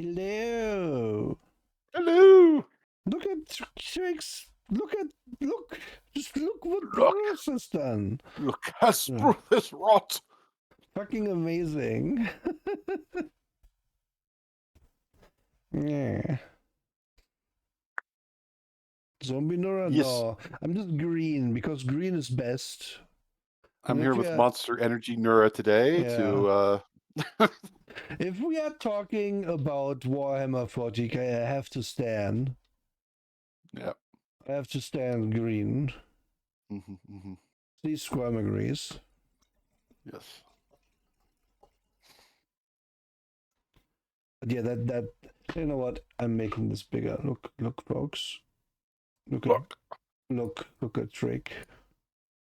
Hello. Hello. Look at Tricks. Look. Just look what Look. Bruce has done. Look, Casper, this rot. Fucking amazing. Yeah. Zombie Nora? Yes. No. I'm just green because green is best. I'm And here if with we are- Monster Energy Nura today Yeah. to If we are talking about Warhammer 40k, I have to stand. yeah. I have to stand green. See, Squirm agrees. Yes. But yeah, that you know what? I'm making this bigger. Look, folks. Look at Trick.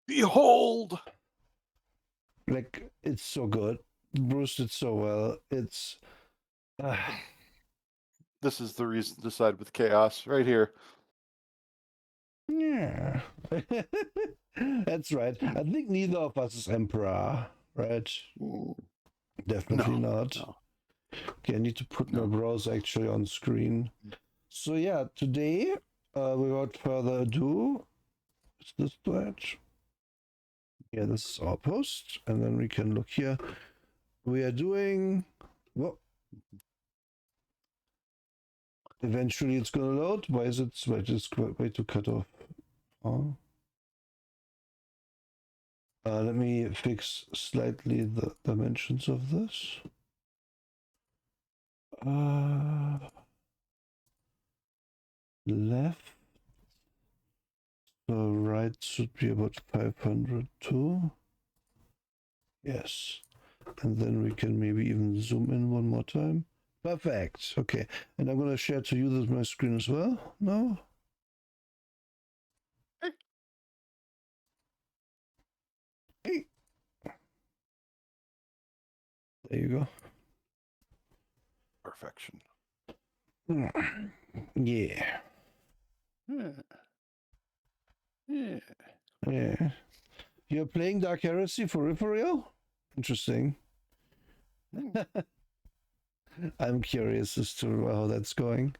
Behold. Like, it's so good. Bruce did so well. It's This is the reason to side with chaos right here. yeah. That's right. I think neither of us is Emperor, right? Definitely not. No. Okay, I need to put my browser actually on screen. So yeah, today, without further ado, is this that? Yeah, this is our post, and then we can look here. We are doing what? Eventually, it's gonna load. Why is it? Wait, just wait to cut off. Oh. Let me fix slightly the dimensions of this. Left. So right should be about 502. Yes. And then we can maybe even zoom in one more time. Perfect. Okay. And I'm going to share to you this my screen as well. No? Hey. There you go. Perfection. Yeah. Yeah. You're playing Dark Heresy for real? Interesting. I'm curious as to how that's going.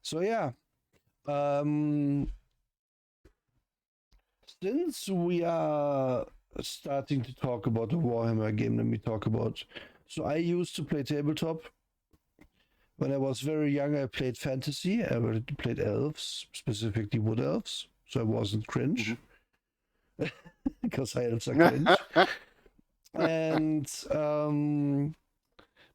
So yeah. Since we are starting to talk about the Warhammer game, let me talk about. So I used to play tabletop. When I was very young, I played fantasy. I played elves, specifically wood elves. So I wasn't cringe. Because high elves are cringe. And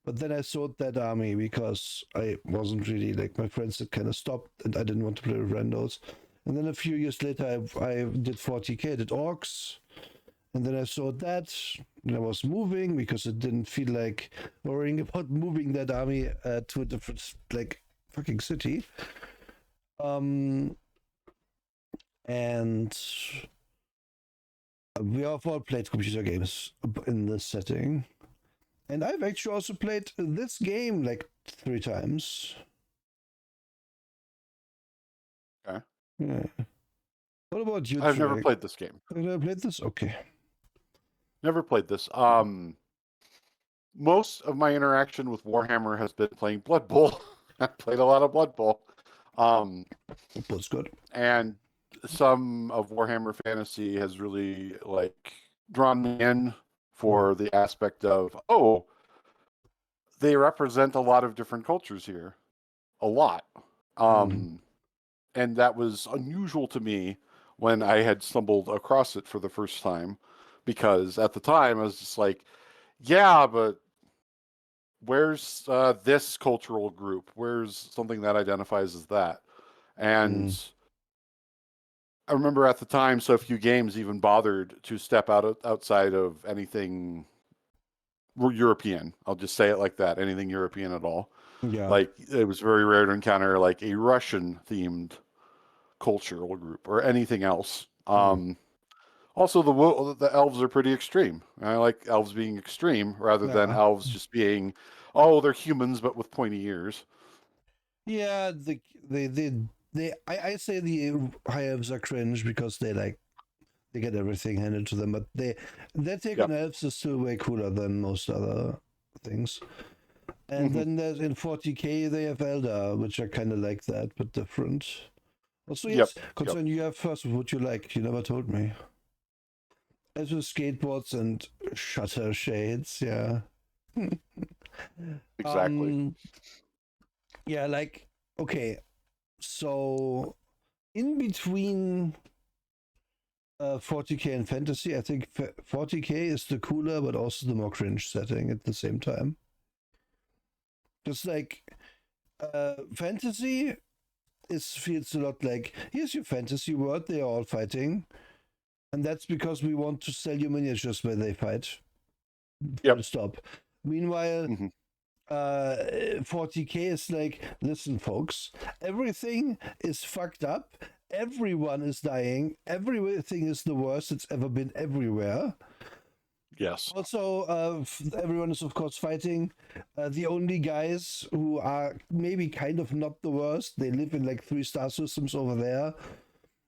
but then I sold that army because I wasn't really like my friends had kind of stopped and I didn't want to play with randos. And then a few years later, I did 40k, did orcs, and then I saw that, and I was moving because it didn't feel like worrying about moving that army to a different, like, fucking city. And we have all played computer games in this setting. And I've actually also played this game like 3 times. Okay. Yeah. What about you? I've never played this game. Have you never played this? Okay. Never played this. Most of my interaction with Warhammer has been playing Blood Bowl. I played a lot of Blood Bowl. That's good. And some of Warhammer Fantasy has really like drawn me in for the aspect of, oh, they represent a lot of different cultures here. A lot. And that was unusual to me when I had stumbled across it for the first time, because at the time I was just like, yeah, but where's this cultural group? Where's something that identifies as that? And I remember at the time, so few games even bothered to step outside of anything European. I'll just say it like that. Anything European at all. Yeah. Like, it was very rare to encounter like a Russian themed cultural group or anything else. Also, the elves are pretty extreme. I like elves being extreme rather than elves just being, oh, they're humans but with pointy ears. Yeah, I say the high elves are cringe because they get everything handed to them, but their take on elves is still way cooler than most other things. And then there's in 40k they have Elder, which I kind of like that, but different. Also, yes, concern you have first what you like. You never told me. As with skateboards and shutter shades, yeah. Exactly. Yeah, like, okay, so in between 40k and fantasy, I think 40k is the cooler but also the more cringe setting at the same time. Just like fantasy feels a lot like, here's your fantasy world, they are all fighting, and that's because we want to sell you miniatures where they fight. Full stop. Meanwhile, 40k is like, listen, folks, everything is fucked up. Everyone is dying. Everything is the worst it's ever been everywhere. Yes. Also, everyone is, of course, fighting. The only guys who are maybe kind of not the worst, they live in like 3-star systems over there.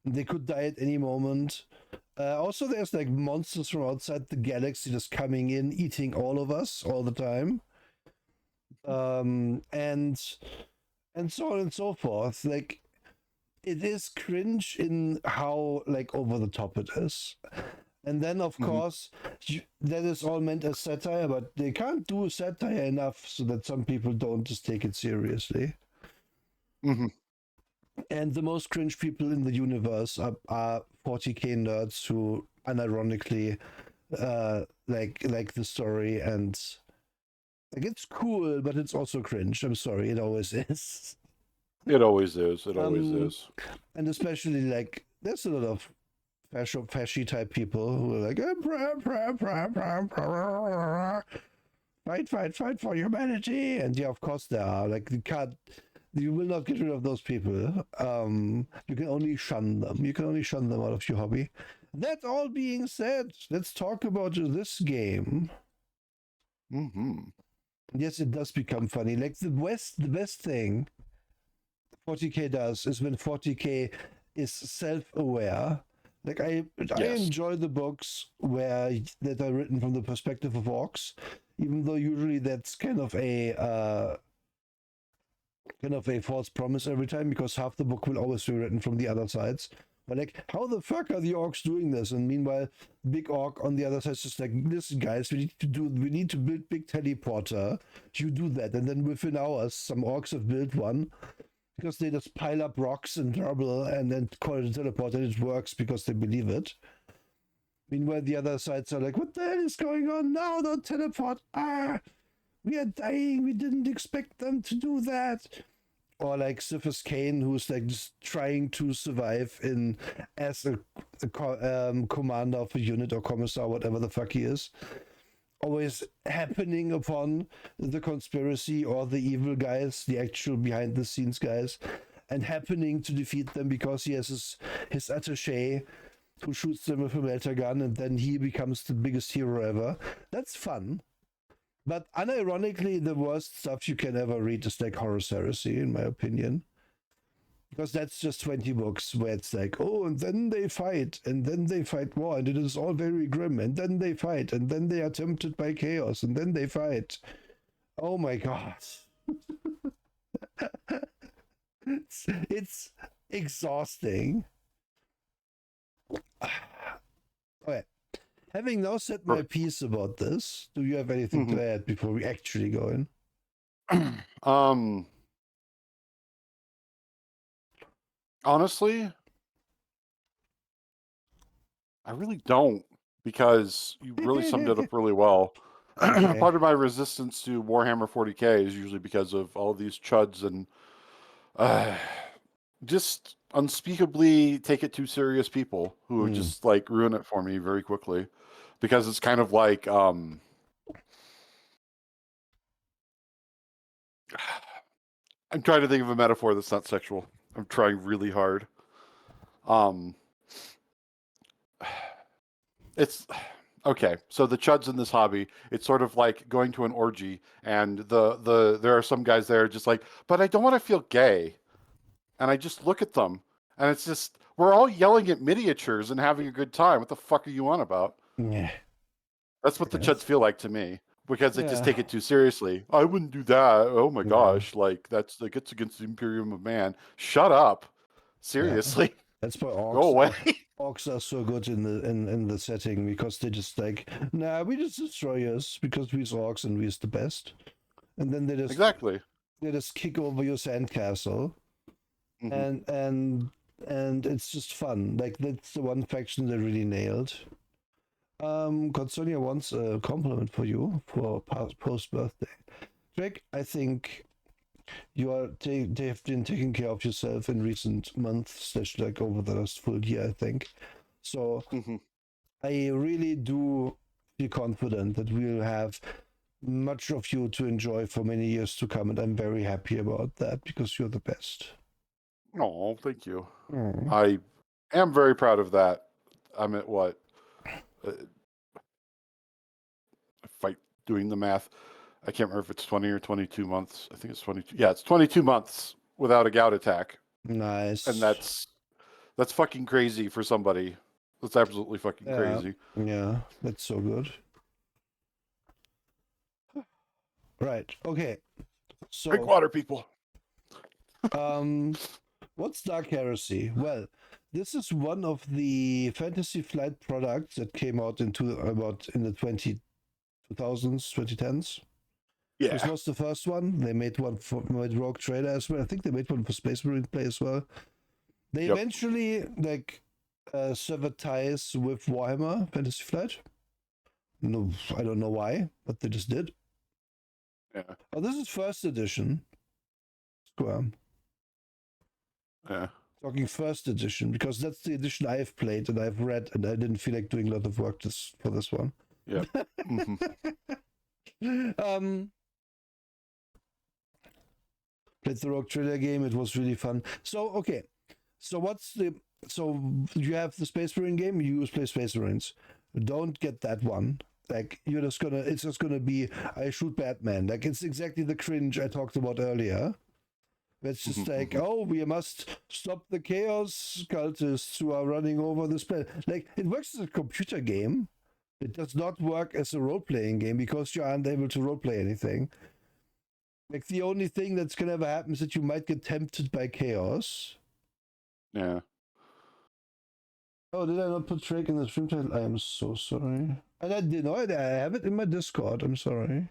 They could die at any moment. Also, there's like monsters from outside the galaxy just coming in, eating all of us all the time. And so on and so forth. Like, it is cringe in how like over the top it is. And then, of course, that is all meant as satire, but they can't do satire enough so that some people don't just take it seriously. And the most cringe people in the universe are 40k nerds who unironically like the story, and like, it's cool, but it's also cringe. I'm sorry, it always is. It always is. It always is. And especially like there's a lot of fashy type people who are like fight for humanity, and yeah, of course there are. Like, you will not get rid of those people. You can only shun them. You can only shun them out of your hobby. That all being said, let's talk about this game. Yes, it does become funny. Like, the best thing 40k does is when 40k is self-aware. Like, I enjoy the books that are written from the perspective of orcs, even though usually that's kind of a false promise every time, because half the book will always be written from the other sides. But like, how the fuck are the orcs doing this? And meanwhile, big orc on the other side is just like, listen, guys, we need to build big teleporter. You do that, and then within hours, some orcs have built one, because they just pile up rocks and rubble and then call it a teleporter, and it works because they believe it. Meanwhile, the other sides are like, what the hell is going on now? Don't teleport. We are dying. We didn't expect them to do that. Or like Sifus Kane, who's like just trying to survive as a commander of a unit or commissar, whatever the fuck he is. Always happening upon the conspiracy or the evil guys, the actual behind the scenes guys, and happening to defeat them because he has his attaché who shoots them with a melter gun, and then he becomes the biggest hero ever. That's fun. But unironically, the worst stuff you can ever read is like Heresy, in my opinion. Because that's just 20 books where it's like, oh, and then they fight more, and it is all very grim, and then they fight, and then they are tempted by chaos, and then they fight. Oh my god. It's exhausting. Okay. Having now said my piece about this, do you have anything to add before we actually go in? Honestly, I really don't, because you really summed it up really well. Okay. Part of my resistance to Warhammer 40k is usually because of all these chuds and just unspeakably take it too serious people who just like ruin it for me very quickly, because it's kind of like I'm trying to think of a metaphor that's not sexual. I'm trying really hard. It's okay. So the chuds in this hobby, it's sort of like going to an orgy, and there are some guys there just like, but I don't want to feel gay, and I just look at them, and it's just, we're all yelling at miniatures and having a good time. What the fuck are you on about? Yeah. That's what the chuds feel like to me. because they just take Yeah. it too seriously. I wouldn't do that. Oh my Yeah. gosh, like that's against the Imperium of Man. Shut up. Yeah. Seriously. That's why Go away. orcs are so good in the setting because they just like, nah, we just destroy us because we're orcs and we're the best. And then Exactly. they just kick over your sandcastle Hmm. and it's just fun. Like that's the one faction they really nailed. Consolia wants a compliment for you for post birthday. Greg, I think you are they have been taking care of yourself in recent months, like over the last full year, I think. So Hmm. I really do feel confident that we'll have much of you to enjoy for many years to come, and I'm very happy about that because you're the best. Oh, thank you. Mm. I am very proud of that. I'm at what? Uh, fight doing the math. I can't remember if it's 20 or 22 months. I think it's 22. Yeah, it's 22 months without a gout attack. And Nice. that's fucking crazy for somebody. That's absolutely fucking Yeah, crazy. yeah, that's so good. Right. Okay. Drink So, water, people. um, what's Dark Heresy? Well, this is one of the Fantasy Flight products that came out about in the 2000s, 2010s. This Yeah. was the first one. They made one for made Rogue Trader as well. I think they made one for Space Marine Play as well. They Yep. eventually severed ties with Warhammer Fantasy Flight. No, I don't know why, but they just did. Yeah. Oh, this is first edition. Squirm. Yeah. Talking first edition because that's the edition I've played and I've read, and I didn't feel like doing a lot of work for this one. Yep. Hmm. um, Played the Rogue Trader game. It was really fun. So okay, so you have the Space Marine game. You use play Space Marines. Don't get that one. Like it's just gonna be I shoot Batman. Like it's exactly the cringe I talked about earlier. It's just like, oh, we must stop the chaos cultists who are running over this planet. Like, it works as a computer game. It does not work as a role playing game because you aren't able to role play anything. Like, the only thing that's gonna ever happen is that you might get tempted by chaos. Yeah. Oh, did I not put Drake in the stream title? I am so sorry. And I did know it. I have it in my Discord. I'm sorry.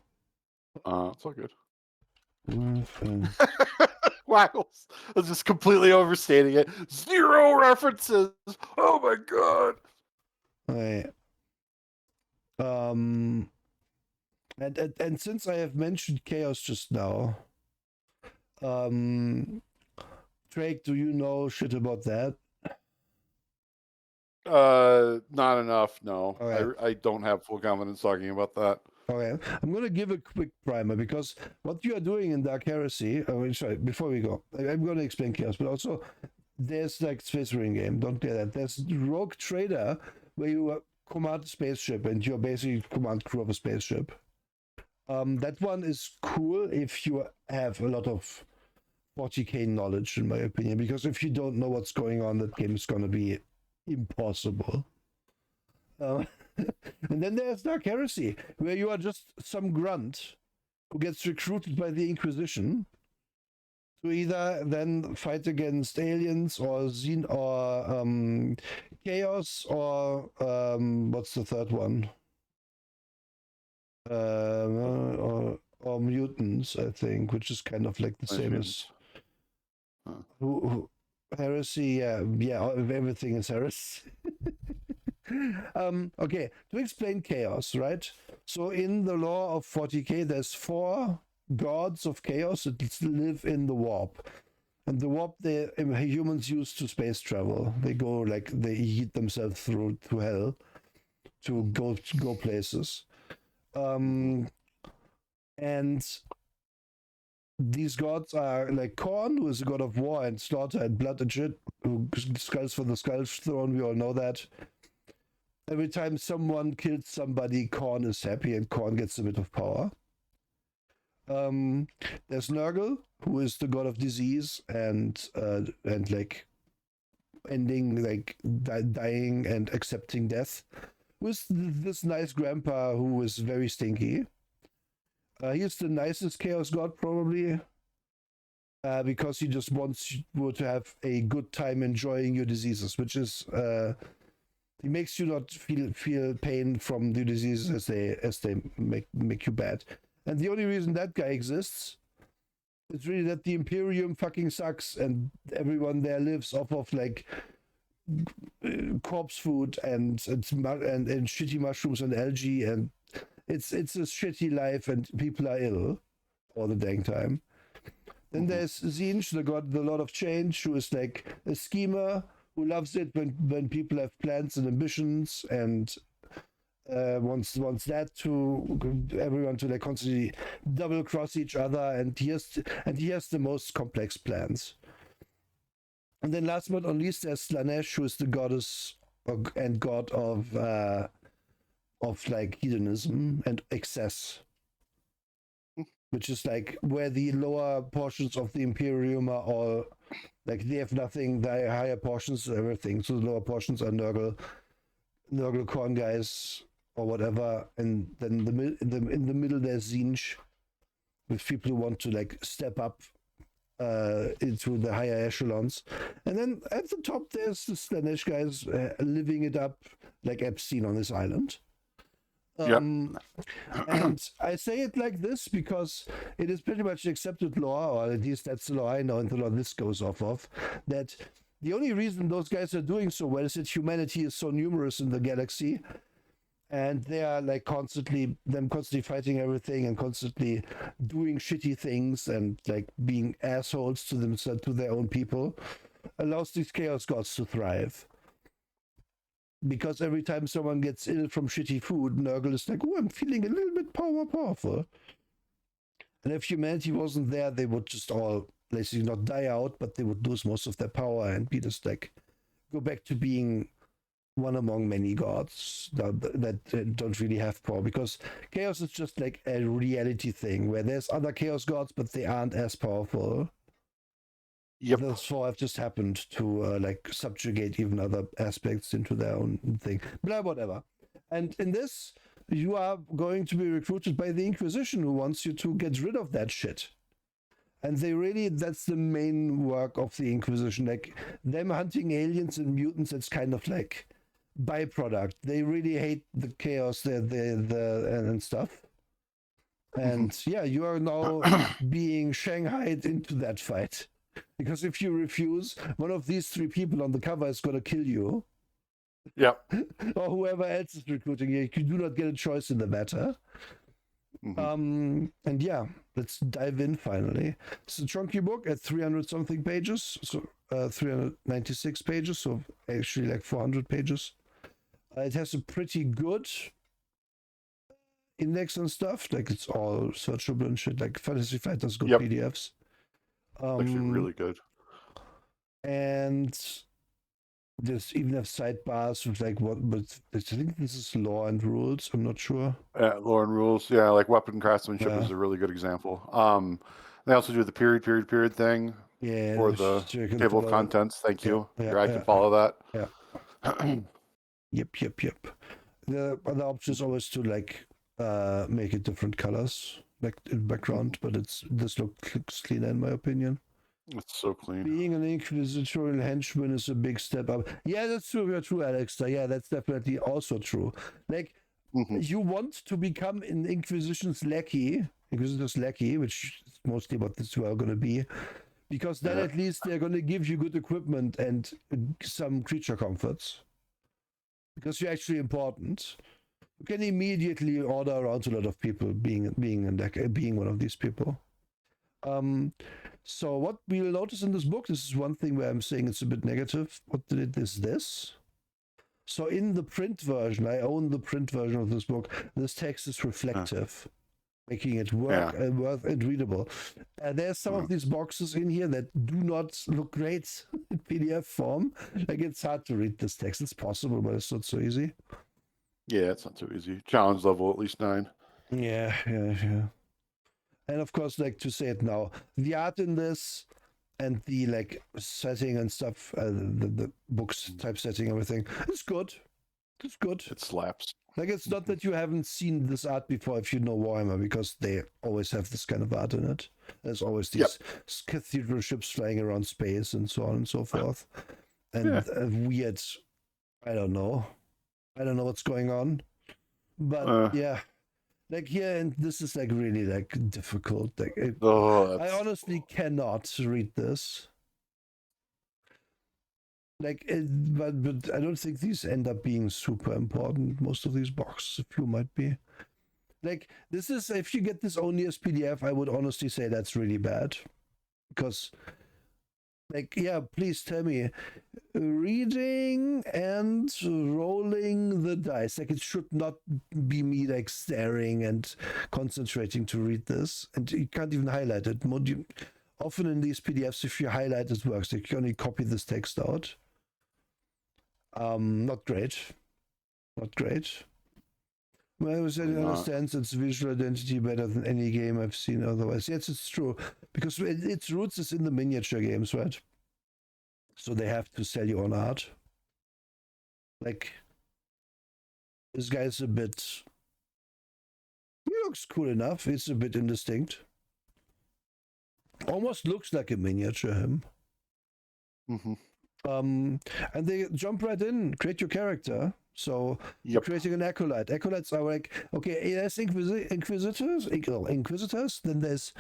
It's all good. Okay. Wow. I was just completely overstating it. 0 references. Oh my god. Right. And since I have mentioned chaos just now, Drake, do you know shit about that? Not enough. No, Okay. I don't have full confidence talking about that. Okay, I'm gonna give a quick primer because what you are doing in Dark Heresy. Sorry, before we go, I'm gonna explain chaos, but also there's like Space Marine game. Don't get that. There's Rogue Trader where you command a spaceship and you're basically command crew of a spaceship. That one is cool if you have a lot of 40k knowledge, in my opinion, because if you don't know what's going on, that game is gonna be impossible. Uh, and then there's Dark Heresy, where you are just some grunt who gets recruited by the Inquisition to either then fight against aliens or chaos or what's the third one? Or mutants, I think, which is kind of like the same as heresy. Yeah, everything is heresy. Okay, to explain chaos, right? So in the law of 40k, there's 4 gods of chaos that live in the warp. And the warp humans use to space travel. They go they eat themselves through to hell to go places. And these gods are like Korn, who is a god of war and slaughter and blood and shit, who skulls for the Skull Throne. We all know that. Every time someone kills somebody, Korn is happy and Korn gets a bit of power. There's Nurgle, who is the god of disease and like ending, like dying and accepting death. With this nice grandpa who is very stinky. He's the nicest Chaos God, probably. Because he just wants you to have a good time enjoying your diseases, which is he makes you not feel pain from the diseases as they make you bad. And the only reason that guy exists is really that the Imperium fucking sucks, and everyone there lives off of like corpse food and shitty mushrooms and algae, and it's a shitty life, and people are ill all the dang time. Then there's Zinj, the Lord of Change, who is like a schemer who loves it when people have plans and ambitions, and wants that to everyone to like constantly double cross each other, and he has the most complex plans. And then last but not least, there's Slanesh, who is the goddess and god of like hedonism and excess, which is like where the lower portions of the Imperium are all like they have nothing, the higher portions of everything. So the lower portions are Nurgle corn guys or whatever, and then in the middle there's Zinj, with people who want to like step up into the higher echelons, and then at the top there's the Slanesh guys living it up like Epstein on this island. And I say it like this because it is pretty much accepted law, or at least that's the law I know and the law this goes off of, that the only reason those guys are doing so well is that humanity is so numerous in the galaxy, and they are like constantly fighting everything and constantly doing shitty things and like being assholes to themselves, to their own people, allows these chaos gods to thrive. Because every time someone gets ill from shitty food, Nurgle is like, oh, I'm feeling a little bit powerful. And if humanity wasn't there, they would just all basically not die out, but they would lose most of their power and be just like, go back to being one among many gods that don't really have power. Because chaos is just like a reality thing where there's other chaos gods, but they aren't as powerful. Those four have just happened to like subjugate even other aspects into their own thing. Blah, whatever. And in this, you are going to be recruited by the Inquisition, who wants you to get rid of that shit. And that's the main work of the Inquisition. Like them hunting aliens and mutants, it's kind of like byproduct. They really hate the chaos, and stuff. And yeah, you are now being shanghaied into that fight. Because if you refuse, one of these three people on the cover is going to kill you. Yep. Or whoever else is recruiting you. You do not get a choice in the matter. And yeah, let's dive in finally. It's a chunky book at 300 something pages. So 396 pages. So actually like 400 pages. It has a pretty good index and stuff. Like it's all searchable and shit. Like Fantasy Fighters good PDFs. Actually really good. And there's even have sidebars with like but I think this is law and rules. I'm not sure. Law and rules. Yeah, like weapon craftsmanship is a really good example. They also do the period thing for the table of contents. Thank you. I can follow that. Yeah. Yep. The other option is always to like make it different colors, like in background, but this looks cleaner in my opinion. It's so clean. Being an inquisitorial henchman is a big step up. Yeah, that's true. You're true, Alex. Yeah, that's definitely also true. Like, you want to become an Inquisitor's lackey, which is mostly what this are going to be, because then at least they're going to give you good equipment and some creature comforts. Because you're actually important. You can immediately order around a lot of people being one of these people. So what we'll notice in this book, this is one thing where I'm saying it's a bit negative. What is this? So in the print version, I own the print version of this book. This text is reflective, making it worth and readable. There's some of these boxes in here that do not look great in PDF form. Like it's hard to read this text. It's possible, but it's not so easy. Yeah, it's not so easy. Challenge level at least 9. Yeah. And of course, like to say it now, the art in this and the like setting and stuff, the books typesetting, everything is good. It's good. It slaps. Like, it's not that you haven't seen this art before if you know Warhammer, because they always have this kind of art in it. There's always these cathedral ships flying around space and so on and so forth. And weird, I don't know what's going on. But yeah, like here, and this is like really like difficult. Like, I honestly cannot read this. Like, but I don't think these end up being super important. Most of these boxes, a few might be. Like, this is, if you get this only as PDF, I would honestly say that's really bad. Because, like, yeah, please tell me, reading and rolling the dice, like, it should not be me, like, staring and concentrating to read this. And you can't even highlight it. Often in these PDFs, if you highlight, it works. Like, you can only copy this text out. Not great. Well, I understands its visual identity better than any game I've seen otherwise. Yes, it's true. Because its roots is in the miniature games, right? So they have to sell you on art. Like, this guy's a bit... He looks cool enough. It's a bit indistinct. Almost looks like a miniature him. And they jump right in, create your character. So you're creating an acolyte. Acolytes are like, okay, there's inquisitors. Then there's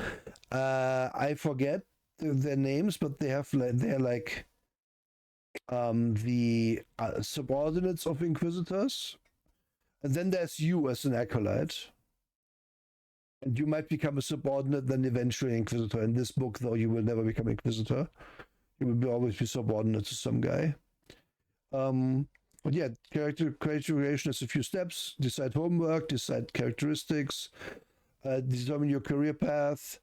I forget their names, but they have they're like the subordinates of inquisitors. And then there's you as an acolyte. And you might become a subordinate, then eventually inquisitor. In this book, though, you will never become inquisitor. You will always be subordinate to some guy. But yeah, character creation is a few steps. Decide homework, decide characteristics, determine your career path,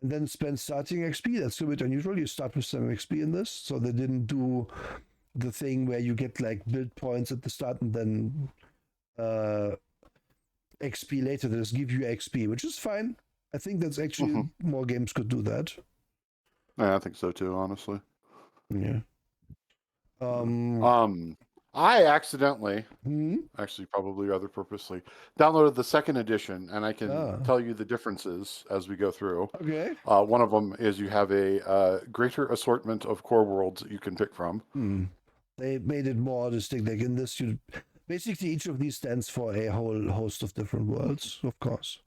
and then spend starting XP. That's a bit unusual. You start with some XP in this. So they didn't do the thing where you get like build points at the start and then XP later. They just give you XP, which is fine. I think that's actually more games could do that. Yeah, I think so too, honestly. Yeah. I accidentally, actually probably rather purposely, downloaded the second edition, and I can tell you the differences as we go through. Okay. One of them is you have a greater assortment of core worlds that you can pick from. They made it more distinct. Like in this, basically each of these stands for a whole host of different worlds, of course.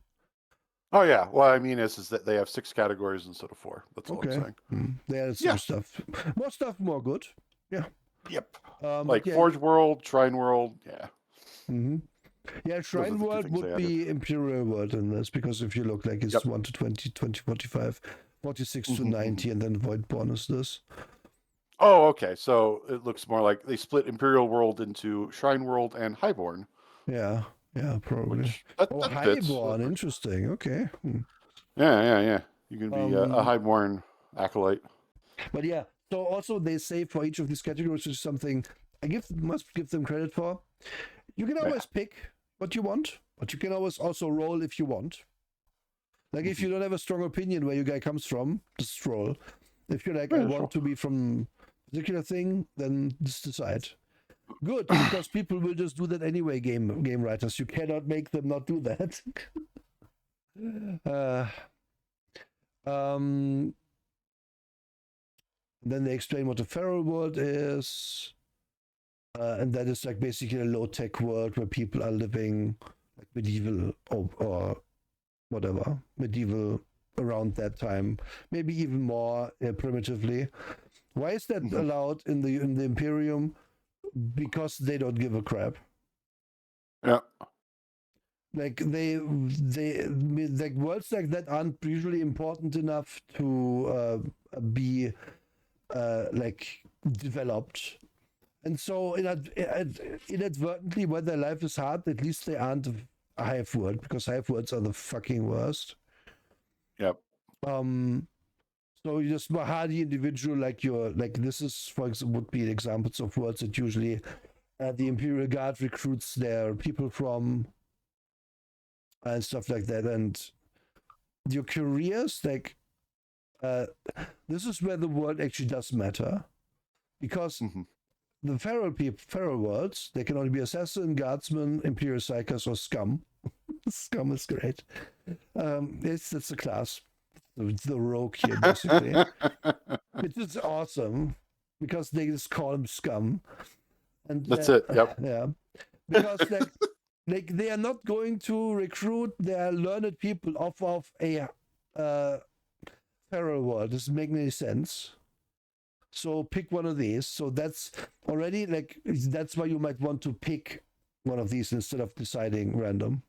Oh yeah, what I mean is that they have 6 categories instead of 4. That's all I'm saying. They added some stuff. More stuff, more good. Yeah. Yep. Forge World, Shrine World, Yeah, Shrine World would be Imperial World in this, because if you look, like, it's 1 to 20, 20, 45, 46 to 90, and then Voidborn is this. Oh, okay. So it looks more like they split Imperial World into Shrine World and Highborn. Yeah, probably. That Highborn, interesting. Okay. Yeah. You can be a Highborn acolyte. But yeah, so also they say for each of these categories, which is something I must give them credit for. You can always pick what you want, but you can always also roll if you want. Like if you don't have a strong opinion where your guy comes from, just roll. If you're like, I want to be from a particular thing, then just decide. Good, because people will just do that anyway, game writers. You cannot make them not do that. Then they explain what a feral world is. And that is like basically a low-tech world where people are living like medieval or whatever, medieval around that time, maybe even more primitively. Why is that allowed in the Imperium? Because they don't give a crap. Yeah. Like they like worlds like that aren't usually important enough to be like developed. And so inadvertently, when their life is hard, at least they aren't a hive world, because hive worlds are the fucking worst. Yep. So you're just a hardy individual, like this is, for example, would be examples of worlds that usually the Imperial Guard recruits their people from and stuff like that. And your careers, like this is where the world actually does matter, because the feral worlds, they can only be assassin, guardsman, imperial psychers, or scum. Scum is great. It's a class. The rogue here, basically. Which is awesome because they just call them scum. And That's it. Yep. Yeah. Because like they are not going to recruit their learned people off of a feral world. Doesn't make any sense. So pick one of these. So that's already like that's why you might want to pick one of these instead of deciding random.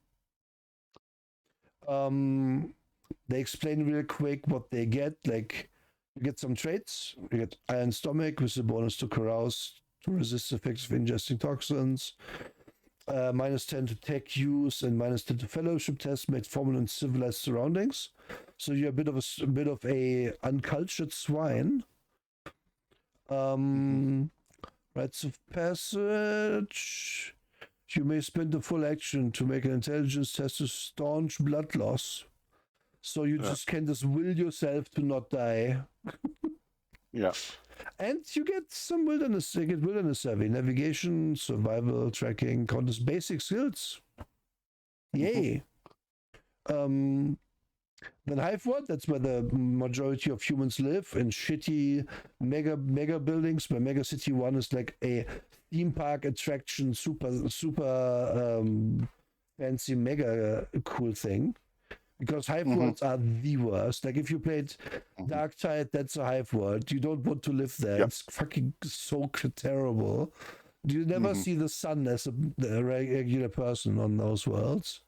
They explain real quick what they get. Like you get some traits. You get iron stomach with a bonus to carouse to resist the effects of ingesting toxins. -10 to tech use and -10 to fellowship test made formal in civilized surroundings. So you're a bit of a uncultured swine. Rites of passage. You may spend the full action to make an intelligence test to staunch blood loss. So you just can just will yourself to not die. Yeah. And you get some wilderness. You get wilderness savvy, navigation, survival, tracking, counters basic skills. Yay. Then Hive World, that's where the majority of humans live in shitty mega buildings, where Mega City 1 is like a theme park attraction, super fancy mega cool thing. Because Hive Worlds are the worst. Like if you played Dark Tide, that's a Hive World. You don't want to live there. It's fucking so terrible. You never see the sun as a regular person on those worlds.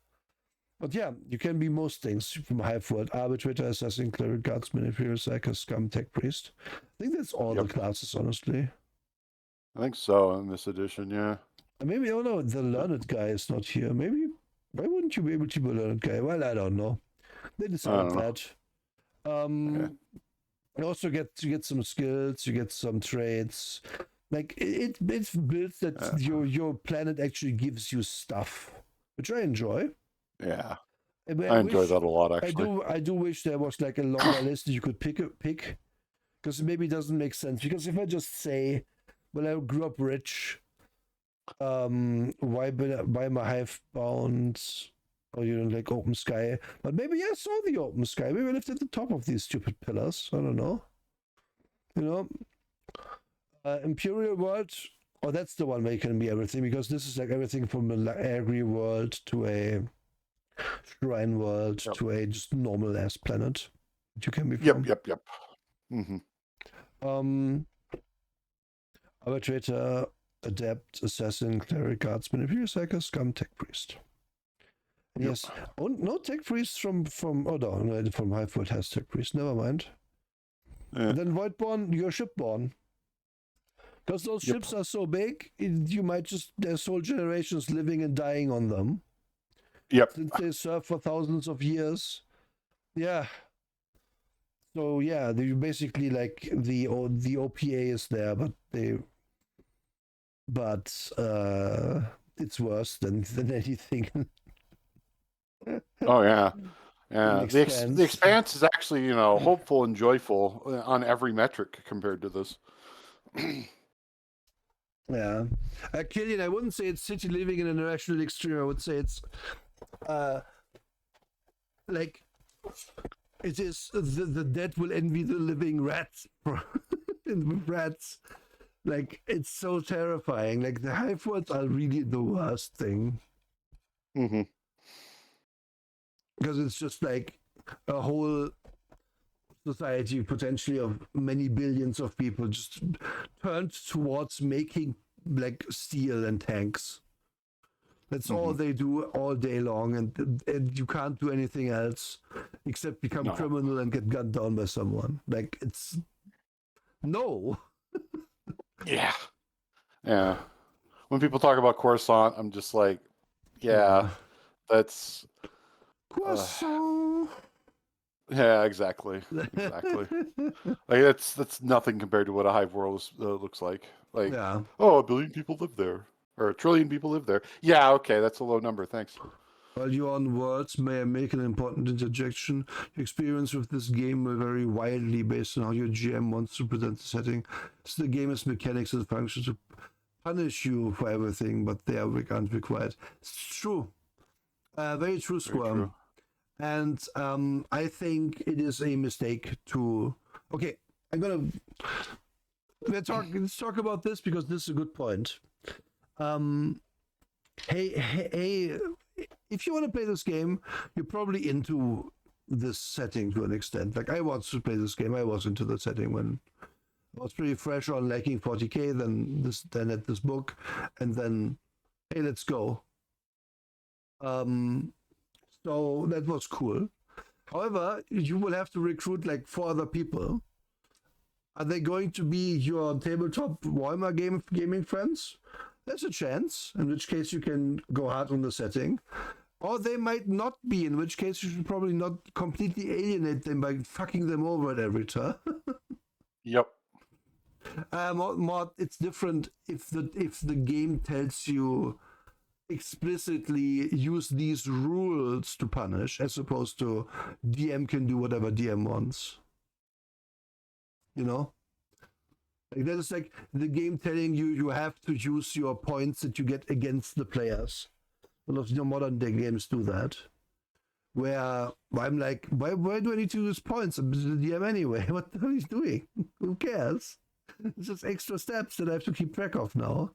But yeah, you can be most things from Hive World. Arbitrator, Assassin, Cleric, Guardsman, Imperial Psyker, Scum, Tech Priest. I think that's all the classes, honestly. I think so in this edition, yeah. And maybe, oh no, the Learned guy is not here. Maybe, why wouldn't you be able to be a Learned guy? Well, I don't know. They decided that. You also get some skills, you get some traits. Like it's built that your planet actually gives you stuff, which I enjoy. Yeah, I enjoy that a lot. Actually, I do wish there was like a longer list that you could pick, because maybe it doesn't make sense. Because if I just say, well, I grew up rich, why am I hive bound? Or you know, like open sky? But maybe I saw the open sky. Maybe I lived at the top of these stupid pillars. I don't know. You know, Imperial World. Oh, that's the one where you can be everything, because this is like everything from an agri world to a shrine world to a just normal ass planet that you can be from. Yep. Arbitrator, adept, assassin, cleric, guardsman, imperial psyker, scum, tech priest. And yes. Oh, no tech priest from oh no, from Hive World has tech priest. Never mind. And then Voidborn, you're shipborn. Because those ships are so big, you might just, there's whole generations living and dying on them. Yep. Since they serve for thousands of years. Yeah. So yeah, they basically like the OPA is there, but it's worse than anything. Oh yeah. Yeah, the Expanse is actually, you know, hopeful and joyful on every metric compared to this. Yeah, Killian, I wouldn't say it's city living in an irrational extreme. I would say it's like it is the dead will envy the living rats. Rats, like it's so terrifying. Like the Hive Worlds are really the worst thing. Because it's just like a whole society potentially of many billions of people just turned towards making like steel and tanks. That's all they do all day long, and you can't do anything else except become criminal and get gunned down by someone. Like it's no. Yeah. When people talk about Coruscant, I'm just like, that's Croissant. Yeah, exactly. Like that's nothing compared to what a Hive World looks like. Like, oh, 1 billion people live there, or 1 trillion people live there. Yeah, okay, that's a low number. Thanks. While you're on words, may I make an important interjection? Your experience with this game will vary wildly based on how your GM wants to present the setting. So the game has mechanics and functions to punish you for everything, but they aren't required. It's true. Very true, Very Squirm. true. And I think it is a mistake to. Okay, let's talk about this because this is a good point. Hey, if you want to play this game, you're probably into this setting to an extent. Like I wanted to play this game, I was into the setting when I was pretty fresh on liking 40k, then at this book, and then hey, let's go. So that was cool. However, you will have to recruit like 4 other people. Are they going to be your tabletop Warhammer gaming friends? There's a chance, in which case you can go hard on the setting. Or they might not be, in which case you should probably not completely alienate them by fucking them over at every turn. Yep. It's different if the game tells you explicitly use these rules to punish, as opposed to DM can do whatever DM wants. You know? Like that is like the game telling you have to use your points that you get against the players. A lot of modern day games do that. Where I'm like, why do I need to use points? I'm the DM anyway. What the hell is he doing? Who cares? It's just extra steps that I have to keep track of now.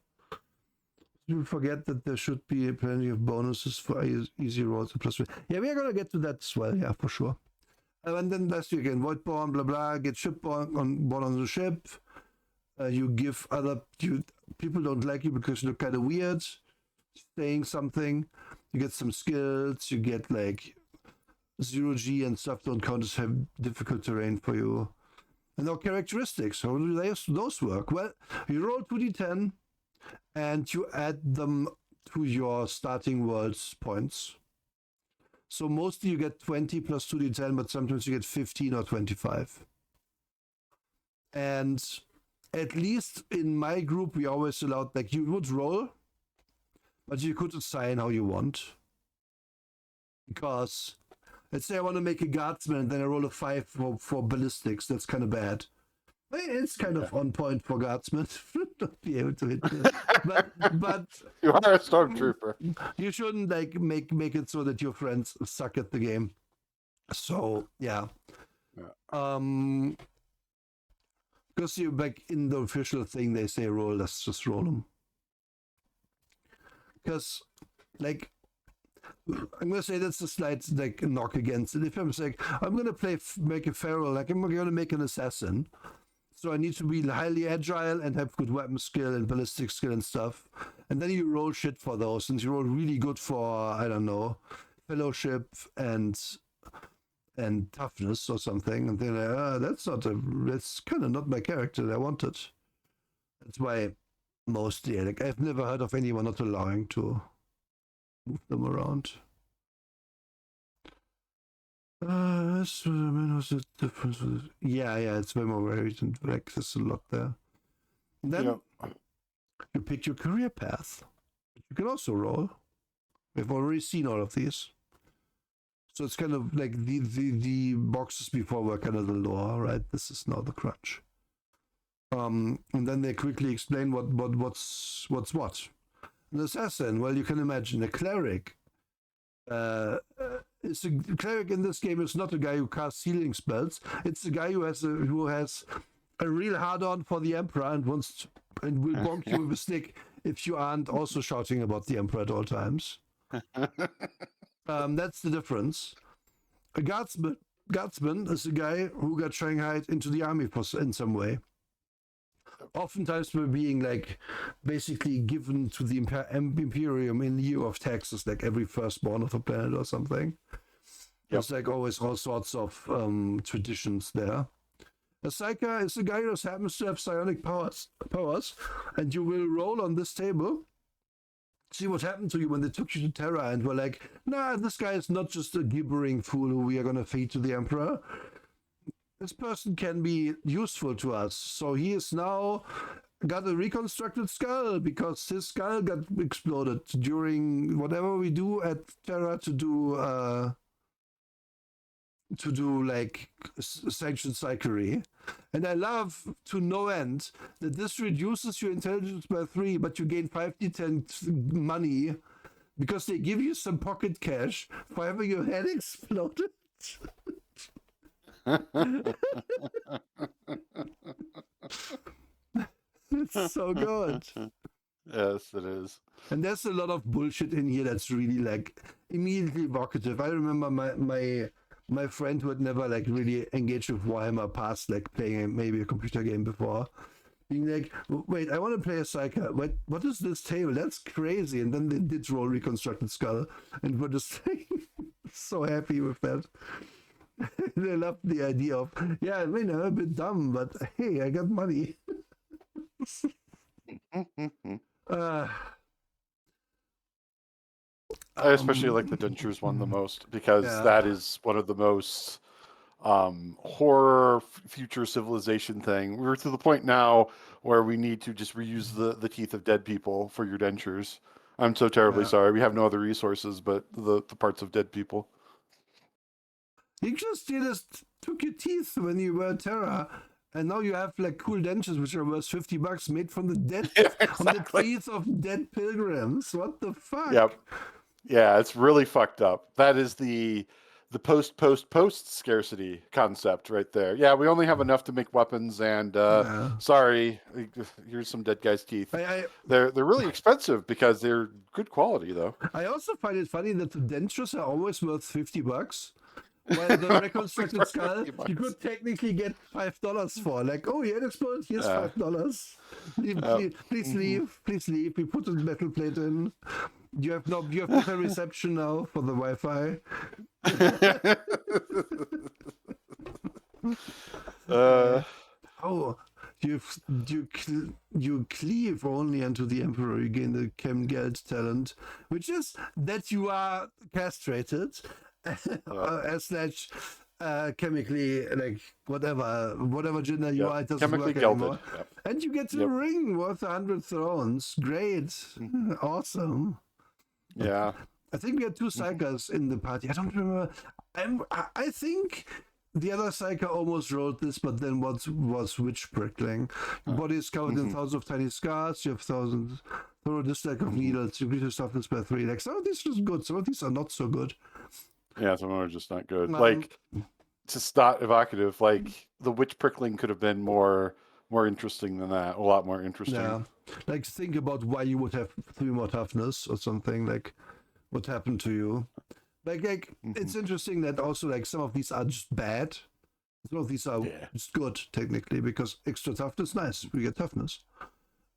You forget that there should be plenty of bonuses for easy rolls and plus. Yeah, we are gonna get to that as well. Yeah, for sure. And then last week again, Voidborn, blah blah, get shipborn on the ship. You give people don't like you because you look kind of weird, saying something. You get some skills. You get like 0G and stuff don't count as difficult terrain for you. And now characteristics. How do those work? Well, you roll 2d10 and you add them to your starting world's points. So mostly you get 20 plus 2d10, but sometimes you get 15 or 25. And at least in my group, we always allowed, like, you would roll, but you could assign how you want. Because, let's say I want to make a guardsman, and then I roll a 5 for ballistics. That's kind of bad. It's kind of on point for guardsmen. Not be able to hit it. But You are a stormtrooper. You shouldn't like make it so that your friends suck at the game. So yeah. Because you like in the official thing they say roll, let's just roll them. Because like I'm gonna say that's a slight like knock against it. If I'm like I'm gonna make a feral, like I'm gonna make an assassin. So I need to be highly agile and have good weapon skill and ballistic skill and stuff. And then you roll shit for those. And you roll really good for, I don't know, fellowship and toughness or something. And then that's kind of not my character that I wanted. That's why mostly, like I've never heard of anyone not allowing to move them around. What's the difference with it? Yeah, it's way more varied and like there's a lot there. And then you pick your career path. You can also roll. We've already seen all of these. So it's kind of like the boxes before were kind of the lore, right? This is now the crunch. And then they quickly explain what's what. An assassin, well, you can imagine a cleric. It's a cleric in this game is not a guy who casts healing spells. It's a guy who has a real hard-on for the Emperor and will bonk you with a stick if you aren't also shouting about the Emperor at all times. That's the difference. A guardsman is a guy who got shanghaied into the army in some way. Oftentimes by being like basically given to the Imperium in lieu of taxes, like every firstborn of a planet or something. There's like always all sorts of traditions there. A Psyker is a guy who happens to have psionic powers, and you will roll on this table, see what happened to you when they took you to Terra and were like, nah, this guy is not just a gibbering fool who we are going to feed to the Emperor. This person can be useful to us. So he is now got a reconstructed skull because his skull got exploded during whatever we do at Terra to do like sanctioned psychery. And I love to no end that this reduces your intelligence by 3, but you gain 5d10 money because they give you some pocket cash for having your head exploded. It's so good. Yes, it is. And there's a lot of bullshit in here that's really like immediately evocative. I remember my friend who had never like really engaged with Warhammer past like playing maybe a computer game before, being like, wait, I want to play a Psyker. Wait, what is this table? That's crazy. And then they did roll Reconstructed Skull and were just so happy with that. They loved the idea of, yeah, I mean, I'm a bit dumb, but hey, I got money. I especially like the dentures one the most because that is one of the most horror future civilization thing. We're to the point now where we need to just reuse the teeth of dead people for your dentures. I'm so terribly sorry. We have no other resources but the parts of dead people. You just took your teeth when you were Terra, and now you have like cool dentures which are worth $50 made from the dead from the teeth of dead pilgrims. What the fuck? Yep. Yeah, it's really fucked up. That is the post scarcity concept right there. Yeah, we only have enough to make weapons, and sorry, here's some dead guy's teeth. They're really expensive because they're good quality though. I also find it funny that the dentures are always worth $50. While the reconstructed skull, you could technically get $5 for. Like, oh, yeah, exploded. Here's $5. Please leave. Please leave. We put a metal plate in. You have better reception now for the Wi-Fi. You cleave only unto the Emperor. You gain the Chemgeld talent, which is that you are castrated. Slash chemically, like whatever gender you are, it doesn't chemically work gelded. anymore. And you get a ring worth 100 thrones. Great. Awesome. Yeah. I think we had 2 psychers in the party. I don't remember. I think the other psyker almost wrote this, but then what was witch prickling. Your body is covered in thousands of tiny scars. You have thousands thorough dislike of needles. You increase your toughness by 3. Like, some of these are good, some of these are not so good. Yeah, some of them are just not good. Like, just not evocative. Like, the witch prickling could have been more interesting than that. A lot more interesting. Yeah. Like, think about why you would have 3 more toughness or something. Like, what happened to you? Like it's interesting that also, like, some of these are just bad. Some of these are just good, technically, because extra toughness, nice. We get toughness.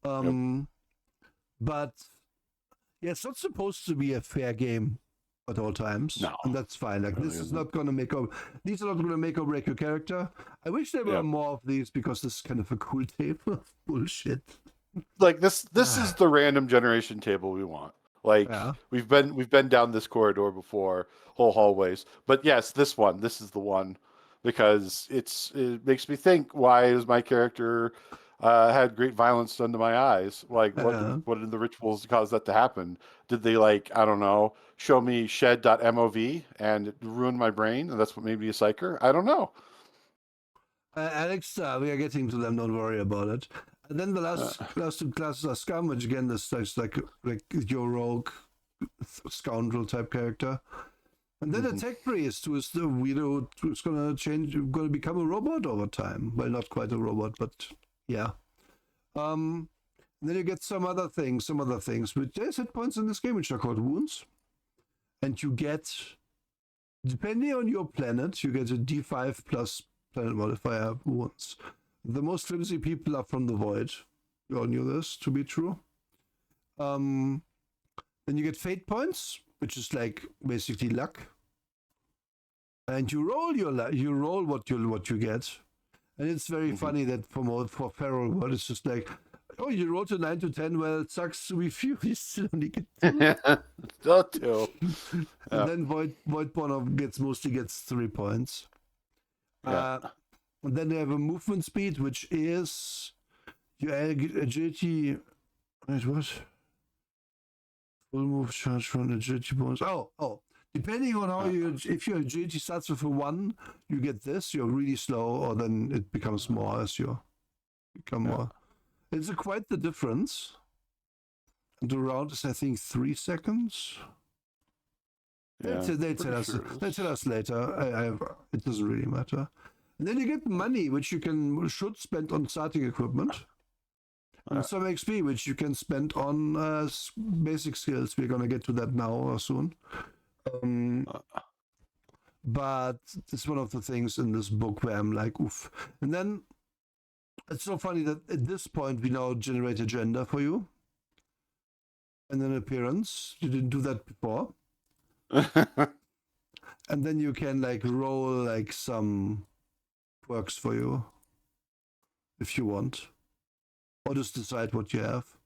But, yeah, it's not supposed to be a fair game at all times. No. And that's fine. Like, this is not going to make these are not going to make or break your character. I wish there were more of these because this is kind of a cool table of bullshit. Like, this is the random generation table we want. Like, we've been down this corridor before, whole hallways. But yes, this is the one. Because it makes me think, why is my character had great violence done to my eyes? Like, what did the rituals cause that to happen? Did they, like, I don't know, show me shed.mov and it ruined my brain, and that's what made me a psyker? I don't know. Alex, we are getting to them, don't worry about it. And then the last 2 classes are Scum, which again, this is like your rogue scoundrel type character. And then Attack Priest, who is the weirdo who's going to become a robot over time. Well, not quite a robot, but yeah. Then you get some other things. But there's hit points in this game which are called wounds. And you get, depending on your planet, you get a D5 plus planet modifier wounds. The most flimsy people are from the Void. You all knew this to be true. Then you get fate points, which is like basically luck. And you roll what you get. And it's very funny that for Feral World, it's just like, oh, you rolled a 9 to 10. Well, it sucks with you. You still only get 2. And then Voidborn mostly gets 3 points. And then they have a movement speed, which is Your agility. Wait, what? Full move charge from agility bonus. Oh. Depending on how if your agility starts with a 1, you get this. You're really slow, or then it becomes more as you become more. It's quite the difference. And the round is, I think, 3 seconds. Yeah, They tell us later. It doesn't really matter. And then you get money, which should spend on starting equipment. And some XP, which you can spend on basic skills. We're gonna get to that now or soon. But it's one of the things in this book where I'm like, oof. And then it's so funny that at this point we now generate a gender for you. And then appearance. You didn't do that before. And then you can like roll like some works for you if you want. Or just decide what you have.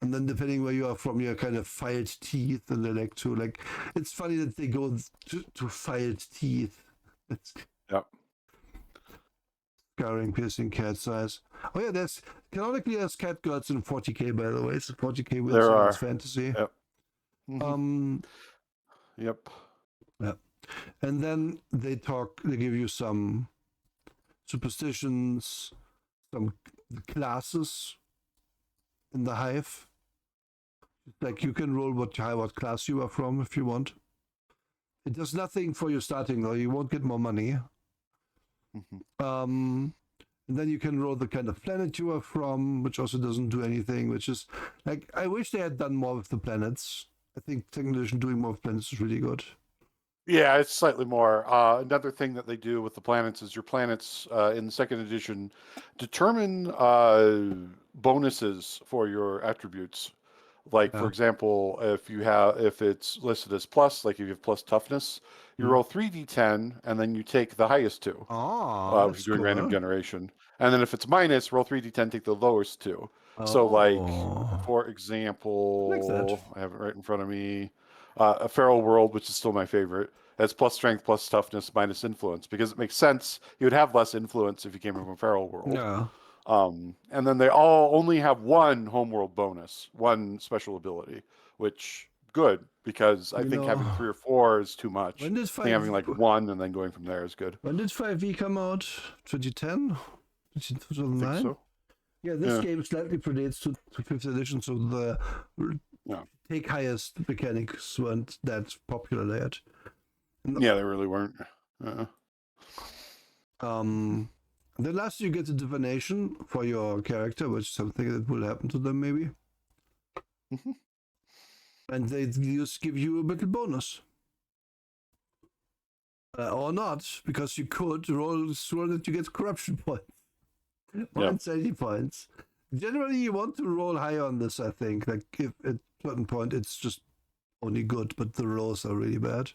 And then depending where you are from, you kind of filed teeth, and they like to like. It's funny that they go to filed teeth. It's scarring, piercing, cat size. Oh yeah, canonically there's cat girls in 40k, by the way. It's 40k with Science Fantasy. Yep. Mm-hmm. Yep. And then they give you some superstitions, some classes in the hive. Like you can roll what class you are from if you want. It does nothing for you starting though. You won't get more money. And then you can roll the kind of planet you are from, which also doesn't do anything. Which is like, I wish they had done more with the planets. I think second edition doing more with planets is really good. Yeah, it's slightly more. Another thing that they do with the planets is your planets in the second edition determine bonuses for your attributes. Like, for example, if it's listed as plus, like if you have plus toughness, you roll 3d10 and then you take the highest 2. Oh, if you're doing random generation. And then if it's minus, roll 3d10, take the lowest 2. So, like, for example, I have it right in front of me. A Feral World, which is still my favorite, has plus strength, plus toughness, minus influence, because it makes sense. You would have less influence if you came from a Feral World. Yeah. And then they all only have one homeworld bonus, one special ability, which good, because I think having 3 or 4 is too much. When did I think having like 1 and then going from there is good. When did 5e come out? 2010? 2009? I think so. Yeah, this game slightly predates to 5th edition, so the take highest mechanics weren't that popular yet. Yeah, they really weren't. Then last you get a divination for your character, which is something that will happen to them maybe. And they just give you a little bonus. Or not, because you could roll that you get corruption points. Or insanity points. Generally, you want to roll higher on this, I think. Like, if at a certain point, it's just only good, but the rolls are really bad.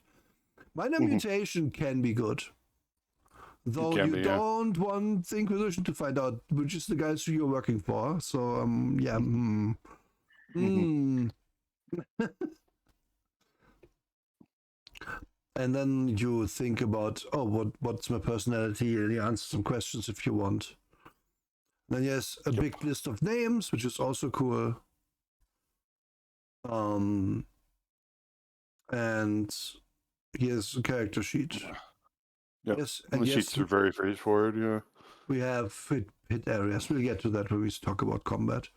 Minor mutation can be good. Though you don't want the Inquisition to find out which is the guys who you're working for. So, And then you think about, what's my personality? And you answer some questions if you want. Then yes, a big list of names, which is also cool. And here's a character sheet. Yes, and the sheets are very straightforward. We have hit areas. We'll get to that when we talk about combat.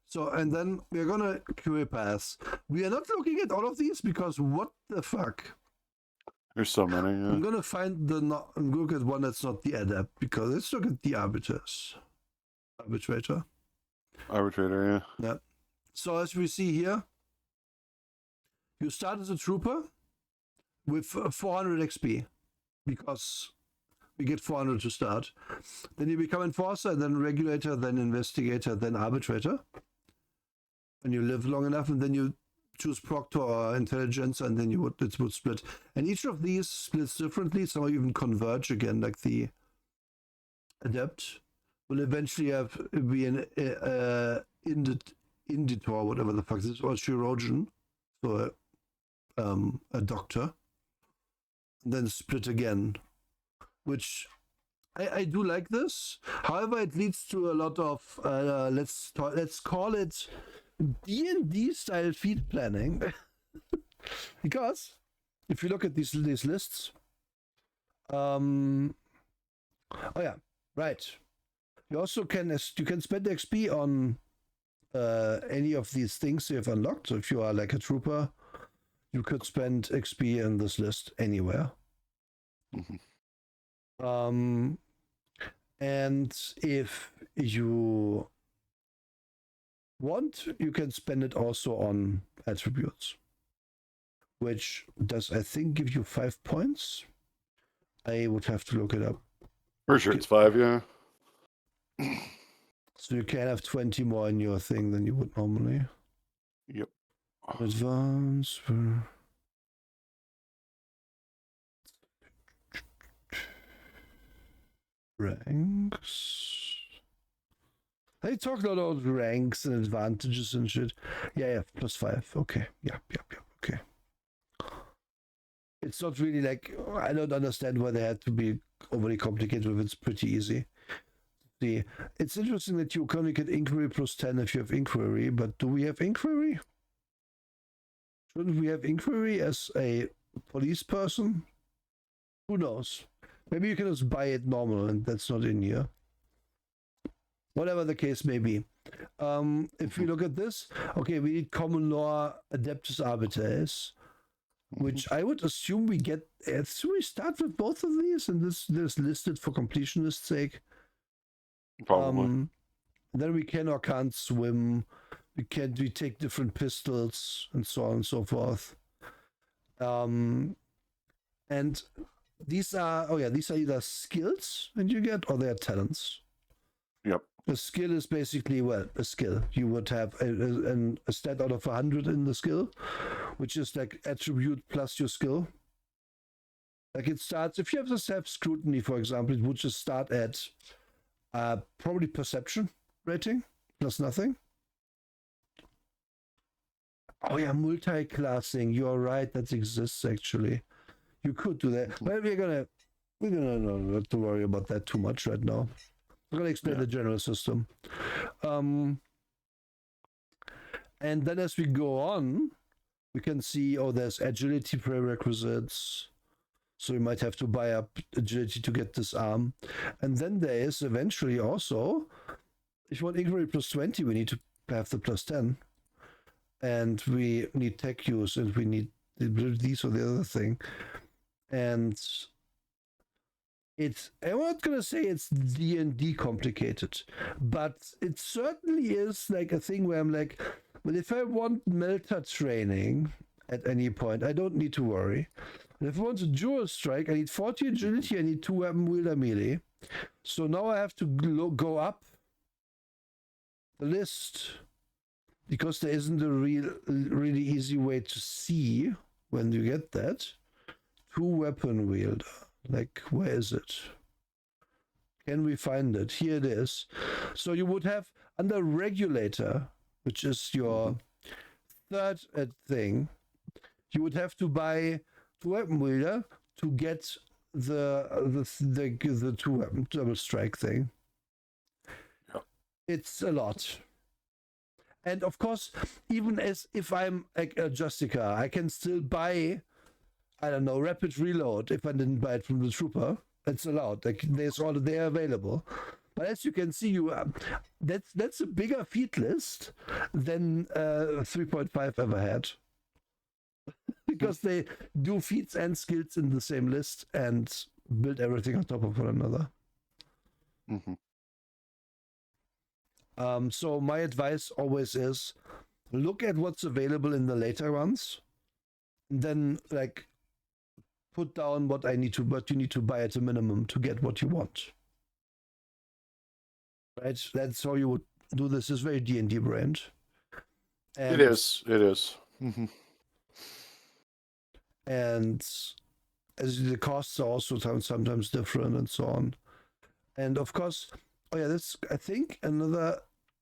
So, and then we're gonna career paths. We are not looking at all of these because what the fuck? There's so many. I'm gonna find look at one that's not the adept, because let's look at the arbitrator. Yeah. So as we see here, you start as a trooper with 400 XP, because we get 400 to start. Then you become enforcer, then regulator, then investigator, then arbitrator. And you live long enough, and then you choose proctor or intelligence, and then it would split. And each of these splits differently. Some even converge again, like the adept will eventually be an inditor, whatever the fuck this is, or chirurgeon, so a doctor, and then split again, which I do like this. However, it leads to a lot of let's call it D&D style feed planning, because if you look at these lists, oh yeah, right. You also can spend XP on any of these things you have unlocked. So if you are like a trooper, you could spend XP in this list anywhere. Mm-hmm. And if you want, you can spend it also on attributes, which does, I think, give you 5 points. I would have to look it up. For sure, it's 5, yeah. So you can have 20 more in your thing than you would normally. Yep. Advance. Ranks. They talk a lot about ranks and advantages and shit. Yeah, +5. Okay. Yeah. Okay. It's not really like, I don't understand why they had to be overly complicated with it. It's pretty easy. See, it's interesting that you can only get inquiry +10 if you have inquiry, but do we have inquiry? Shouldn't we have inquiry as a police person? Who knows? Maybe you can just buy it normal and that's not in here. Whatever the case may be. If we look at this, okay, we need common law adeptus arbitres, which I would assume we get. Should we start with both of these and this listed for completionist's sake? Probably. Then we can or can't swim. We take different pistols and so on and so forth. And these are either skills and you get, or they're talents. Yep. A skill is basically, well, a skill. You would have a stat out of 100 in the skill, which is like attribute plus your skill. Like it starts, if you have this have scrutiny, for example, it would just start at probably perception rating plus nothing. Oh yeah, multi-classing. You're right, that exists actually. You could do that. But we're gonna not have to worry about that too much right now. I'm gonna explain the general system. And then as we go on, we can see, there's agility prerequisites. So you might have to buy up agility to get this arm. And then there is eventually also, if you want inquiry +20, we need to have the +10. And we need tech use, and we need these or the other thing. And I'm not gonna say it's D&D complicated, but it certainly is like a thing where I'm like, well, if I want Melta training at any point, I don't need to worry. And if I want a dual strike, I need 40 agility, I need 2 weapon wielder melee. So now I have to go up the list, because there isn't a really easy way to see when you get that. 2 weapon wielder. Like, where is it? Can we find it? Here it is. So you would have under regulator, which is your third thing, you would have to buy 2 weapon wielder to get the 2 weapon double strike thing. Yep. It's a lot. And of course, even as if I'm a Justica, I can still buy, I don't know, rapid reload if I didn't buy it from the trooper. It's allowed. Like they're available. But as you can see, that's a bigger feat list than 3.5 ever had. Because they do feats and skills in the same list and build everything on top of one another. Mm-hmm. So my advice always is look at what's available in the later ones, and then like put down what you need to buy at a minimum to get what you want. Right? That's how you would do this. It's very D&D brand. It is. Mm-hmm. And as the costs are also sometimes different and so on. And of course, that's, I think, another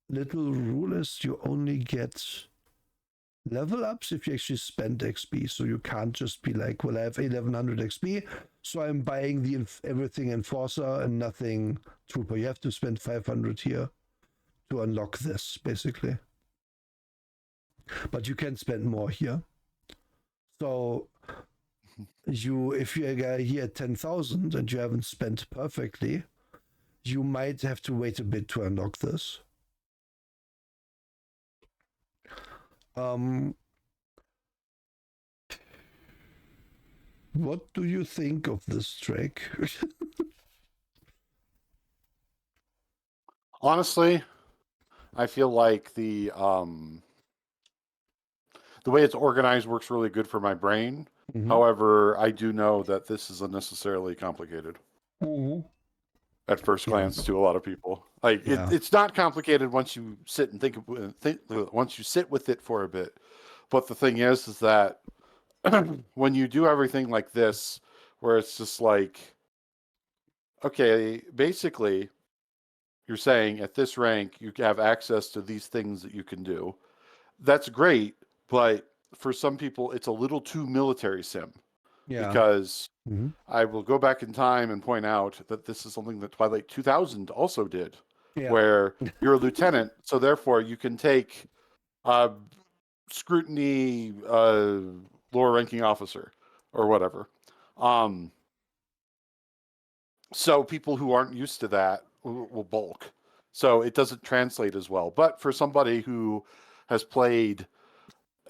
little rule is you only get level ups if you actually spend XP. So you can't just be like, well, I have 1100 XP, so I'm buying the everything Enforcer and nothing Trooper. You have to spend 500 here to unlock this, basically. But you can spend more here. So if you are here at 10,000 and you haven't spent perfectly, you might have to wait a bit to unlock this. What do you think of this trick? Honestly, I feel like the way it's organized works really good for my brain. Mm-hmm. However, I do know that this is unnecessarily complicated. Mm-hmm. At first glance, to a lot of people, like it's not complicated once you sit and think once you sit with it for a bit. But the thing is that when you do everything like this, where it's just like, okay, basically, you're saying at this rank you have access to these things that you can do. That's great, but for some people, it's a little too military sim. Yeah. Because mm-hmm. I will go back in time and point out that this is something that Twilight 2000 also did, where you're a lieutenant, so therefore you can take scrutiny, lower ranking officer, or whatever. So people who aren't used to that will bulk. So it doesn't translate as well. But for somebody who has played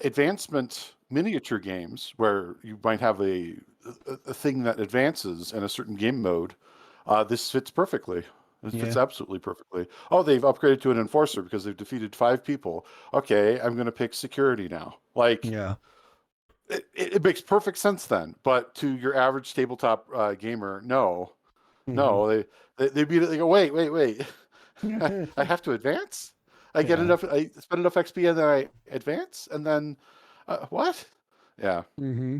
advancement miniature games where you might have a thing that advances in a certain game mode, this fits perfectly. It fits absolutely perfectly. Oh, they've upgraded to an enforcer because they've defeated 5 people. Okay, I'm going to pick security now. Like, it makes perfect sense then. But to your average tabletop gamer, no. Mm-hmm. No, they beat it. They go, wait. I have to advance? I get enough, I spend enough XP and then I advance? And then, what? Yeah. Mm-hmm.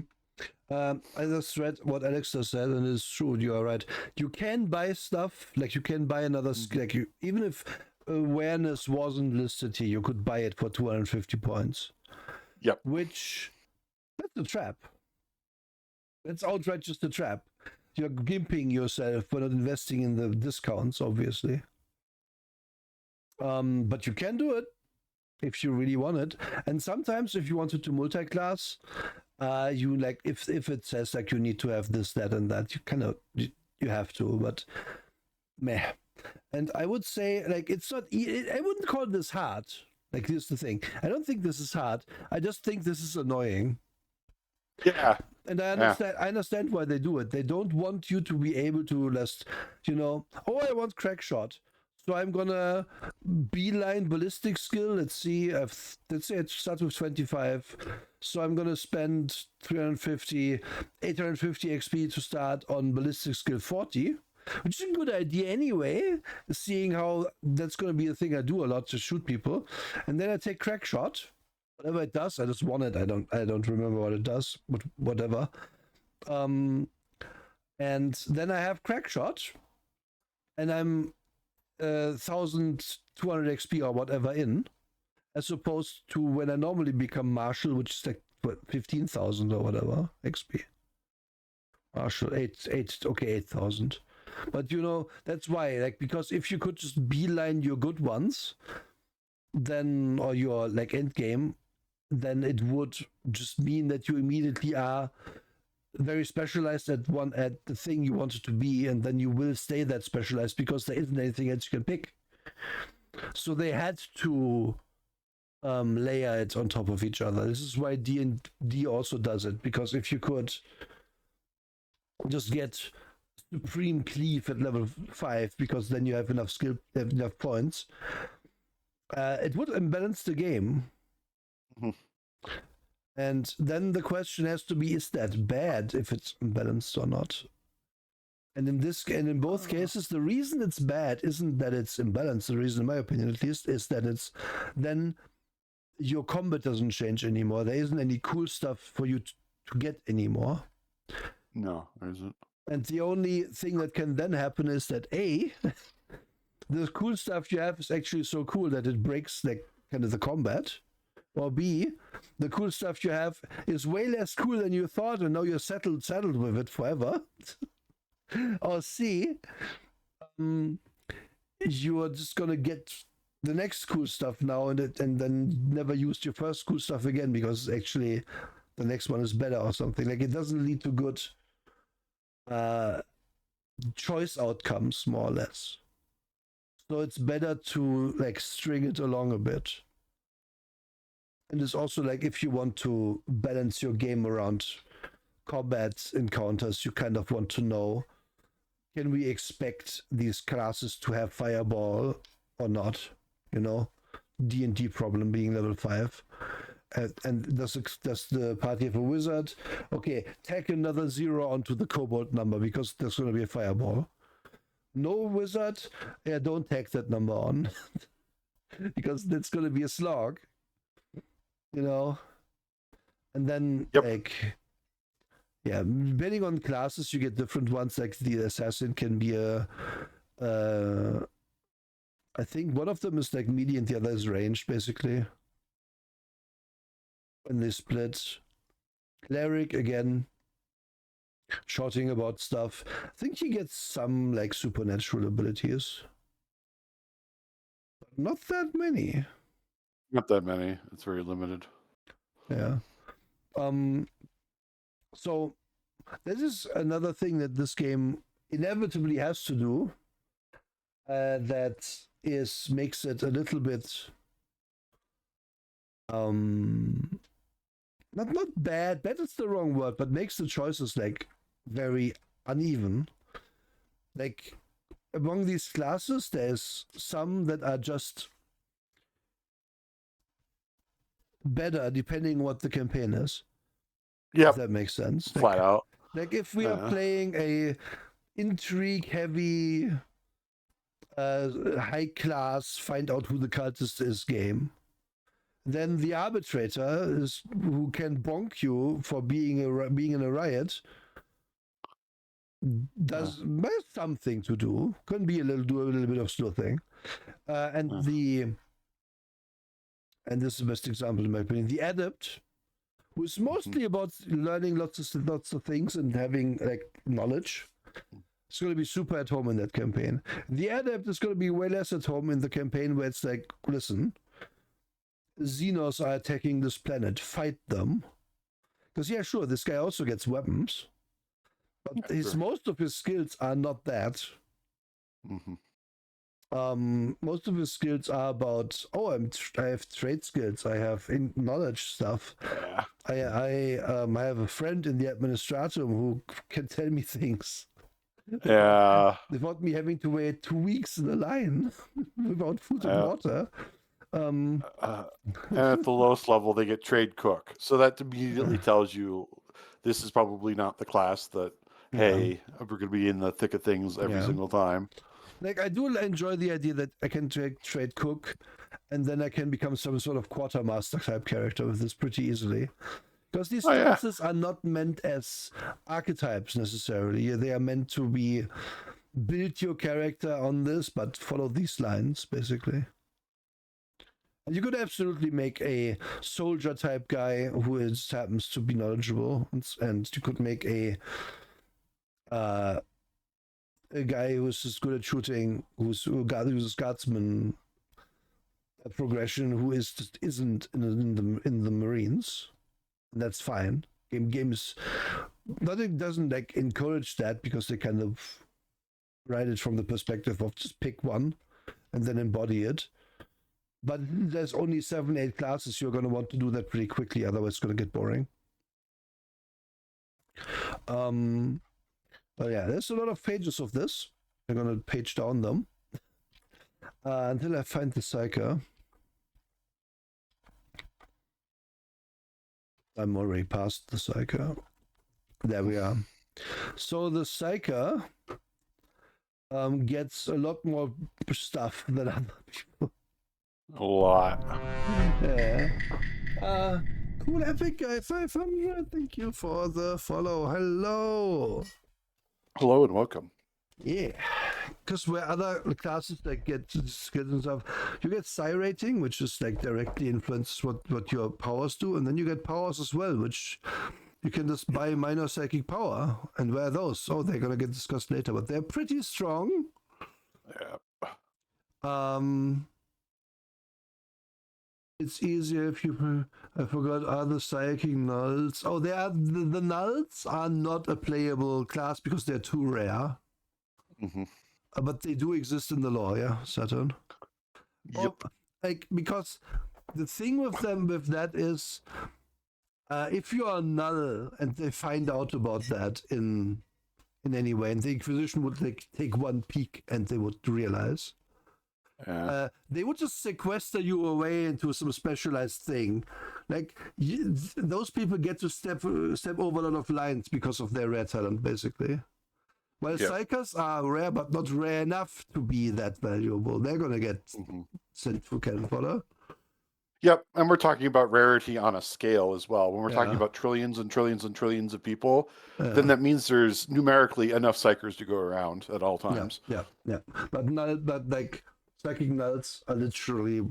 I just read what Alex just said, and it's true. You are right. You can buy stuff, like you can buy another skill. Like even if awareness wasn't listed here, you could buy it for 250 points. Yep. Which, that's a trap. That's outright just a trap. You're gimping yourself by not investing in the discounts, obviously. But you can do it if you really want it. And sometimes if you wanted to multi-class, you like if it says like you need to have this, that, and that, you kind of you have to, but meh. And I would say like it's not. I wouldn't call this hard. Like here's the thing. I don't think this is hard. I just think this is annoying. Yeah. And I understand. I understand why they do it. They don't want you to be able to just, oh, I want crack shot. So I'm gonna beeline ballistic skill. Let's see. Let's say it starts with 25. So I'm gonna spend 850 XP to start on ballistic skill 40, which is a good idea anyway. Seeing how that's gonna be a thing I do a lot to shoot people, and then I take crack shot. Whatever it does, I just want it. I don't remember what it does, but whatever. And then I have crack shot, and I'm 1,200 XP or whatever in, as opposed to when I normally become Marshal, which is like 15,000 or whatever XP. Marshal 8,000. But that's why, like, because if you could just beeline your good ones, then, or your like end game, then it would just mean that you immediately are very specialized at the thing you wanted to be, and then you will stay that specialized because there isn't anything else you can pick. So they had to layer it on top of each other. This is why D&D also does it, because if you could just get Supreme Cleave at level 5, because then you have enough skill, enough points, it would imbalance the game. And then the question has to be, is that bad if it's imbalanced or not? And in both cases, the reason it's bad isn't that it's imbalanced. The reason, in my opinion at least, is that then your combat doesn't change anymore. There isn't any cool stuff for you to get anymore. No, there isn't. And the only thing that can then happen is that the cool stuff you have is actually so cool that it breaks like kind of the combat. Or B, the cool stuff you have is way less cool than you thought, and now you're settled with it forever. Or C, you are just gonna get the next cool stuff now, and then never use your first cool stuff again because actually the next one is better or something. Like it doesn't lead to good choice outcomes, more or less. So it's better to like string it along a bit. And it's also like if you want to balance your game around combat encounters, you kind of want to know, can we expect these classes to have fireball or not? You know, D&D problem being level 5. And does the party have a wizard? Okay, tack another 0 onto the kobold number because there's going to be a fireball. No wizard? Yeah, don't tack that number on because that's going to be a slog. You know? And then, like, yeah, depending on classes, you get different ones. Like the assassin can be a, I think one of them is like melee and the other is ranged, basically. When they split. Cleric, again, shouting about stuff. I think he gets some like supernatural abilities. But not that many. Not that many. It's very limited. Yeah. So this is another thing that this game inevitably has to do. That makes it a little bit not bad. Bad is the wrong word, but makes the choices like very uneven. Like among these classes, there's some that are just better depending what the campaign is. Yeah, if that makes sense. Flat out. Like if we are playing a intrigue heavy high class find out who the cultist is game, then the arbitrator is who can bonk you for being in a riot has something to do. Can be do a little bit of sleuthing, and this is the best example in my opinion. The adept, who is mostly about learning lots of things and having like knowledge. It's going to be super at home in that campaign. The adept is going to be way less at home in the campaign where it's like, listen, Xenos are attacking this planet, fight them. Because yeah, sure, this guy also gets weapons, but most of his skills are not that. Most of his skills are about, I have trade skills, I have knowledge stuff. I have a friend in the administratum who can tell me things. Without me having to wait 2 weeks in a line without food and water. And at the lowest level, they get trade cook. So that immediately tells you this is probably not the class that, hey, we're going to be in the thick of things every single time. Like, I do enjoy the idea that I can trade cook, and then I can become some sort of quartermaster type character with this pretty easily. Because these classes are not meant as archetypes necessarily. They are meant to be build your character on this, but follow these lines, basically. And you could absolutely make a soldier type guy who happens to be knowledgeable, and you could make a guy who's just good at shooting, who's guardsman progression, who isn't in the Marines. And that's fine. Games nothing doesn't like encourage that because they kind of write it from the perspective of just pick one and then embody it. But there's only 7-8 classes. You're going to want to do that pretty quickly, otherwise it's going to get boring. But yeah, there's a lot of pages of this. I'm going to page down them until I find the Psyker. I'm already past the Psyker. There we are. So the Psyker gets a lot more stuff than other people. A lot. Yeah. Cool Epic Guy 500. Thank you for the follow. Hello. Hello and welcome. Yeah. because where other classes like get skills and stuff, you get psi rating, which is like directly influences what your powers do, and then you get powers as well, which you can just buy minor psychic power and wear those. Oh, they're gonna get discussed later, but they're pretty strong. Yeah. It's easier if you. I forgot. Are the psychic nulls? Oh, they are. The nulls are not a playable class because they're too rare. Mm-hmm. But they do exist in the lore, yeah, Saturn. Yep. Like, because the thing with them with that is, if you are null and they find out about that in any way, and the Inquisition would like take one peek and they would realize. Yeah. They would just sequester you away into some specialized thing. Like those people get to step over a lot of lines because of their rare talent, basically. While psychers are rare, but not rare enough to be that valuable. They're gonna get sent for cannon fodder. Yep, and we're talking about rarity on a scale as well. When we're talking Yeah. about trillions and trillions and trillions of people, Yeah. then that means there's numerically enough psychers to go around at all times. Yeah. But like psychic nulls are literally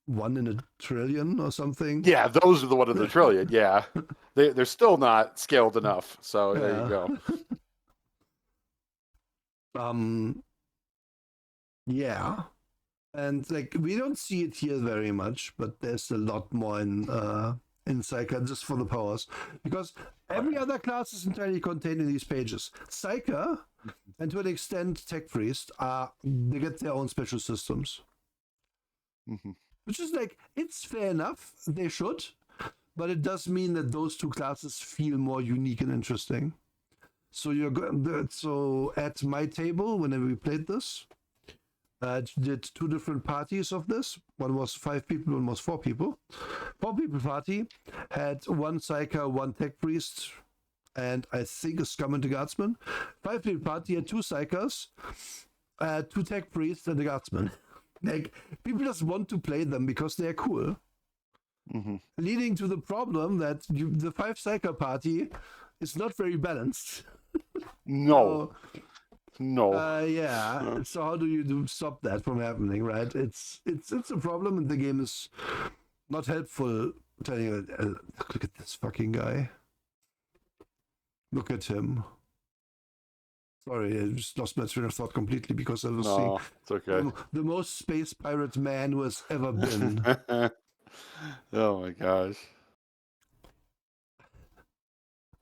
1 in a trillion or something. Yeah, those are the 1 in a trillion. Yeah, they're still not scaled enough. So there you go. Yeah. And like we don't see it here very much, but there's a lot more in Psyker just for the powers. Because every other class is entirely contained in these pages. Psyker, and to an extent Tech Priest, they get their own special systems. Which is like, it's fair enough, they should, but it does mean that those two classes feel more unique and interesting. So so at my table, whenever we played this, did 2 different parties of this. One was 5 people, one was 4 people. 4 people party had 1 Psyker, 1 Tech Priest, and I think a Scum and a Guardsman. 5 people party had 2 Psykers, 2 Tech Priests, and a Guardsman. Like, people just want to play them because they're cool. Leading to the problem that the 5 Psyker party is not very balanced. No. Yeah. So how do you stop that from happening, right? It's a problem, and the game is not helpful telling you, look at this fucking guy. Look at him. Sorry, I just lost my train of thought completely because I was seeing it's okay. The most space pirate man who has ever been. Oh my gosh.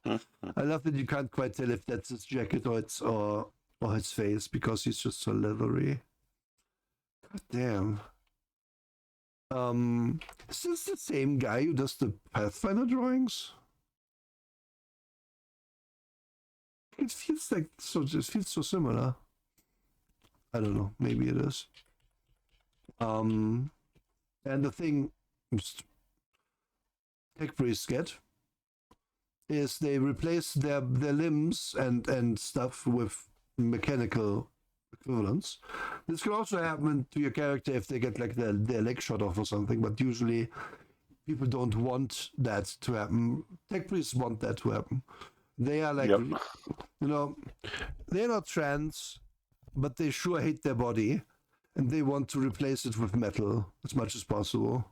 I love that you can't quite tell if that's his jacket or his face because he's just so leathery. God damn. Is this the same guy who does the Pathfinder drawings? It feels like it feels so similar. I don't know. Maybe it is. And the thing Tech Priests get is they replace their limbs and stuff with mechanical equivalents. This can also happen to your character if they get like their leg shot off or something, but usually people don't want that to happen. Tech Priests want that to happen. They are like, they're not trans, but they sure hate their body, and they want to replace it with metal as much as possible.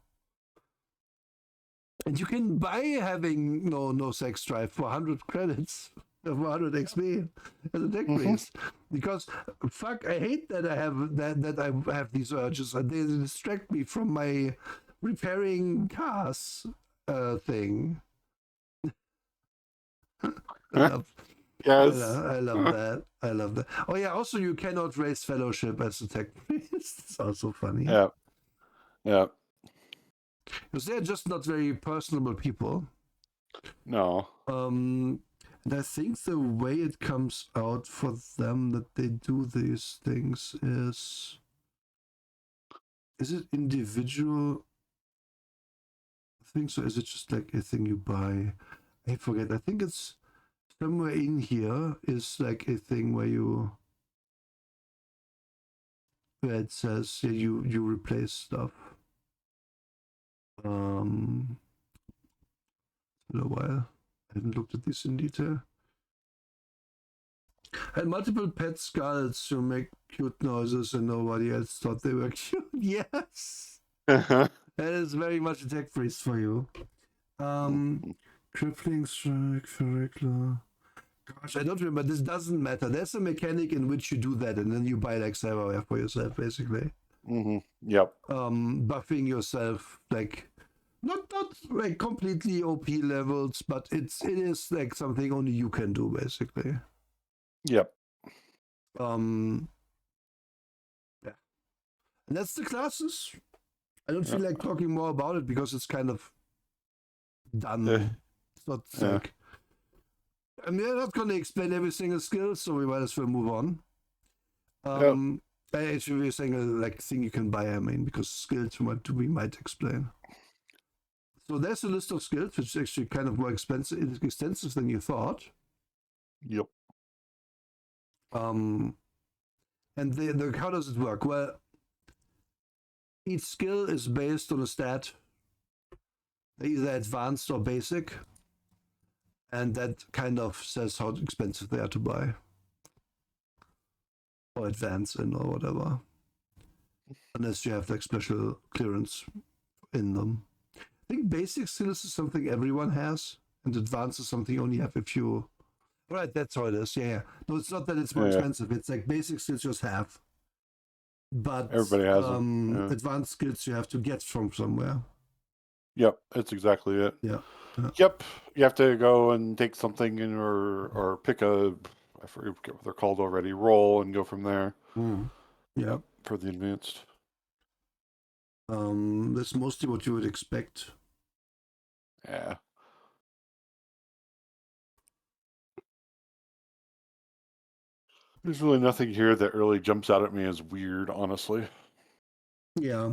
And you can buy having no sex drive for 100 credits, for 100 XP as a Tech Priest, because fuck, I hate that I have these urges, and they distract me from my repairing cars thing. I love that. Oh yeah, also you cannot raise fellowship as a Tech Priest. It's also funny. Yeah. Because they're just not very personable people. No. And I think the way it comes out for them that they do these things is it individual? I think so. Is it just like a thing you buy? I forget. I think it's somewhere in here is like a thing where it says you replace stuff. In a while. I haven't looked at this in detail. And multiple pet skulls to make cute noises and nobody else thought they were cute. Yes. Uh-huh. That is very much a tech freeze for you. Crippling strike for regular. Gosh, I don't remember. This doesn't matter. There's a mechanic in which you do that, and then you buy like cyberware for yourself, basically. Yep. Buffing yourself, like not like completely OP levels, but it is like something only you can do, basically. Yep. Yeah. And that's the classes. I don't feel like talking more about it because it's kind of done. It's not like. I mean, we're not going to explain every single skill, so we might as well move on. Actually, we're saying a like thing you can buy. I mean, because skills we might explain. So there's a list of skills, which is actually kind of more extensive than you thought. Yep. And how does it work? Well, each skill is based on a stat, either advanced or basic, and that kind of says how expensive they are to buy. Or advance in or whatever. Unless you have like special clearance in them. I think basic skills is something everyone has, and advanced is something you only have if you. Right, that's how it is. Yeah. No, it's not that it's more expensive. It's like basic skills just have. But everybody has them. Advanced skills you have to get from somewhere. Yep, that's exactly it. Yeah. Yep, you have to go and take something in or pick a, I forget what they're called already, roll and go from there. Yeah. For the advanced. That's mostly what you would expect. Yeah. There's really nothing here that really jumps out at me as weird, honestly. Yeah.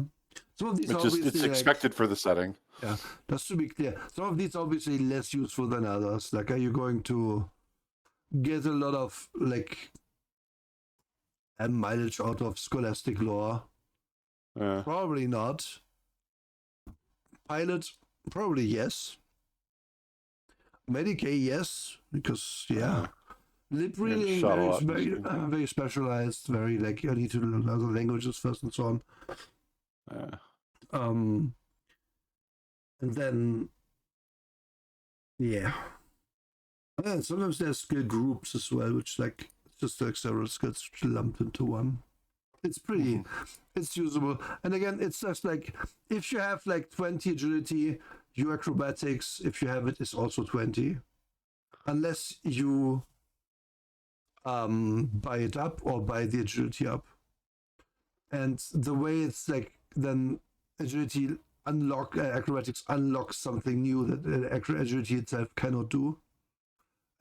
Some of these it's expected for the setting. Yeah, just to be clear, some of these obviously less useful than others. Like, are you going to get a lot of like mileage out of scholastic lore? Probably not. Pilot, probably yes. Medicaid, yes, because lip reading very specialized, very like you need to learn other languages first and so on. And then and sometimes there's skill groups as well, which like just like several skills lumped into one. It's pretty, it's usable. And again, it's just like if you have like 20 agility, your acrobatics, if you have it, is also 20, unless you buy it up or buy the agility up. And the way it's like then agility acrobatics unlocks something new that agility itself cannot do,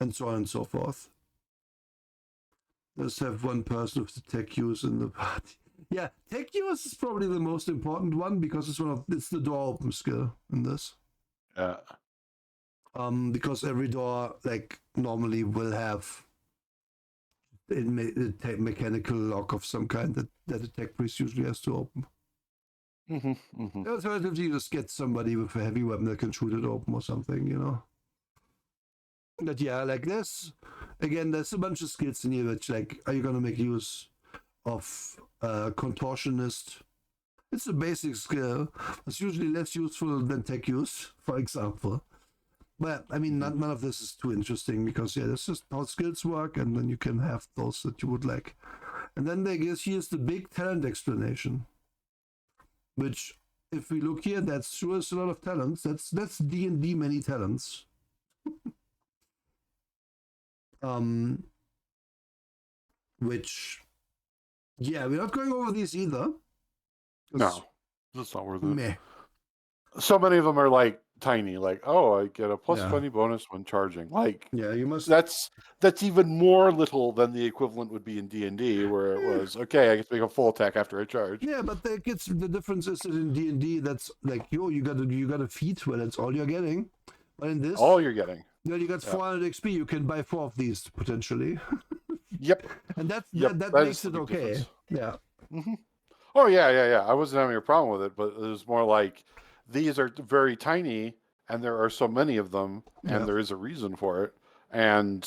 and so on and so forth. Let's have one person with the tech use in the party. Yeah, tech use is probably the most important one because it's the door open skill in this. Yeah. Because every door like normally will have a mechanical lock of some kind that a tech priest usually has to open. Alternatively, you just get somebody with a heavy weapon that can shoot it open or something, you know. But yeah, like there's a bunch of skills in here which like, are you gonna make use of contortionist? It's a basic skill. It's usually less useful than tech use, for example. But I mean, none of this is too interesting because that's just how skills work, and then you can have those that you would like. And then I guess here's the big talent explanation. Which, if we look here, that's sure is a lot of talents. That's D&D many talents. Which, we're not going over these either. No, that's not worth it. Meh. So many of them are like tiny, like, oh, I get a plus 20 bonus when charging. Like, you must. That's even more little than the equivalent would be in D&D, where it was okay. I get to make a full attack after I charge. Yeah, but the difference is that in D&D, that's like you got a feat where that's all you're getting. But in this, all you're getting. You got 400 XP. You can buy 4 of these potentially. Yep. And that makes it okay. Difference. Yeah. Oh yeah. I wasn't having a problem with it, but it was more like these are very tiny, and there are so many of them, and there is a reason for it. And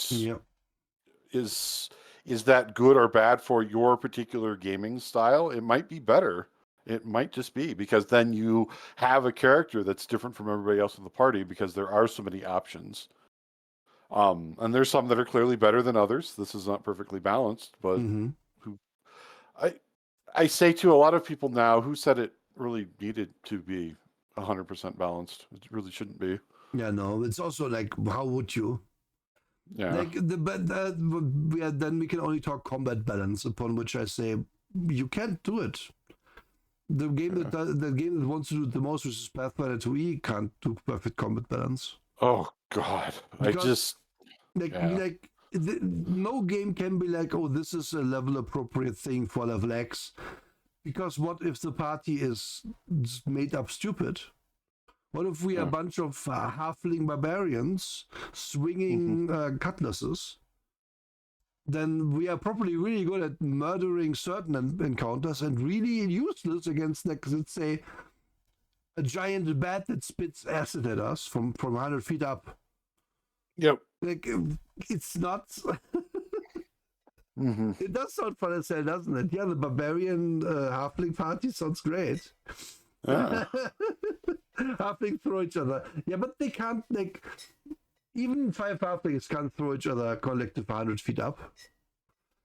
is is that good or bad for your particular gaming style? It might be better. It might just be because then you have a character that's different from everybody else in the party because there are so many options. And there's some that are clearly better than others. This is not perfectly balanced, but Mm-hmm. who I say to a lot of people now, who said it really needed to be 100% balanced? It really shouldn't be. Yeah, no, it's also like, how would you? Yeah. Like then we can only talk combat balance, upon which I say you can't do it. The game that wants to do it the most, which is Pathfinder 2E, can't do perfect combat balance. Oh God, Because yeah. No game can be like, oh, this is a level appropriate thing for level X. Because what if the party is made up stupid? What if we are a bunch of halfling barbarians swinging cutlasses? Then we are probably really good at murdering certain encounters and really useless against, like, let's say, a giant bat that spits acid at us from 100 feet up. Yep. Like, it's not. It does sound fun as hell, doesn't it? Yeah, the barbarian halfling party sounds great. Yeah. Halflings throw each other. Yeah, but they can't, like, even 5 halflings can't throw each other collective 100 feet up.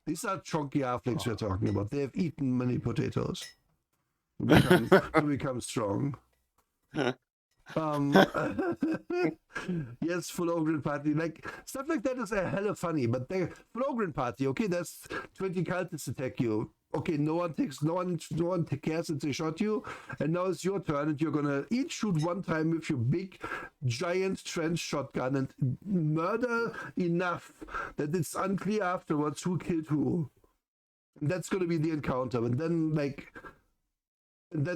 These are chunky halflings we're talking about. They have eaten many potatoes to become strong. Yes, full Ogren party, like stuff like that is a hella funny. But the full Ogren party, okay, that's 20 cultists attack you. Okay, no one cares that they shot you, and now it's your turn, and you're gonna each shoot one time with your big, giant trench shotgun and murder enough that it's unclear afterwards who killed who. And that's gonna be the encounter, and then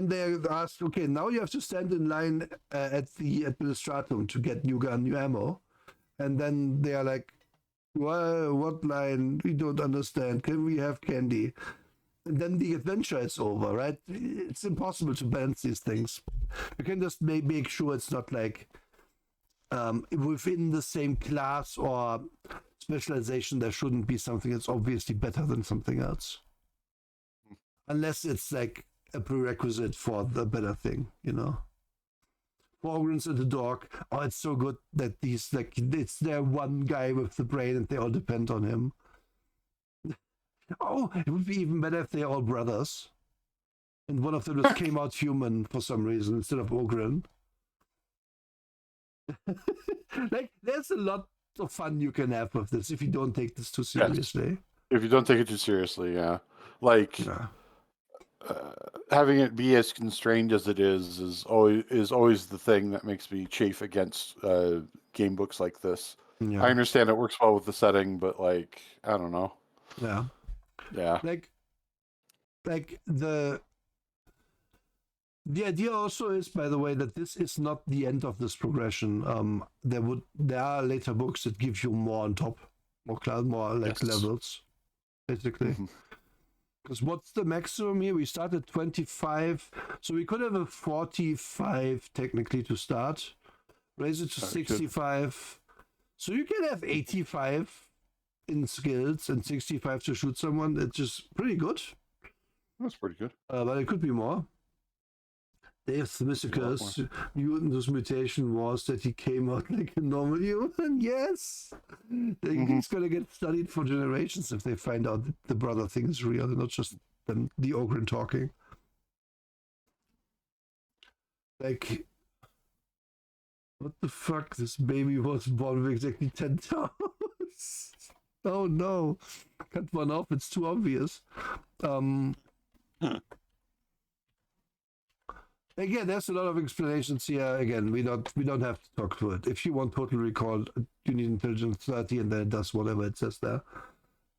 they're asked, okay, now you have to stand in line at the administratum to get new gun, new ammo, and then they are like, well, what line? We don't understand. Can we have candy? And then the adventure is over, right? It's impossible to balance these things. You can just make sure it's not like within the same class or specialization, there shouldn't be something that's obviously better than something else. Unless it's like a prerequisite for the better thing, you know? Ogrins and the dog. Oh, it's so good that these, like, it's their one guy with the brain and they all depend on him. Oh, it would be even better if they're all brothers. And one of them just came out human for some reason instead of Ogren. Like, there's a lot of fun you can have with this if you don't take this too seriously. Yes. If you don't take it too seriously, yeah. Like, having it be as constrained as it is always the thing that makes me chafe against game books like this. Yeah. I understand it works well with the setting, but, like, I don't know. Yeah. Yeah. Like the idea also is, by the way, that this is not the end of this progression. There are later books that give you more on top, more like levels, basically. Because what's the maximum here? We start at 25, so we could have a 45 technically to start. Raise it to 65, so you can have 85 in skills and 65 to shoot someone. It's just pretty good. That's pretty good. But it could be more. Dave's Themysicus, Mutan's mutation was that he came out like a normal human. Yes! He's going to get studied for generations if they find out that the brother thing is real and not just the Ogren talking. Like, what the fuck? This baby was born with exactly 10 toes. Oh no. Cut one off, it's too obvious. Again, there's a lot of explanations here. Again, we don't have to talk to it. If you want Total Recall, you need Intelligence 30, and then it does whatever it says there.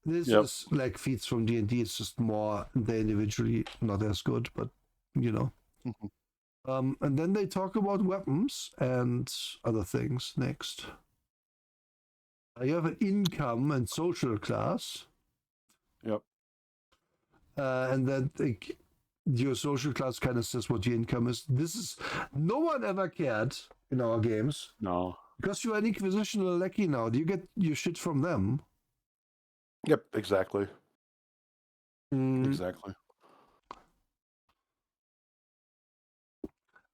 This is like feats from D&D. It's just more, they individually not as good, but you know. And then they talk about weapons and other things next. You have an income and social class. Yep. And then your social class kind of says what your income is. This is, no one ever cared in our games. No. Because you're an Inquisitional lackey now. Do you get your shit from them? Yep, exactly. Mm, Exactly.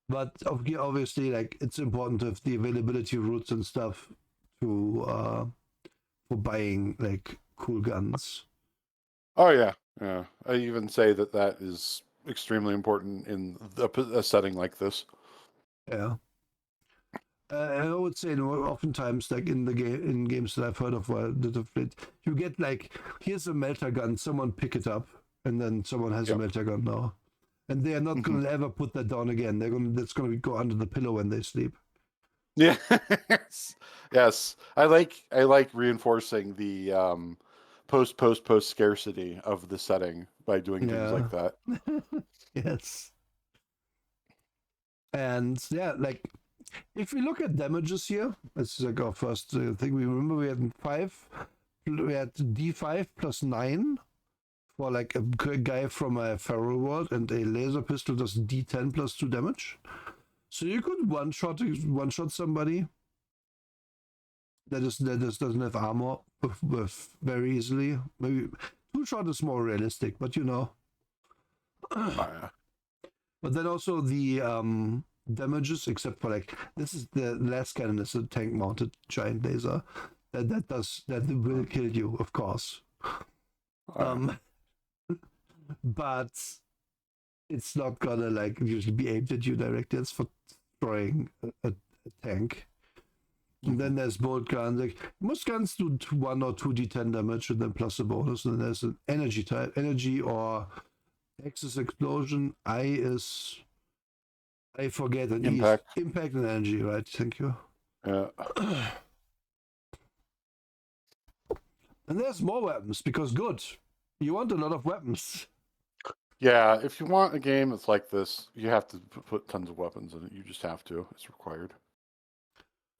but obviously, like it's important to have the availability routes and stuff to for buying like cool guns. Oh yeah, yeah. I even say that that is extremely important in a setting like this. Yeah. I would say, oftentimes, like in the game, in games that I've heard of, that have played, you get like, here's a melter gun, someone pick it up, and then someone has a Yep. melter gun now, and they are not Mhm. going to ever put that down again. That's going to go under the pillow when they sleep. Yeah. Yes. Yes. I like reinforcing the post scarcity of the setting by doing things Yeah. like that. Yes. And yeah, like if we look at damages here, it's like our first thing. We remember we had we had D5 plus 9 for like a guy from a feral world, and a laser pistol does D10 plus 2 damage. So you could one shot somebody that doesn't have armor with very easily. Maybe two shot is more realistic, but you know. Yeah. But then also the damages, except for like this is the last cannon is a tank mounted giant laser that will kill you, of course. Yeah. Um, but it's not gonna like usually be aimed at you directly. It's for destroying a tank. And then Mhm. there's bolt guns. Like most guns do 1 or 2 d10 damage, and then plus a bonus. And then there's an energy type, energy or Axis explosion. I forget, and E is Impact. impact and energy, right? Thank you. Yeah. And there's more weapons because good. You want a lot of weapons. Yeah, if you want a game that's like this, you have to put tons of weapons in it. You just have to. It's required.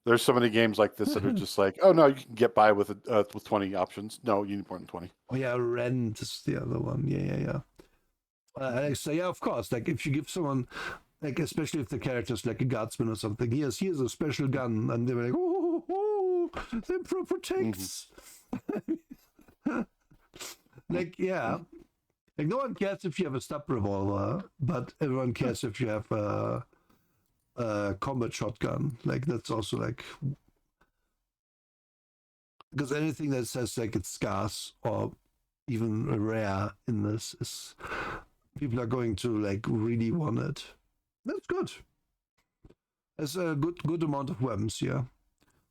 There's so many games like this that are just like, oh no, you can get by with with 20 options. No, you need more than 20. Oh yeah, Rent is the other one. Yeah. So yeah, of course. Like if you give someone, like especially if the character's like a guardsman or something, here's a special gun, and they're like, oh, it Mm-hmm. protects. Like yeah, like no one cares if you have a stub revolver, but everyone cares if you have a combat shotgun. Like that's also like because anything that says like it's scarce or even rare in this is people are going to like really want it. That's good. There's a good amount of weapons here.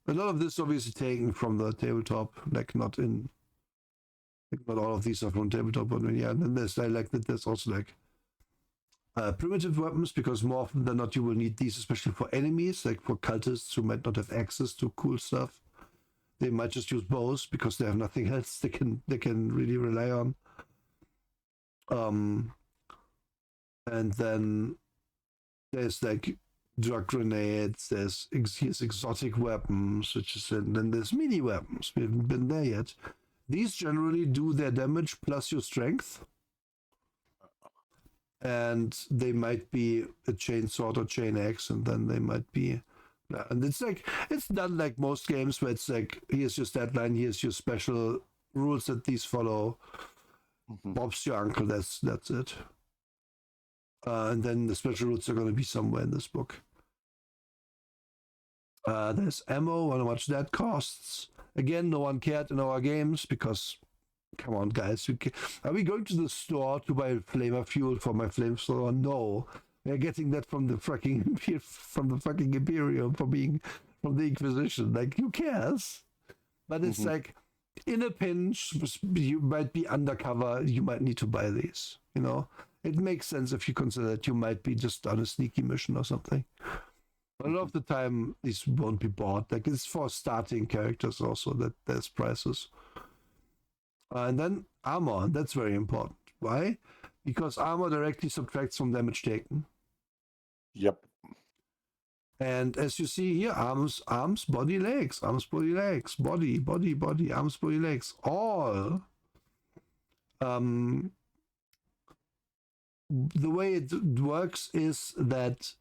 A lot of this obviously taken from the tabletop, like not all of these are from tabletop, but yeah. And then there's I like that there's also like primitive weapons because more often than not you will need these, especially for enemies, like for cultists who might not have access to cool stuff. They might just use bows because they have nothing else they can really rely on. Um, and then there's like drug grenades, there's exotic weapons, which is, and then there's mini weapons. We haven't been there yet. These generally do their damage plus your strength, and they might be a chain sword or chain axe, and then they might be. And it's like it's done like most games where it's like here's your stat line, here's your special rules that these follow. Mm-hmm. Bob's your uncle. That's it. And then the special rules are going to be somewhere in this book. There's ammo, how much that costs. Again, no one cared in our games because, come on, guys, are we going to the store to buy flamer fuel for my flamethrower? No, we're getting that from the fucking Imperium for being from the Inquisition. Like, who cares? But it's Mm-hmm. like, in a pinch, you might be undercover. You might need to buy these. You know, it makes sense if you consider that you might be just on a sneaky mission or something. A lot Mm-hmm. of the time, these won't be bought. Like it's for starting characters also that there's prices. And then armor, that's very important. Why? Because armor directly subtracts from damage taken. Yep. And as you see here, arms, body, legs, body, arms, body, legs, all. Um, the way it works is that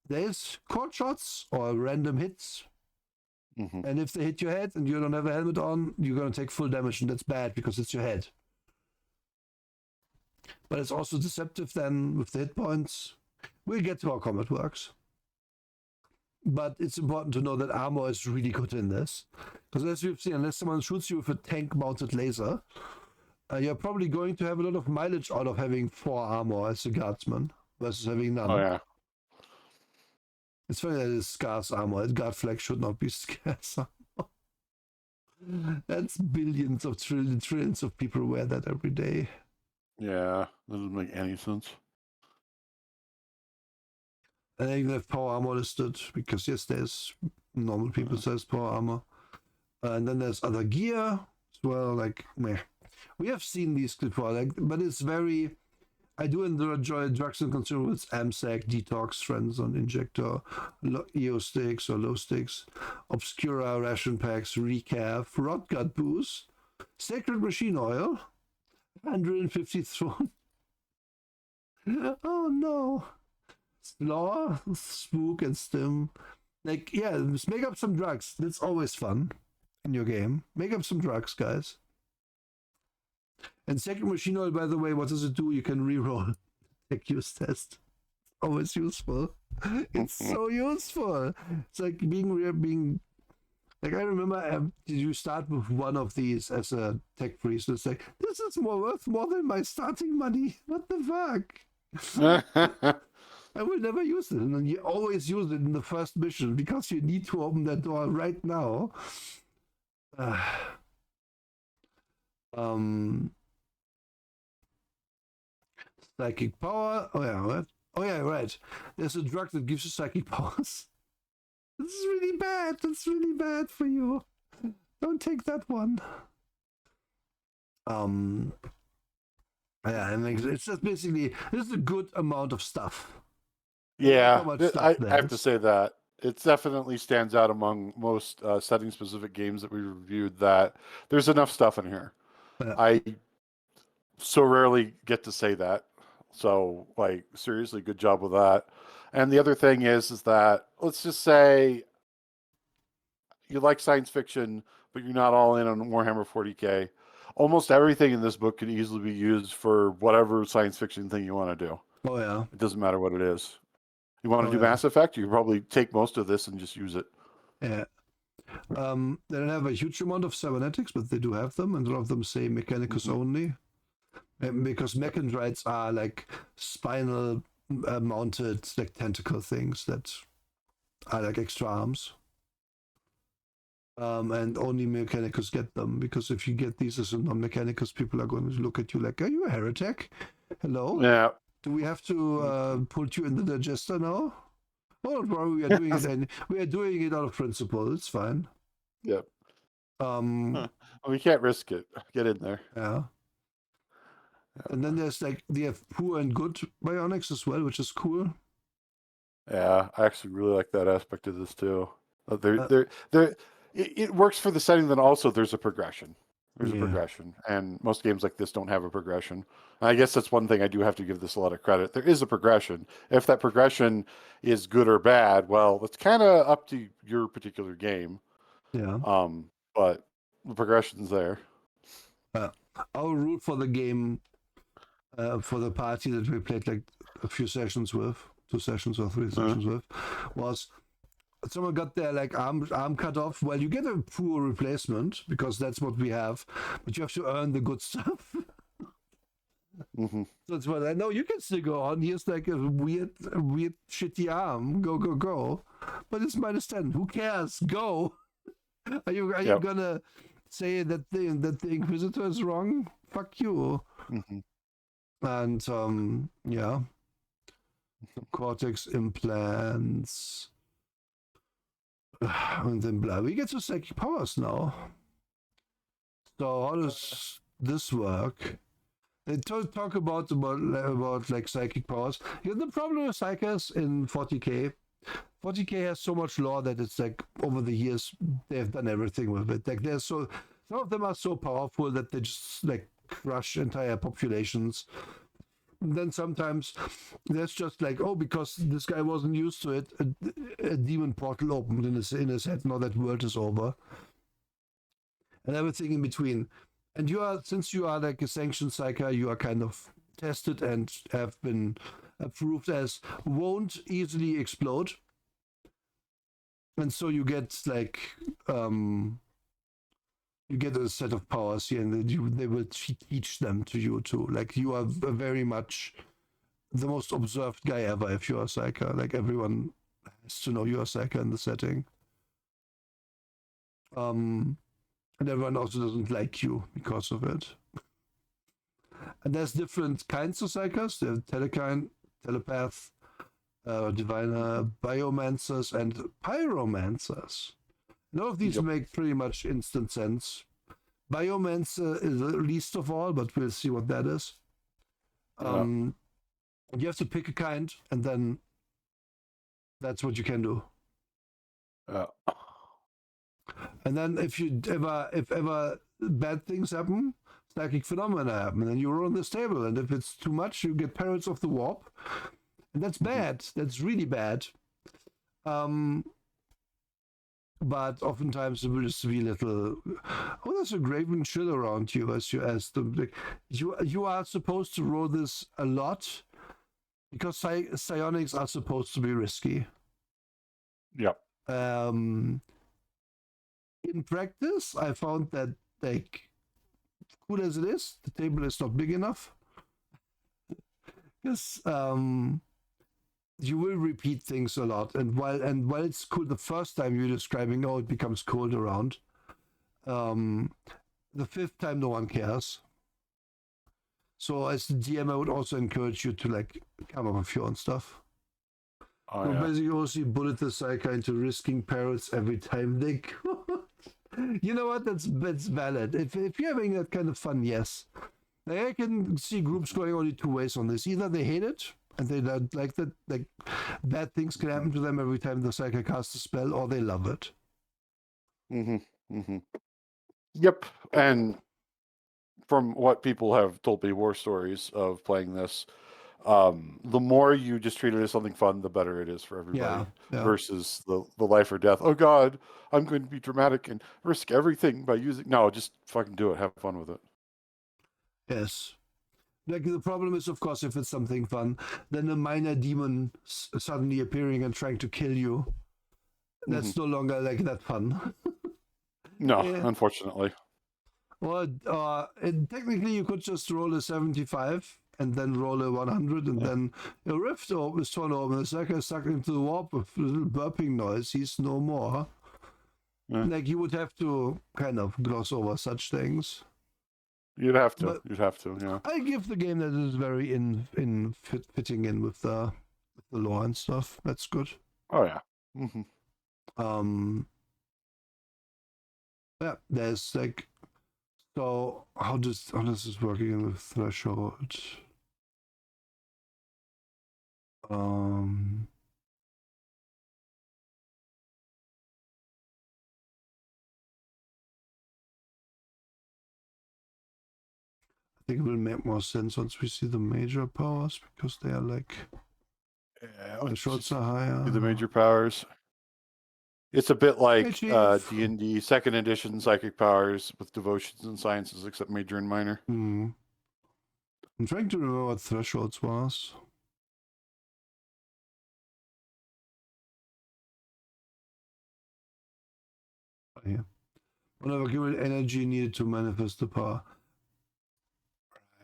there's cord shots or random hits Mm-hmm. And if they hit your head and you don't have a helmet on, you're gonna take full damage, and that's bad because it's your head. But it's also deceptive then with the hit points. We'll get to how combat works. But it's important to know that armor is really good in this. Because as we've seen, unless someone shoots you with a tank-mounted laser, you're probably going to have a lot of mileage out of having 4 armor as a guardsman versus having none. Oh yeah. It's funny that it's scarce armor. Guard flag should not be scarce armor. That's billions of trillions of people wear that every day. Yeah, that doesn't make any sense. And even have power armor listed, because yes, there's normal people says power armor. And then there's other gear as well, like meh. We have seen these before, like, but it's very. I do enjoy drugs and consumables, AMSAC, detox, friends on injector, EO sticks or low sticks, Obscura ration packs, recap, rot gut boost, sacred machine oil, 150 throne. Oh no. Law, spook, and stim. Like, yeah, just make up some drugs. That's always fun in your game. Make up some drugs, guys. And second machine oil, by the way, what does it do? You can reroll tech use test. Always useful. It's so useful. It's like being like, I remember, did you start with one of these as a tech freeze? So it's like, this is worth more than my starting money. What the fuck? I will never use it. And then you always use it in the first mission because you need to open that door right now. Psychic power. Oh yeah, right. Oh yeah, right. There's a drug that gives you psychic powers. This is really bad. That's really bad for you. Don't take that one. Yeah, and it's just basically, this is a good amount of stuff. Yeah, I there have to is. say that it definitely stands out among most setting-specific games that we reviewed that there's enough stuff in here. Yeah. I so rarely get to say that. So, like, seriously, good job with that. And the other thing is that let's just say you like science fiction, but you're not all in on Warhammer 40K. Almost everything in this book can easily be used for whatever science fiction thing you want to do. Oh yeah. It doesn't matter what it is. You want to Oh, do yeah. Mass Effect, you can probably take most of this and just use it. Yeah. They don't have a huge amount of cybernetics, but they do have them, and a lot of them say mechanicus only. Because mechandrites are like spinal mounted like tentacle things that are like extra arms. And only mechanicus get them, because if you get these as a non-mechanicus, people are going to look at you like, are you a heretic? Hello? Yeah. Do we have to put you in the digester now? Oh, don't worry, we are doing it, and we are doing it out of principle. It's fine. Yep. We can't risk it. Get in there. Yeah. And then there's like, they have poor and good bionics as well, which is cool. Yeah, I actually really like that aspect of this too. It works for the setting. Then also there's a progression. There's a progression, and most games like this don't have a progression. And I guess that's one thing I do have to give this a lot of credit. There is a progression. If that progression is good or bad, well, it's kind of up to your particular game. Yeah. But the progression's there. Our rule for the game, for the party that we played like a few sessions with, 2 sessions or 3 sessions with, was someone got their like arm cut off. Well, you get a poor replacement because that's what we have, but you have to earn the good stuff. So it's what I know. You can still go on. Here's like a weird shitty arm. Go. But it's -10. Who cares? Go. Are you gonna say that the Inquisitor is wrong? Fuck you. And yeah, cortex implants. And then blah. We get to psychic powers now. So how does this work? They talk about like psychic powers. You know, the problem with psychers in 40k. 40k has so much lore that it's like over the years they've done everything with it. Like some of them are so powerful that they just like crush entire populations. then sometimes there's just like, oh, because this guy wasn't used to it, a demon portal opened in his head. Now that world is over, and everything in between. And since you are like a sanctioned psyker, you are kind of tested and have been approved as won't easily explode. And so you get like you get a set of powers here, and they will teach them to you too. Like you are very much the most observed guy ever if you're a psyker. Like everyone has to know you're a psyker in the setting. And everyone also doesn't like you because of it. And there's different kinds of psykers. There's telekine, telepath, diviner, biomancers, and pyromancers. None of these make pretty much instant sense. Biomancer is the least of all, but we'll see what that is. You have to pick a kind, and then that's what you can do. And then if ever bad things happen, psychic phenomena happen, and then you roll on this table, and if it's too much, you get Perils of the Warp, and that's bad. That's really bad. But oftentimes it will just be little. Oh, there's a graven chill around you you are supposed to roll this a lot because psionics are supposed to be risky. Yep. In practice, I found that like cool as it is, the table is not big enough. Because you will repeat things a lot, and while it's cool the first time you're describing, oh, it becomes cold around. The fifth time, no one cares. So as the DM, I would also encourage you to like come up with your own stuff. Basically, also bullet the psyker into risking perils every time they. You know what? That's valid. If you're having that kind of fun, yes. Like, I can see groups going only two ways on this. Either they hate it and they don't like that, like bad things can happen to them every time the psyker casts a spell, or they love it. Yep. And from what people have told me, war stories of playing this, the more you just treat it as something fun, the better it is for everybody. Yeah. Versus the life or death. Oh God, I'm going to be dramatic and risk everything by using. No, just fucking do it. Have fun with it. Yes. Like the problem is, of course, if it's something fun, then a minor demon suddenly appearing and trying to kill you. That's no longer like that fun. No, unfortunately. Well, technically, you could just roll a 75 and then roll a 100, and then a rift is torn open. The psyker is sucked into the warp with a little burping noise. He's no more. Like you would have to kind of gloss over such things. You'd have to. Yeah. I give the game that is very fitting in with the lore and stuff. That's good. Oh yeah. Yeah. There's like. So how does this work in with threshold? I think it will make more sense once we see the major powers, because they are like the shots are higher. The major powers. It's a bit like D&D 2nd edition psychic powers with devotions and sciences, except major and minor. I'm trying to remember what thresholds was. Yeah. Whenever given energy needed to manifest the power.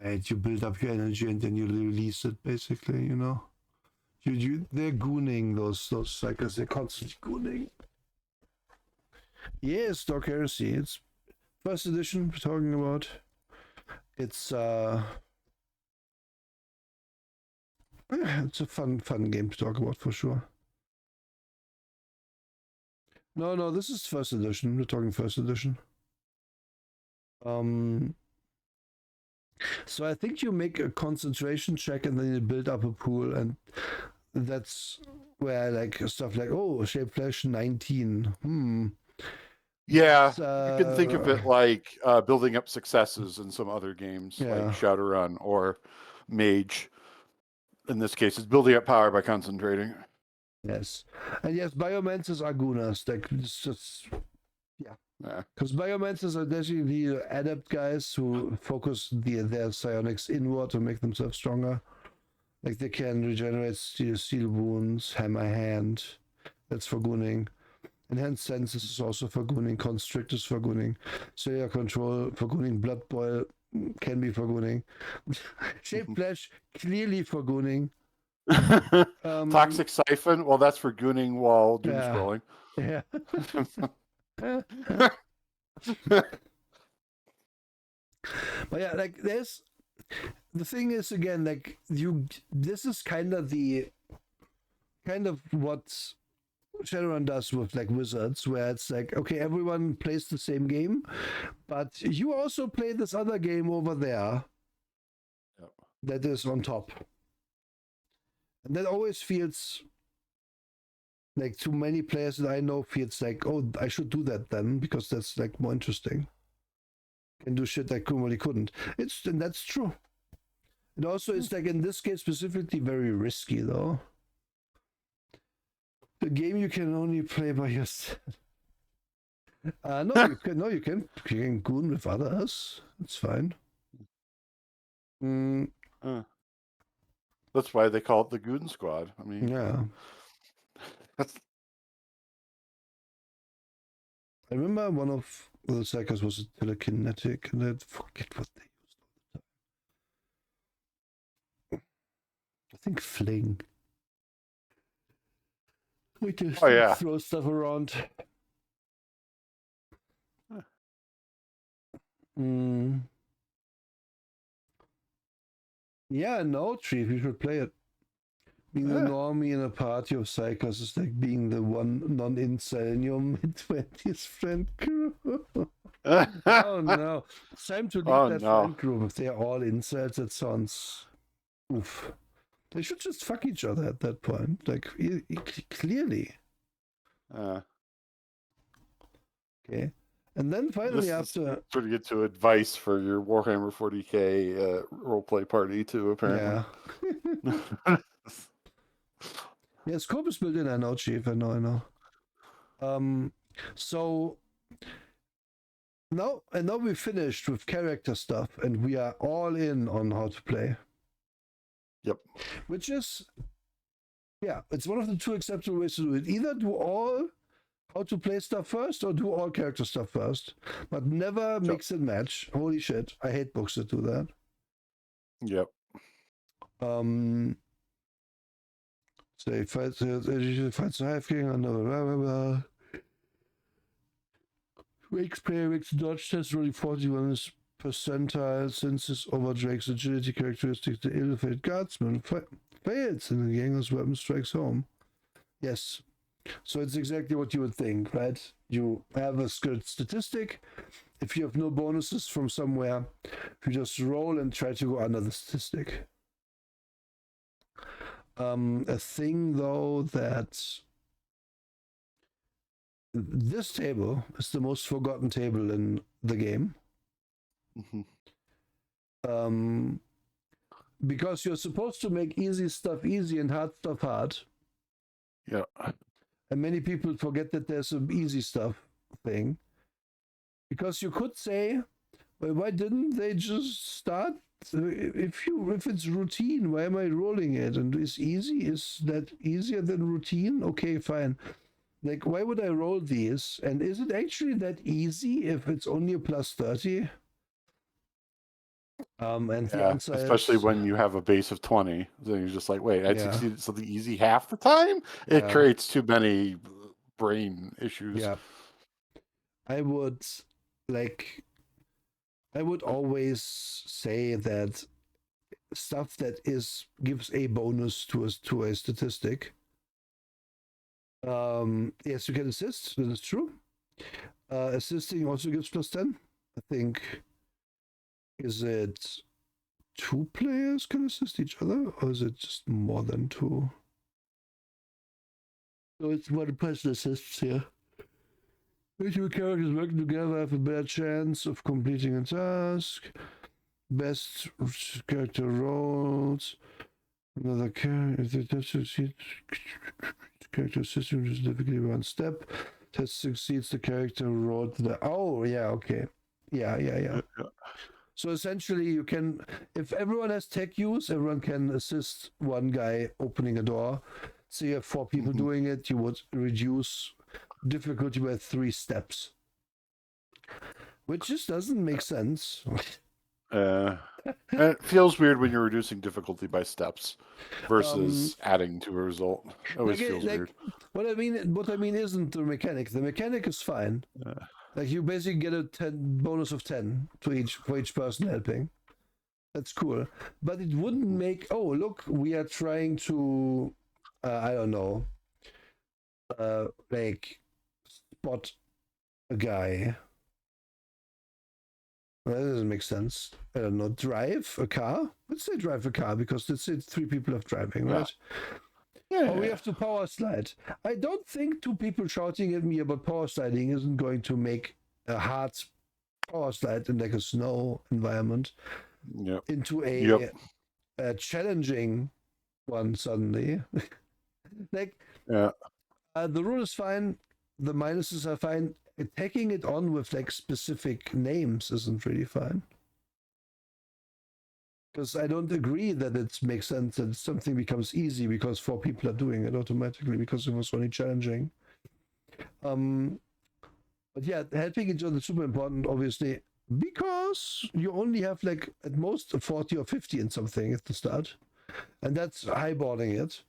Right, you build up your energy and then you release it, basically, you know. They're gooning those psychers, they're constantly gooning. Yes, Dark Heresy. It's first edition we're talking about. It's a fun game to talk about for sure. No, this is first edition. We're talking first edition. So I think you make a concentration check and then you build up a pool, and that's where I like stuff like, oh, shape flash 19. Yeah, you can think of it like building up successes in some other games, like Shadowrun or Mage. in this case, it's building up power by concentrating. Yes. And yes, biomancers are gunas. Like, it's just, Yeah. because biomancers are definitely adept guys who focus their psionics inward to make themselves stronger. Like, they can regenerate steel wounds, hammer hand. That's for gunning. Enhanced senses is also for gunning. Constrict is for gunning. Cellular control for gunning. Blood boil can be for gunning. Shaped flesh, clearly for gunning. Toxic siphon. Well, that's for gooning while doom Yeah. scrolling. Yeah. But yeah, like there's the thing is again, like this is kind of what Shadowrun does with like Wizards, where it's like, okay, everyone plays the same game, but you also play this other game over there. Yep. That is on top. And that always feels like, to many players that I know, feels like, oh, I should do that then, because that's like more interesting. Can do shit I really couldn't. And that's true. It also is like, in this case specifically, very risky though. The game you can only play by yourself. No, you can goon with others. It's fine. That's why they call it the Goon Squad. I mean, Yeah. I remember one of the psychos was telekinetic, and I forget what they used all the time. I think fling. We just throw stuff around. Yeah, no, Chief, you should play it. Being the normie in a party of psychos is like being the one non-incel in your mid-20s friend group. Oh no. It's time to leave friend group. If they're all incels, that sounds oof. They should just fuck each other at that point. Like, clearly. Okay. And then finally, after. Pretty good to advice for your Warhammer 40k roleplay party, too, apparently. Yeah. Yeah, scope is built in, I know, Chief. I know. So now we finished with character stuff, and we are all in on how to play. Yep. Which is, yeah, it's one of the two acceptable ways to do it. Either do all how to play stuff first, or do all character stuff first, but never mix and match. Holy shit, I hate books that do that. Yep. So he fights a hive king, another blah blah blah. Drake's player makes dodge test rolling 41 is percentile since his over Drake's agility characteristic. The ill-fated guardsman fails and the Yanger's weapon strikes home. Yes. So it's exactly what you would think, right? You have a good statistic. If you have no bonuses from somewhere, you just roll and try to go under the statistic. A thing though that this table is the most forgotten table in the game. Because you're supposed to make easy stuff easy and hard stuff hard. Yeah. And many people forget that there's an easy stuff thing. Because you could say, well, why didn't they just start? If it's routine, why am I rolling it? And is that easier than routine? Okay, fine. Like, why would I roll these? And is it actually that easy if it's only a plus 30? And the answer especially when you have a base of 20. Then you're just like, wait, I succeeded something easy half the time? It creates too many brain issues. Yeah. I would always say that stuff that gives a bonus to a statistic. Yes, you can assist. That is true. Assisting also gives plus 10. I think. Is it 2 players can assist each other, or is it just more than 2? So it's one person assists here. When two characters working together have a better chance of completing a task. Best character rolls. Another character, if the test succeeds, character system is difficulty one step. Test succeeds, the character wrote the. Oh, yeah, okay. Yeah. So essentially, you can, if everyone has tech use, everyone can assist one guy opening a door. So you have 4 people doing it, you would reduce difficulty by 3 steps, which just doesn't make sense. And it feels weird when you're reducing difficulty by steps versus adding to a result. It always feels weird. What I mean isn't the mechanic. The mechanic is fine. Like you basically get a 10 bonus of 10 to each for each person helping. That's cool. But it wouldn't make, oh look, we are trying to I don't know, like spot a guy. Well, that doesn't make sense. I don't know. Drive a car? Let's say drive a car because let's say 3 people are driving, right? Yeah. Or we have to power slide. I don't think 2 people shouting at me about power sliding isn't going to make a hard power slide in like a snow environment into a challenging one suddenly. Like, the rule is fine. The minuses are fine. Taking it on with like specific names isn't really fine. Because I don't agree that it makes sense that something becomes easy because 4 people are doing it automatically because it was only challenging. But yeah, helping each other is super important, obviously, because you only have like at most a 40 or 50 in something at the start. And that's highballing it.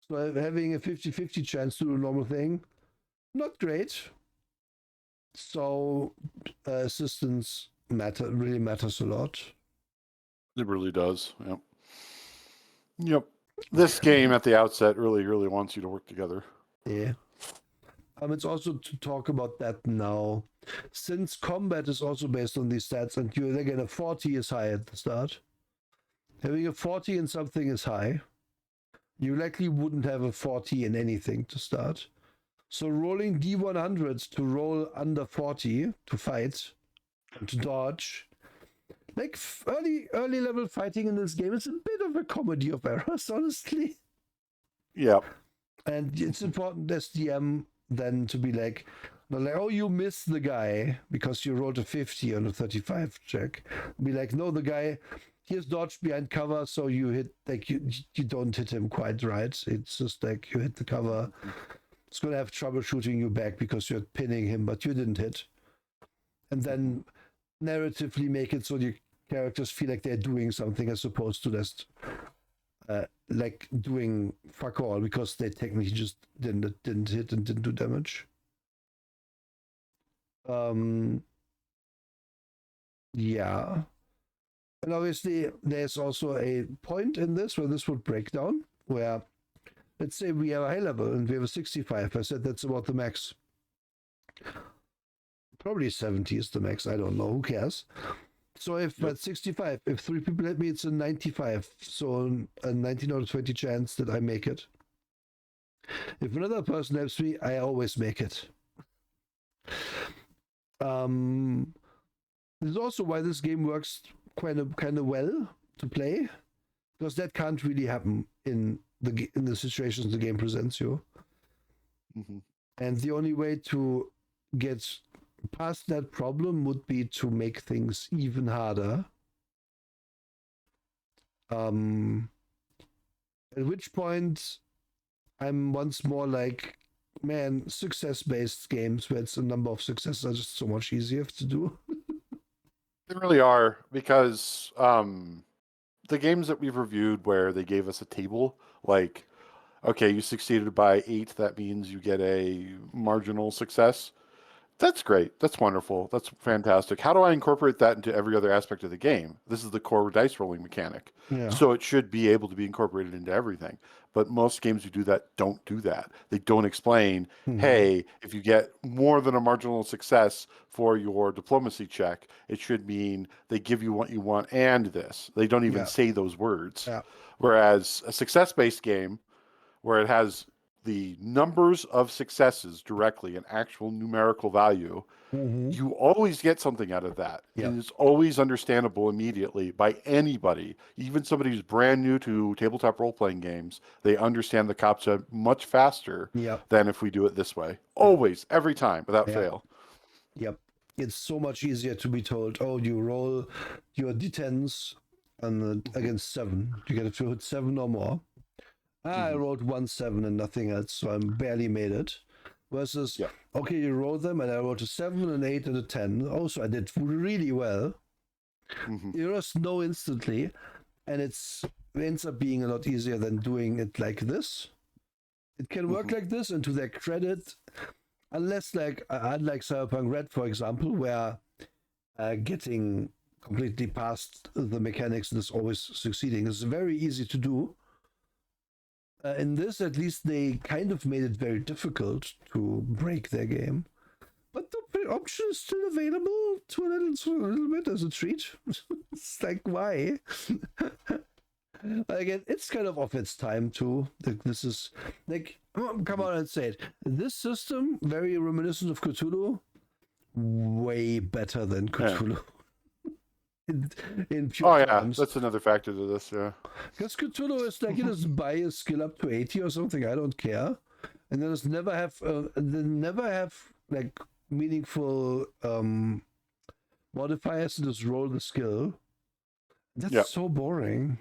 So having a 50-50 chance to do a normal thing, not great. So assistance really matters a lot. It really does. Yep. This game at the outset really wants you to work together. Yeah. It's also to talk about that now. Since combat is also based on these stats, and you again a 40 is high at the start. Having a 40 in something is high. You likely wouldn't have a 40 in anything to start. So rolling D100s to roll under 40 to fight and to dodge. Like early level fighting in this game is a bit of a comedy of errors, honestly. Yeah. And it's important as DM then to be like, oh, you missed the guy because you rolled a 50 on a 35 check. Be like, no, the guy, he's dodged behind cover, so you hit, like, you don't hit him quite right. It's just like you hit the cover. It's going to have trouble shooting you back because you're pinning him, but you didn't hit. And then narratively make it so your characters feel like they're doing something as opposed to just like doing fuck all because they technically just didn't hit and didn't do damage. Yeah. And obviously there's also a point in this where this would break down, where let's say we have a high level and we have a 65. I said that's about the max. Probably 70 is the max. I don't know. Who cares? So if at 65, if 3 people hit me, it's a 95. So a 19 out of 20 chance that I make it. If another person helps me, I always make it. This is also why this game works kind of well to play, because that can't really happen in the situations the game presents you. And the only way to get past that problem would be to make things even harder. At which point I'm once more like, man, success-based games where it's a number of successes are just so much easier to do. They really are, because the games that we've reviewed where they gave us a table, like, okay, you succeeded by 8, that means you get a marginal success. That's great. That's wonderful. That's fantastic. How do I incorporate that into every other aspect of the game? This is the core dice rolling mechanic. Yeah. So it should be able to be incorporated into everything. But most games who do that don't do that. They don't explain, hey, if you get more than a marginal success for your diplomacy check, it should mean they give you what you want and this. They don't even say those words. Yeah. Whereas a success-based game, where it has the numbers of successes directly in actual numerical value, Mm-hmm. you always get something out of that. Yep. And it's always understandable immediately by anybody, even somebody who's brand new to tabletop role-playing games. They understand the concept much faster Yep. than if we do it this way. Always, every time, without Yep. fail. Yep. It's so much easier to be told, oh, you roll your d10s against 7. You get to hit 7 or more. I rolled 1 7 and nothing else, so I barely made it. Versus, Yeah. okay, you roll them, and I rolled a 7, an 8, and a 10. Also, I did really well. You just know instantly, and it ends up being a lot easier than doing it like this. It can work like this, and to their credit, unless unlike Cyberpunk Red, for example, where getting completely past the mechanics is always succeeding. It's very easy to do. In this, at least, they kind of made it very difficult to break their game. But the option is still available to a little bit as a treat. It's like, why? Again, it's kind of off its time too. Like, this is like, come on and say it. This system, very reminiscent of Cthulhu, way better than Cthulhu. In pure terms. That's another factor to this. Yeah, because Cthulhu is like, you just buy a skill up to 80 or something. I don't care, and then just never have like meaningful modifiers to just roll the skill. That's so boring.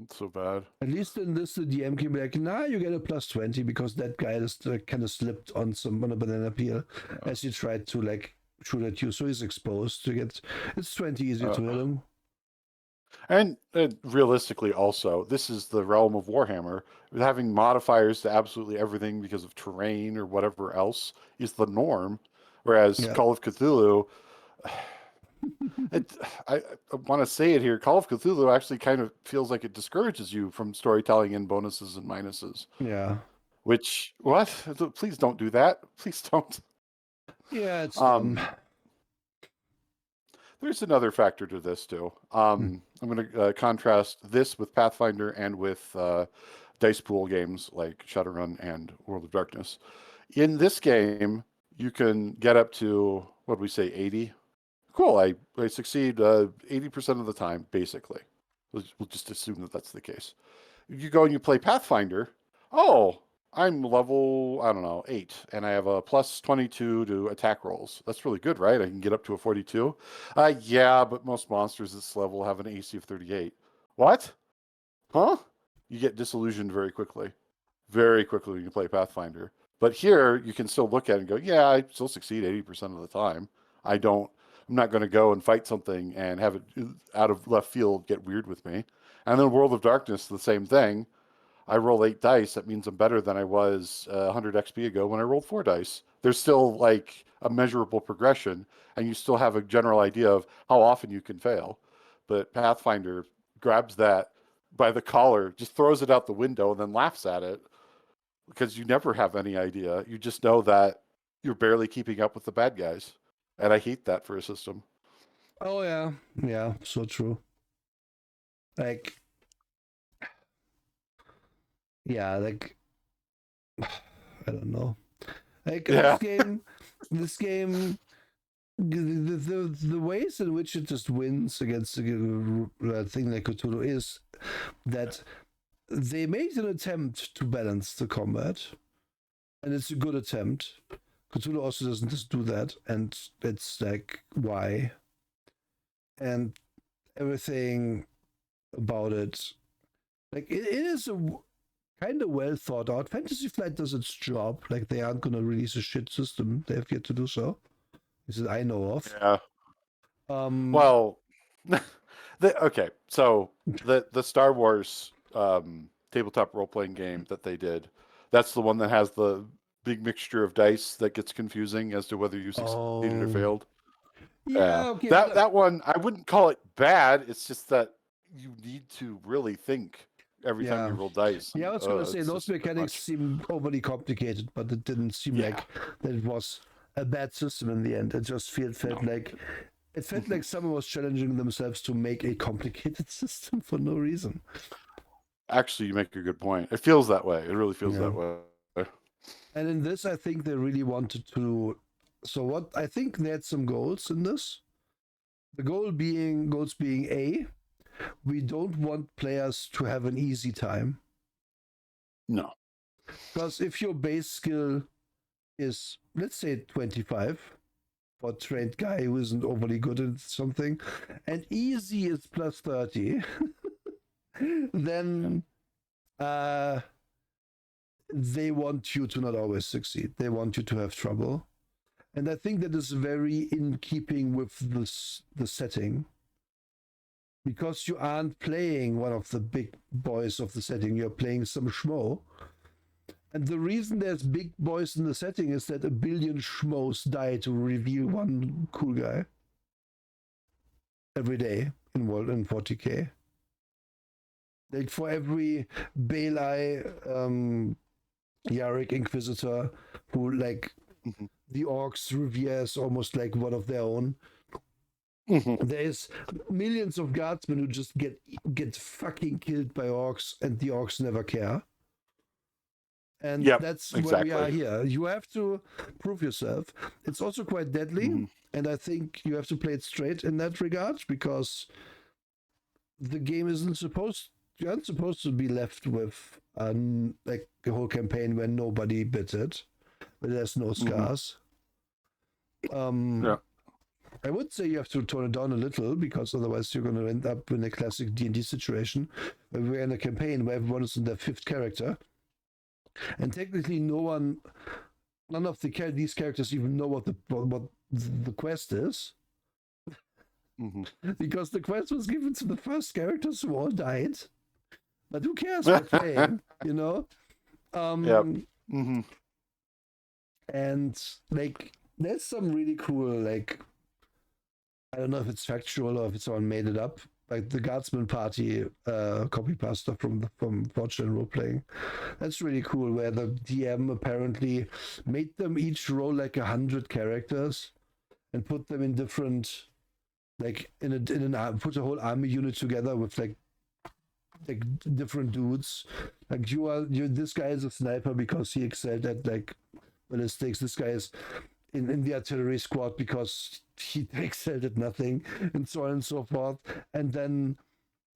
It's so bad. At least in this, the DM can be like, nah, you get a plus 20 because that guy just kind of slipped on a banana peel as he tried to like shoot at you, so he's exposed to get. It's 20 easier to hit him. And realistically, also, this is the realm of Warhammer. Having modifiers to absolutely everything because of terrain or whatever else is the norm. Whereas Call of Cthulhu, I want to say it here, Call of Cthulhu actually kind of feels like it discourages you from storytelling in bonuses and minuses. Yeah. Which, what? Please don't do that. Please don't. Yeah, it's dumb. There's another factor to this too. I'm going to contrast this with Pathfinder and with dice pool games like Shadowrun and World of Darkness. In this game, you can get up to, what do we say, 80? Cool, I succeed 80% of the time, basically. We'll just assume that that's the case. You go and you play Pathfinder. Oh, I'm level, I don't know, 8, and I have a plus 22 to attack rolls. That's really good, right? I can get up to a 42. Yeah, but most monsters at this level have an AC of 38. What? Huh? You get disillusioned very quickly. Very quickly when you play Pathfinder. But here, you can still look at it and go, yeah, I still succeed 80% of the time. I'm not going to go and fight something and have it out of left field get weird with me. And then World of Darkness, the same thing. I roll 8 dice. That means I'm better than I was 100 XP ago when I rolled 4 dice. There's still like a measurable progression, and you still have a general idea of how often you can fail. But Pathfinder grabs that by the collar, just throws it out the window, and then laughs at it because you never have any idea. You just know that you're barely keeping up with the bad guys. And I hate that for a system. Oh, yeah. Yeah, so true. Like, yeah, like, I don't know. Like, this game, the ways in which it just wins against a thing like Cthulhu is that they made an attempt to balance the combat, and it's a good attempt. Cthulhu also doesn't just do that, and it's like, why? And everything about it, like, it is a kind of well thought out. Fantasy Flight does its job. Like, they aren't going to release a shit system. They have yet to do so. This is I know of. Yeah. Well, okay. So the Star Wars tabletop role playing game that they did, that's the one that has the big mixture of dice that gets confusing as to whether you succeeded or failed. Yeah, okay. That one, I wouldn't call it bad. It's just that you need to really think every time you roll dice. Yeah, I was going to say those mechanics seem overly complicated, but it didn't seem like that it was a bad system in the end. It just felt like someone was challenging themselves to make a complicated system for no reason. Actually, you make a good point. It feels that way. It really feels that way. And in this, I think they really wanted to. So what I think they had some goals in this. The goals being A, we don't want players to have an easy time. No. Because if your base skill is, let's say, 25 for a trained guy who isn't overly good at something, and easy is plus 30, then they want you to not always succeed. They want you to have trouble. And I think that is very in keeping with the setting. Because you aren't playing one of the big boys of the setting, you're playing some schmo. And the reason there's big boys in the setting is that a billion schmoes die to reveal one cool guy every day in 40k. Like for every Baelai Yarick Inquisitor who like the orcs revere as almost like one of their own. There's millions of guardsmen who just get fucking killed by orcs, and the orcs never care. And that's exactly where we are here. You have to prove yourself. It's also quite deadly, and I think you have to play it straight in that regard, because the game isn't supposed. You aren't supposed to be left with like a whole campaign where nobody bit it, where there's no scars. Yeah. I would say you have to tone it down a little, because otherwise you're going to end up in a classic D&D situation where we're in a campaign where everyone is in their fifth character, and technically none of these characters even know what the quest is, because the quest was given to the first characters who all died. But who cares? We're playing, you know. And like, there's some really cool, like, I don't know if it's factual or if someone made it up, like the Guardsman Party copy pasta from Fortune Role Playing. That's really cool, where the DM apparently made them each roll like 100 characters and put them in different, like put a whole army unit together with like different dudes. Like this guy is a sniper because he excelled at like ballistics. This guy is in the artillery squad because he excelled at nothing, and so on and so forth. And then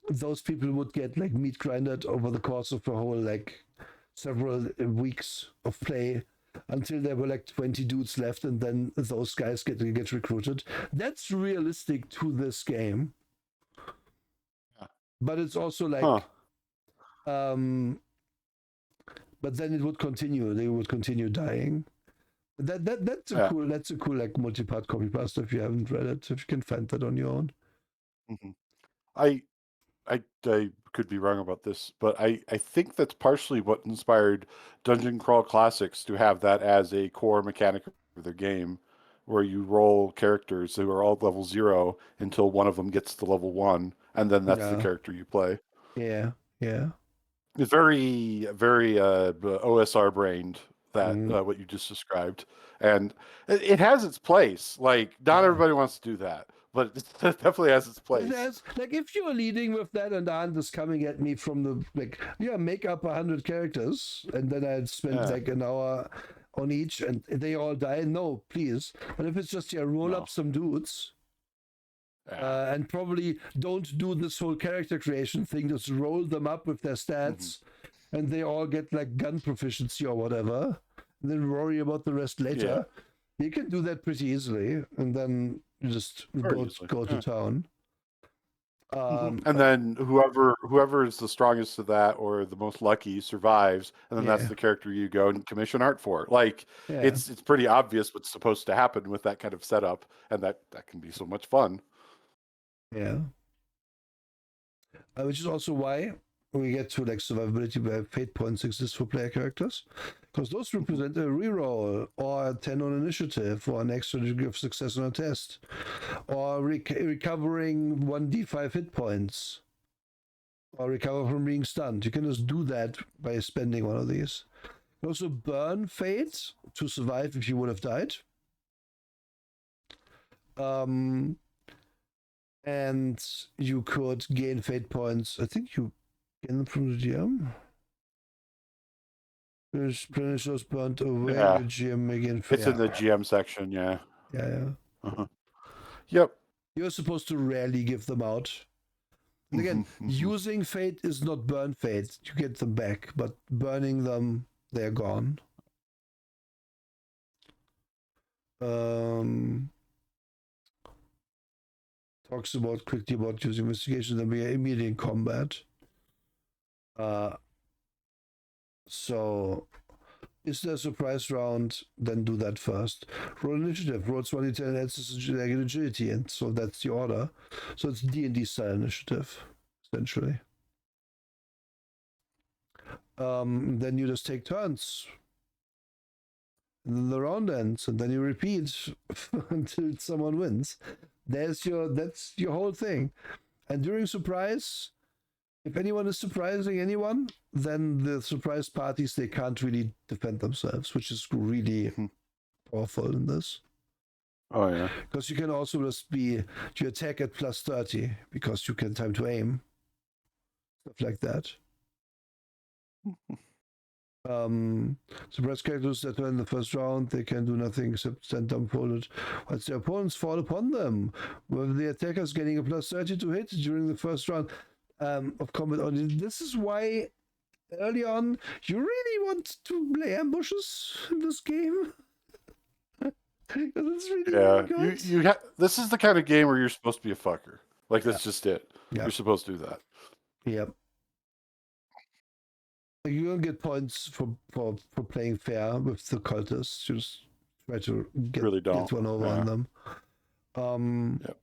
those people would get like meat grinded over the course of a whole like several weeks of play, until there were like 20 dudes left, and then those guys get recruited. That's realistic to this game. But it's also like but then it would continue. They would continue dying. That's a cool like multi-part copy pasta if you haven't read it. If you can find that on your own. I could be wrong about this, but I think that's partially what inspired Dungeon Crawl Classics to have that as a core mechanic of their game, where you roll characters who are all level 0 until one of them gets to level 1, and then that's the character you play. Yeah. It's very, very OSR brained, that what you just described, and it has its place. Like, not everybody wants to do that, but it definitely has its place. It has, like, if you're leading with that and Arndt is coming at me from the like, make up 100 characters, and then I'd spend like an hour on each, and they all die. No, please. But if it's just roll up some dudes. And probably don't do this whole character creation thing. Just roll them up with their stats, and they all get like gun proficiency or whatever. And then worry about the rest later. You can do that pretty easily, and then you just go to town. And then whoever is the strongest of that or the most lucky survives, and then that's the character you go and commission art for. Like, it's pretty obvious what's supposed to happen with that kind of setup, and that can be so much fun. Yeah. Which is also why we get to like survivability, where fate points exist for player characters, because those represent a reroll or a 10 on initiative or an extra degree of success on a test, or recovering 1d5 hit points, or recover from being stunned. You can just do that by spending one of these. You can also burn fate to survive if you would have died. And you could gain fate points. I think you gain them from the GM. Replenish those burnt away. Yeah. Your GM again fair. It's in the GM section, yeah. Yeah. Uh-huh. Yep. You're supposed to rarely give them out. And again, using fate is not burn fate. You get them back, but burning them, they're gone. Talks about quickly about using investigation, then we are immediately in combat. So is there a surprise round? Then do that first. Roll initiative. Rolls 1d10 adds agility, and so that's the order. So it's D&D style initiative, essentially. Then you just take turns. And then the round ends, and then you repeat until someone wins. That's your whole thing. And during surprise, if anyone is surprising anyone, then the surprise parties, they can't really defend themselves, which is really powerful in this. Oh yeah. Because you can also just be you attack at plus 30 because you can time to aim. Stuff like that. Surprise characters that were in the first round, they can do nothing except stand dumbfolded once their opponents fall upon them. With the attackers getting a plus 30 to hit during the first round of combat only. This is why early on you really want to play ambushes in this game. Because it's really good. You this is the kind of game where you're supposed to be a fucker. Like that's just it. Yeah. You're supposed to do that. Yep. You don't get points for playing fair with the cultists. You just try to get one over on them. Yep.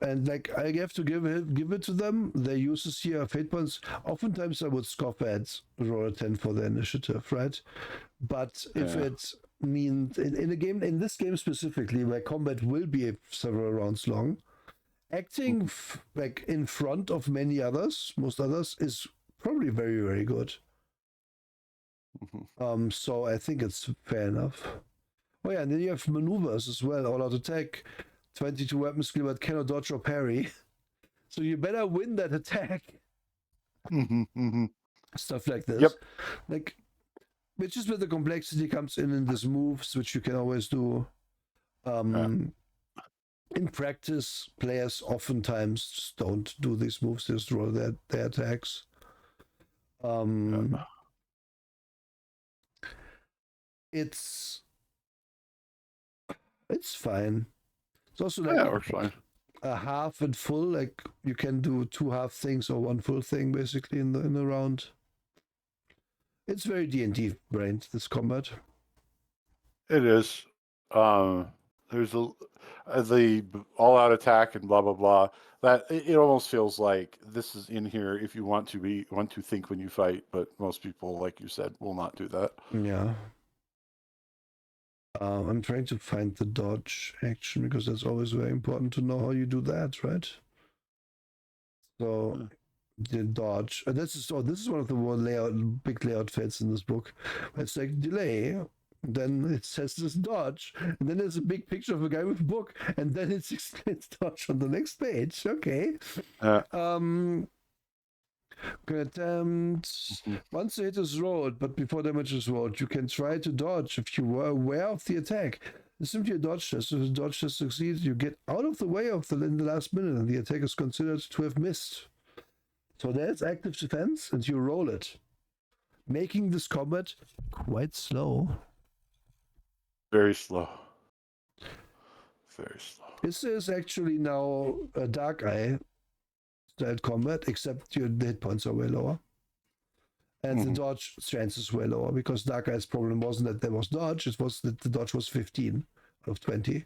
And like I have to give it to them. Their uses here are fate points. Oftentimes I would scoff at roll a 10 for the initiative, right? But if it means in a game, in this game specifically, where combat will be several rounds long, acting like in front of most others, is probably very, very good. So I think it's fair enough. Oh yeah, and then you have maneuvers as well. All out attack, 22 weapon skill, but cannot dodge or parry. So you better win that attack. Stuff like this. Yep. Like, which is where the complexity comes in these moves, which you can always do. In practice, players oftentimes just don't do these moves, they just roll their attacks. It's fine. It's also like it works fine. A half and full, like you can do 2 half things or 1 full thing basically in the round. It's very D&D brained, this combat. It is. There's the all-out attack and blah blah blah. That it almost feels like this is in here if you want to think when you fight, but most people, like you said, will not do that. Yeah. I'm trying to find the dodge action because that's always very important to know how you do that, right? So the dodge. This is one of the big layout fates in this book. It's like delay. Then it says this dodge, and then there's a big picture of a guy with a book, and then it explains dodge on the next page. Okay. Attempt. Once the hit is rolled, but before damage is rolled, you can try to dodge if you were aware of the attack. It's simply a dodge test. If the dodge test succeeds, you get out of the way in the last minute, and the attack is considered to have missed. So there's active defense, and you roll it, making this combat quite slow. Very slow. Very slow. This is actually now a Dark Eye style combat, except the hit points are way lower. And the dodge strength is way lower, because Dark Eye's problem wasn't that there was dodge, it was that the dodge was 15 out of 20.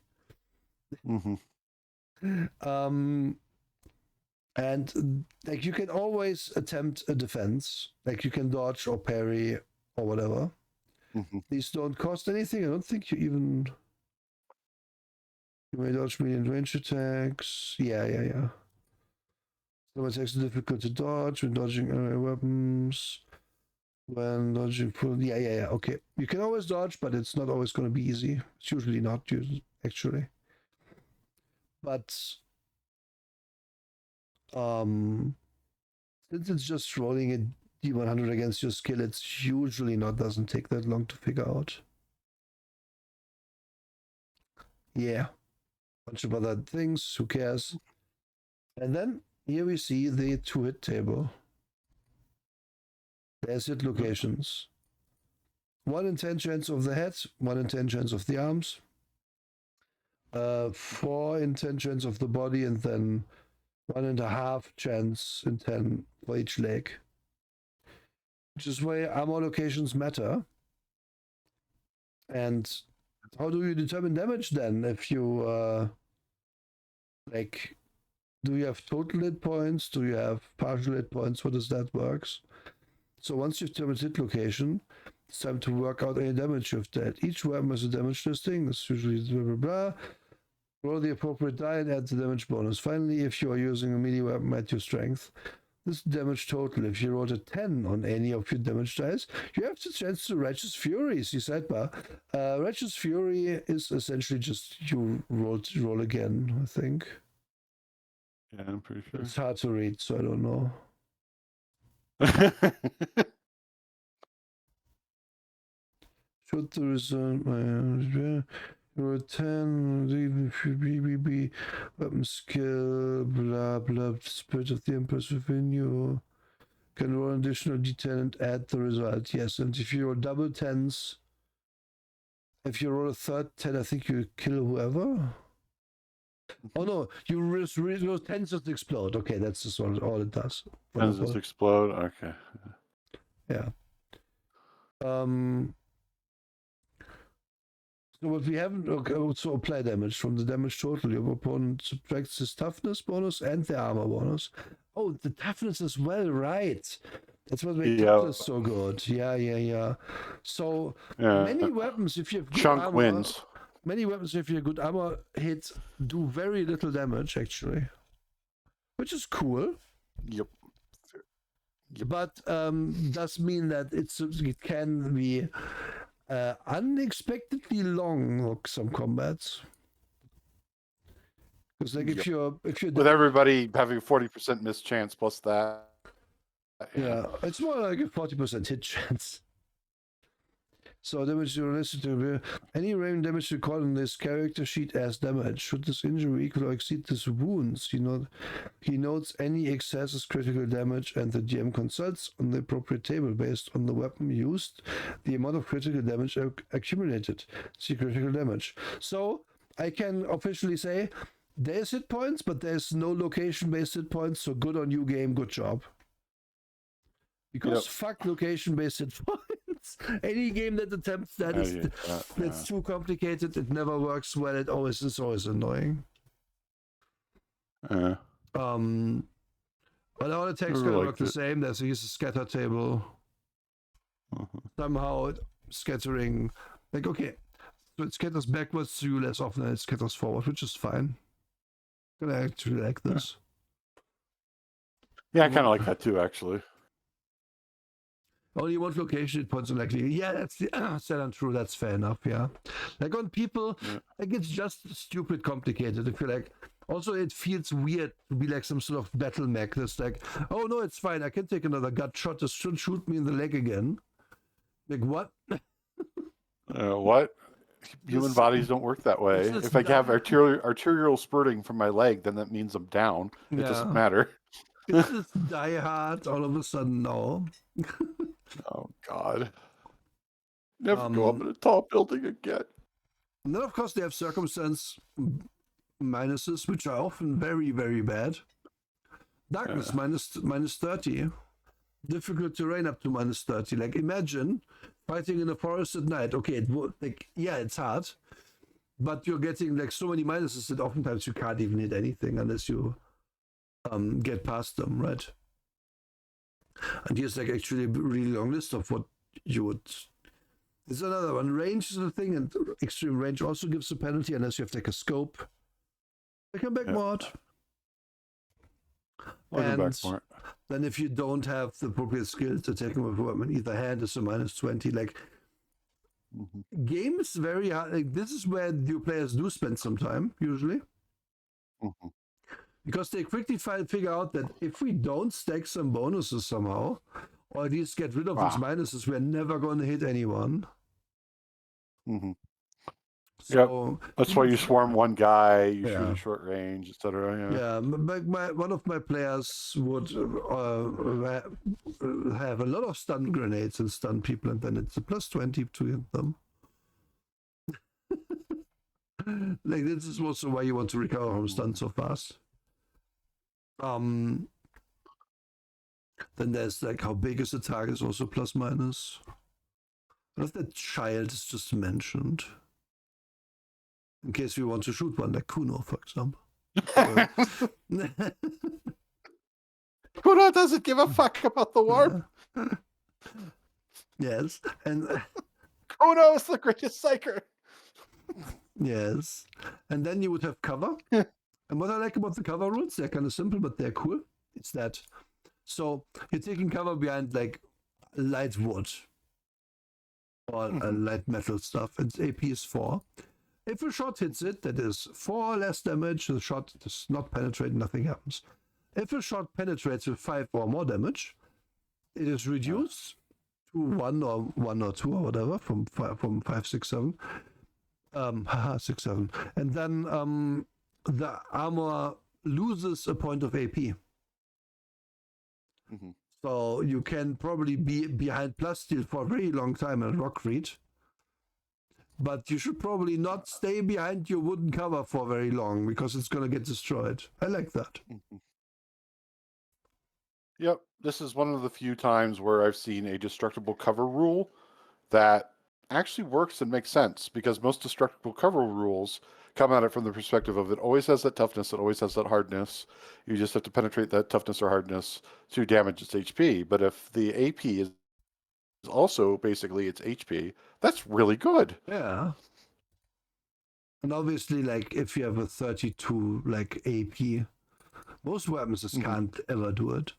And like you can always attempt a defense, like you can dodge or parry or whatever. These don't cost anything. I don't think you may dodge medium range attacks. Yeah. Some attacks are difficult to dodge when dodging area weapons. When dodging full, yeah. Okay, you can always dodge, but it's not always going to be easy. It's usually not, actually. But since it's just rolling a D100 against your skill, it's usually doesn't take that long to figure out. Yeah. Bunch of other things, who cares? And then here we see the 2-hit table. There's hit locations. 1 in 10 chance of the head, 1 in 10 chance of the arms, 4 in 10 chance of the body, and then 1.5 chance in 10 for each leg. Which is why armor locations matter. And how do you determine damage then? If you like, do you have total hit points? Do you have partial hit points? What does that work? So once you've determined hit location, it's time to work out any damage you've dealt. Each weapon has a damage listing. It's usually blah blah blah. Roll the appropriate die and add the damage bonus. Finally, if you are using a melee weapon at your strength, this damage total. If you rolled a 10 on any of your damage dice, you have the chance to Righteous Fury. See sidebar. Righteous Fury is essentially just you roll again, I think. Yeah, I'm pretty sure. It's hard to read, so I don't know. Should the result roll 10 BBB weapon skill blah blah spirit of the Empress within you can roll an additional d10 and add the result. Yes, and if you roll double 10s, if you roll a third 10, I think you kill whoever. Oh no, you roll 10s just explode. Okay, that's just all it does. 10s just explode. Okay. Yeah. So what we haven't also apply damage from the damage total. Your opponent subtracts his toughness bonus and the armor bonus. Oh, the toughness as well, right? That's what made toughness so good. Yeah. So many weapons, if you have good Chunk armor, wins. Many weapons, if you have good armor hits, do very little damage actually, which is cool. Yep. But does mean that it can be unexpectedly long some combats. Because like if you're with everybody having 40% miss chance plus that. Yeah, it's more like a 40% hit chance. So damage related to any random damage recorded on this character sheet as damage. Should this injury equal or exceed this wounds? He notes any excess as critical damage, and the GM consults on the appropriate table based on the weapon used, the amount of critical damage accumulated. See critical damage. So I can officially say there's hit points, but there's no location-based hit points. So good on you, game. Good job. Because fuck location-based hit points. Any game that attempts that that's too complicated. It never works well. It always is annoying. But all attacks gonna work the same. There's a scatter table. Somehow scattering, like okay, so it scatters backwards to you less often than it scatters forward, which is fine. I'm gonna actually like this. Yeah, I kind of like that too, actually. Only one location hit points unlikely. Yeah, that's said untrue. That's fair enough. Yeah, like on people, like it's just stupid complicated. If you're like, also it feels weird to be like some sort of battle mech. That's like, oh no, it's fine. I can take another gut shot. Just shouldn't shoot me in the leg again. Like what? What? Human bodies don't work that way. If I have arterial spurting from my leg, then that means I'm down. It doesn't matter. Is this Die Hard all of a sudden? No. Oh God! Never go up in a tall building again. And then of course they have circumstance minuses, which are often very, very bad. Darkness minus 30. Difficult terrain up to minus 30. Like imagine fighting in a forest at night. Okay, it's hard, but you're getting like so many minuses that oftentimes you can't even hit anything unless you get past them, right? And here's like actually a really long list of what you would. There's another one. Range is a thing, and extreme range also gives a penalty unless you have like a scope. Welcome back, mod. Welcome back, then if you don't have the appropriate skills, attacking with a weapon either hand is a minus 20. Like game is very hard. Like this is where new players do spend some time usually. Because they quickly figure out that if we don't stack some bonuses somehow, or at least get rid of Wow. its minuses. We're never going to hit anyone. Mm-hmm. Yep. So That's why you swarm one guy, you shoot yeah. at short range, etc. Yeah, one of my players would have a lot of stun grenades and stun people, and then it's a +20 to hit them. Like, this is also why you want to recover from stun so fast. Then there's like how big is the target is also plus minus. What if that child is just mentioned? In case we want to shoot one, like Kuno, for example. Kuno doesn't give a fuck about the warp. Yes, and Kuno is the greatest psyker. yes, and then you would have cover. And what I like about the cover rules, they're kind of simple, but they're cool. It's that, so you're taking cover behind like light wood or light metal stuff. Its AP is 4. If a shot hits it, that is 4 less damage. The shot does not penetrate, nothing happens. If a shot penetrates with 5 or more damage, it is reduced to 1 or 2 or whatever from 5, 6, 7. 6, 7. And then the armor loses a point of AP. Mm-hmm. So you can probably be behind plus steel for a very long time at rock read. But you should probably not stay behind your wooden cover for very long because it's going to get destroyed. I like that. Mm-hmm. Yep, this is one of the few times where I've seen a destructible cover rule that actually works and makes sense, because most destructible cover rules come at it from the perspective of it always has that toughness, it always has that hardness. You just have to penetrate that toughness or hardness to damage its HP. But if the AP is also basically its HP, that's really good. Yeah. And obviously, like, if you have a 32 like AP, most weapons just can't ever do it.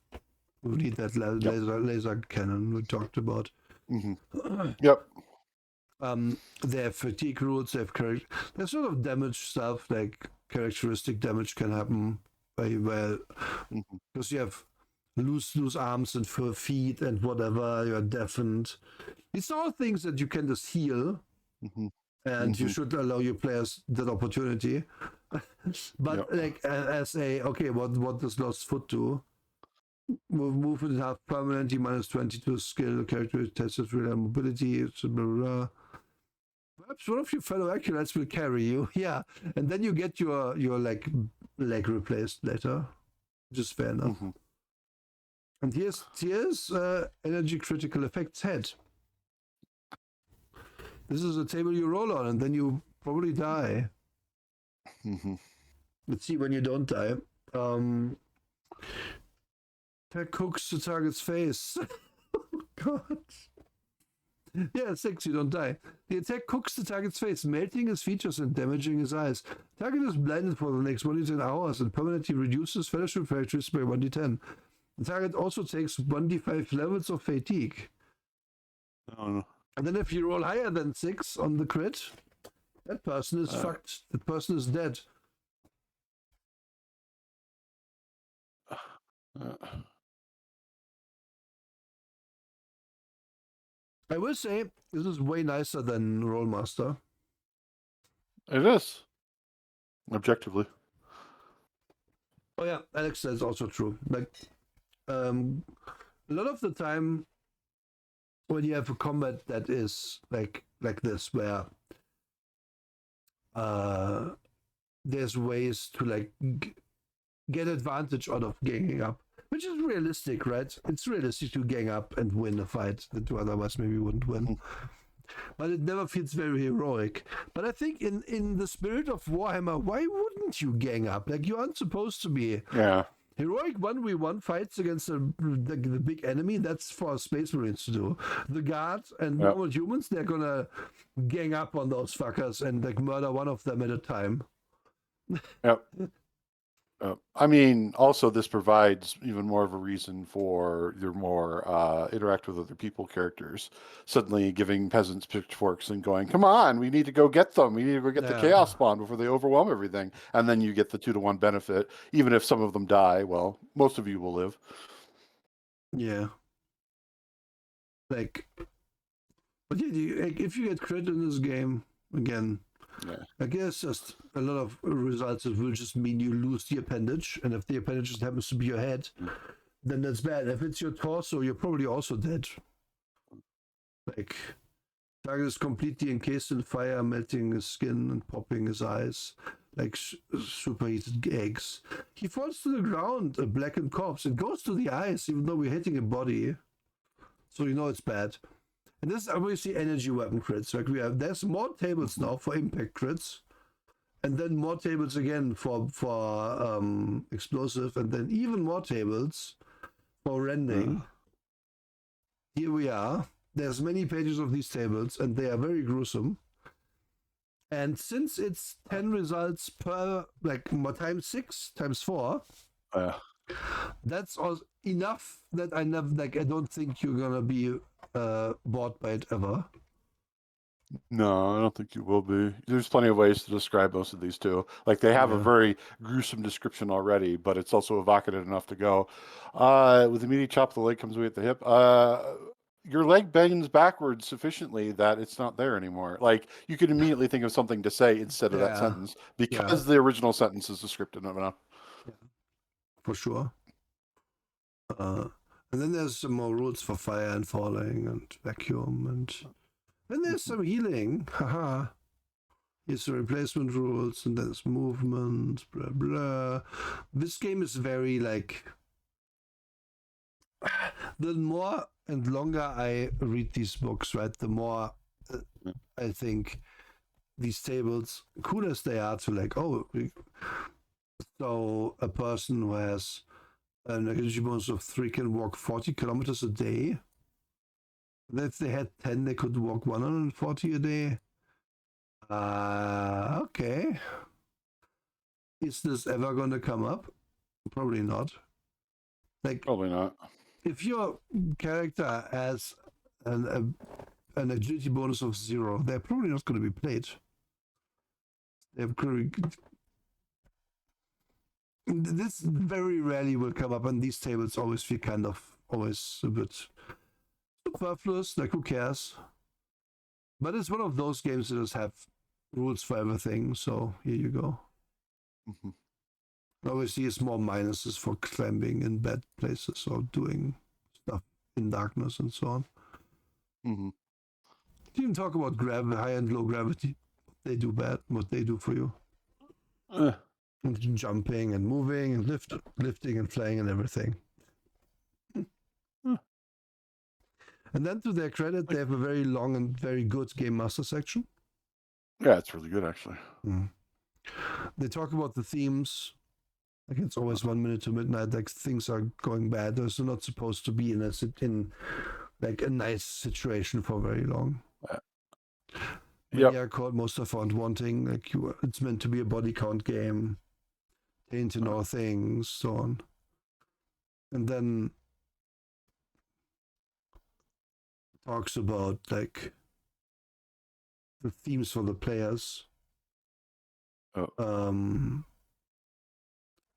You need that laser cannon we talked about. Yep. They have fatigue rules. They have there's sort of damage stuff, like characteristic damage can happen where because you have loose arms and feet and whatever. You're deafened. These are all things that you can just heal, and you should allow your players that opportunity. But like as a what does lost foot do? Move it half permanently, -22 skill, character tested real mobility, blah, blah, blah. Perhaps one of your fellow acolytes will carry you. Yeah. And then you get your like leg replaced later. Which is fair enough. And here's energy critical effects head. This is a table you roll on and then you probably die. Let's see when you don't die. Attack hooks the target's face. Oh, God. Yeah, 6, you don't die. The attack cooks the target's face, melting his features and damaging his eyes. Target is blinded for the next 1d10 hours and permanently reduces fellowship characteristics by 1d10. The target also takes 1d5 levels of fatigue. And then if you roll higher than 6 on the crit, that person is fucked. That person is dead. I will say this is way nicer than Rollmaster. It is. Objectively. Oh yeah, Alex says also true. Like a lot of the time when you have a combat that is like this, where there's ways to like get advantage out of ganging up, which is realistic, right? It's realistic to gang up and win a fight that you otherwise maybe wouldn't win. But it never feels very heroic. But I think in the spirit of Warhammer, why wouldn't you gang up? Like, you aren't supposed to be. Yeah. Heroic 1v1 fights against the big enemy, that's for Space Marines to do. The guards and normal humans, they're gonna gang up on those fuckers and like murder one of them at a time. Yep. I mean, also this provides even more of a reason for your more interact with other people characters. Suddenly giving peasants pitchforks and going, come on, we need to go get them. We need to go get the chaos spawn before they overwhelm everything. And then you get the 2-to-1 benefit. Even if some of them die, well, most of you will live. Yeah. Like, but yeah, if you get crit in this game again, Yeah. I guess just a lot of results that will just mean you lose the appendage, and if the appendage just happens to be your head, then that's bad. If it's your torso, you're probably also dead. Like, target is completely encased in fire, melting his skin and popping his eyes like superheated eggs. He falls to the ground, a blackened corpse. It goes to the eyes, even though we're hitting a body. So you know it's bad. And this is obviously energy weapon crits. Like there's more tables now for impact crits, and then more tables again for explosive, and then even more tables for rending. Here we are. There's many pages of these tables, and they are very gruesome. And since it's 10 results per, like, times 6, times 4, that's enough that I don't think you're gonna be bored by it ever. No, I don't think you will be. There's plenty of ways to describe most of these too. Like they have a very gruesome description already, but it's also evocative enough to go. With immediate chop, the leg comes away at the hip. Your leg bends backwards sufficiently that it's not there anymore. Like you can immediately think of something to say instead of that sentence because the original sentence is descriptive enough. Yeah, for sure. And then there's some more rules for fire and falling and vacuum, and then there's some healing. Haha. Here's the replacement rules, and there's movement, blah blah. This game is very like. The more and longer I read these books, right, the more I think these tables, cool as they are, to like, so a person who has an energy bonus of 3 can walk 40 kilometers a day. If they had 10, they could walk 140 a day. Okay. Is this ever going to come up? Probably not. Like, probably not. If your character has an agility bonus of 0, they're probably not going to be played. This very rarely will come up, and these tables always feel always a bit superfluous. Like, who cares? But it's one of those games that just have rules for everything. So here you go. Mm-hmm. Obviously, it's more minuses for climbing in bad places or doing stuff in darkness and so on. Mm-hmm. Didn't talk about high and low gravity. They do bad. What they do for you. And jumping and moving and lifting and flying and everything. And then to their credit, they have a very long and very good game master section. Yeah, it's really good actually. They talk about the themes. Like it's always 1 minute to midnight. Like things are going bad. They're not supposed to be in like a nice situation for very long. Many are called most are found wanting. Like it's meant to be a body count game. Into know things, so on. And then talks about like the themes for the players.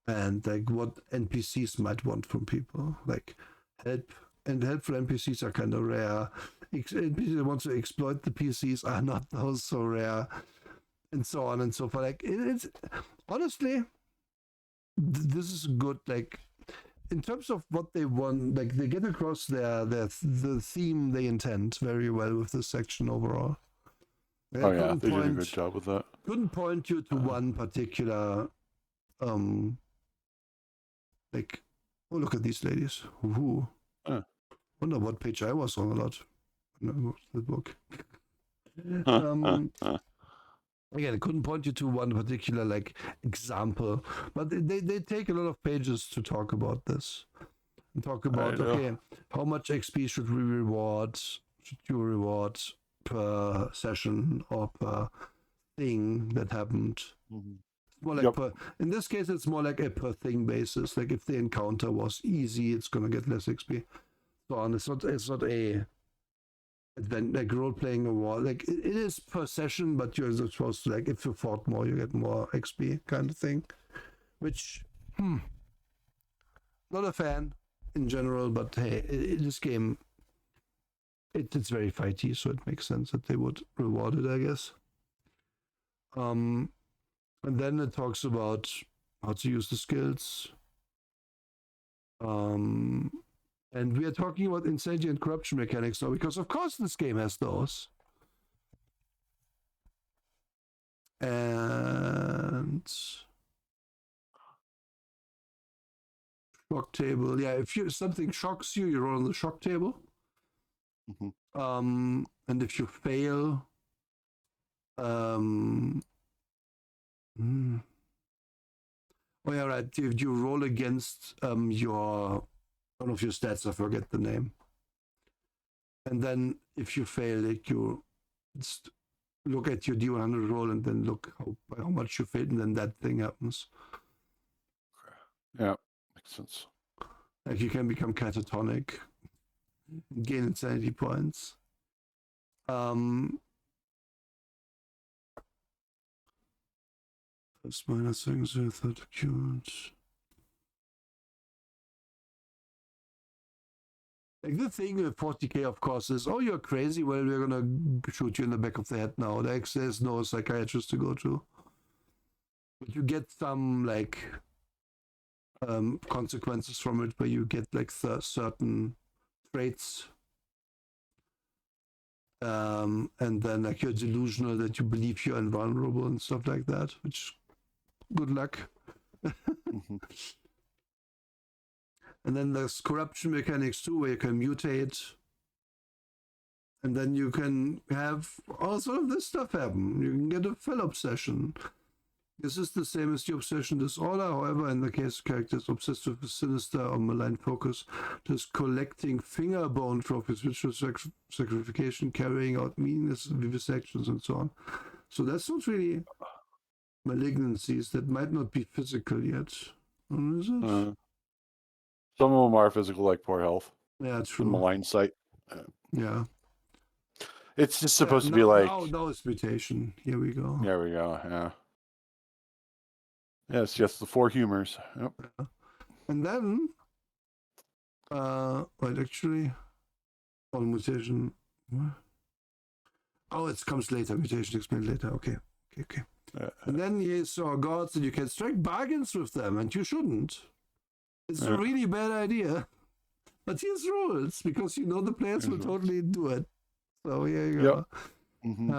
And like what NPCs might want from people. Like helpful NPCs are kind of rare. NPCs that want to exploit the PCs are not those so rare. And so on and so forth. Like it's honestly, this is good. Like in terms of what they want, like they get across the theme they intend very well with this section overall. They did a good job with that. Couldn't point you to one particular like, oh, look at these ladies. Wonder what page I was on a lot. No, the book. Again, I couldn't point you to one particular like example, but they take a lot of pages to talk about this and talk about how much XP should you reward per session or per thing that happened. Mm-hmm. More like in this case, it's more like a per thing basis. Like if the encounter was easy, it's gonna get less XP. So on, it's not a like role playing award. Like it is per session, but you're supposed to like if you fought more, you get more XP kind of thing. Which, not a fan in general, but hey, this game it's very fighty, so it makes sense that they would reward it, I guess. And then it talks about how to use the skills. And we are talking about insanity and corruption mechanics now, because of course this game has those. And shock table. Yeah, if something shocks you, you roll on the shock table. Mm-hmm. And if you fail, oh yeah, right. If you roll against your one of your stats, I forget the name. And then if you fail, like you look at your D100 roll and then look how much you failed, and then that thing happens. Yeah, makes sense. Like you can become catatonic, gain insanity points. Plus minus things with acute. Like the thing with 40k, of course, is, oh, you're crazy. Well, we're gonna shoot you in the back of the head now. There's no psychiatrist to go to. But you get some like consequences from it, where you get like certain traits, and then like you're delusional that you believe you're invulnerable and stuff like that. Which, good luck. Mm-hmm. And then there's corruption mechanics too, where you can mutate. And then you can have all sort of this stuff happen. You can get a fell obsession. This is the same as the obsession disorder. However, in the case of characters obsessed with a sinister or malign focus, just collecting finger bone trophies, ritual sacrification, carrying out meaningless vivisections, and so on. So that's not really malignancies. That might not be physical yet. Is it? Some of them are physical, like poor health. Yeah, true. The malign sight. Yeah. It's just supposed to be like. Now it's mutation. Here we go. There we go. Yeah. Yes, the four humors. Yep. And then, wait, actually, all mutation. Oh, it comes later. Mutation explained later. Okay. And then you saw gods, and you can strike bargains with them, and you shouldn't. It's a really bad idea. But here's rules, because you know the players will totally do it. So here you go. Yep. Mm-hmm.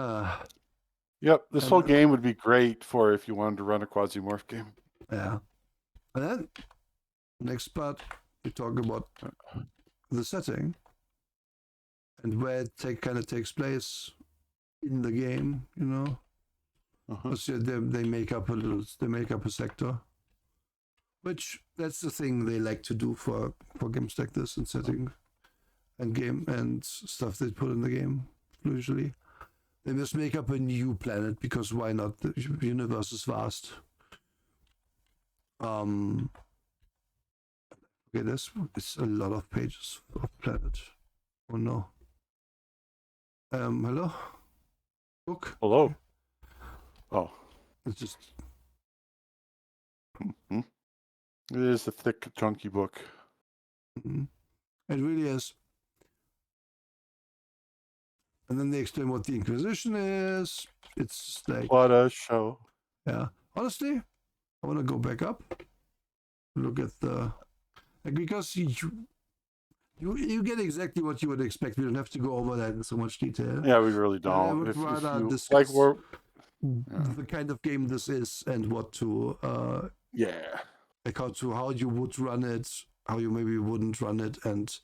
Yep. This whole game would be great for if you wanted to run a quasi-morph game. Yeah. And then, next part, we talk about the setting and where it kind of takes place in the game, you know. So they make up a sector, which that's the thing they like to do for games like this, and setting and game and stuff they put in the game. Usually they just make up a new planet, because why not? The universe is vast. Okay, it's a lot of pages of planet. Oh no. Hello? Book? Hello. Oh. It's just... It is a thick, chunky book. It really is. And then they explain what the Inquisition is. It's like... What a show. Yeah. Honestly, I want to go back up. Look at the... Like, because you get exactly what you would expect. We don't have to go over that in so much detail. Yeah, we really don't. I would rather discuss the kind of game this is, and what to like how you would run it, how you maybe wouldn't run it, and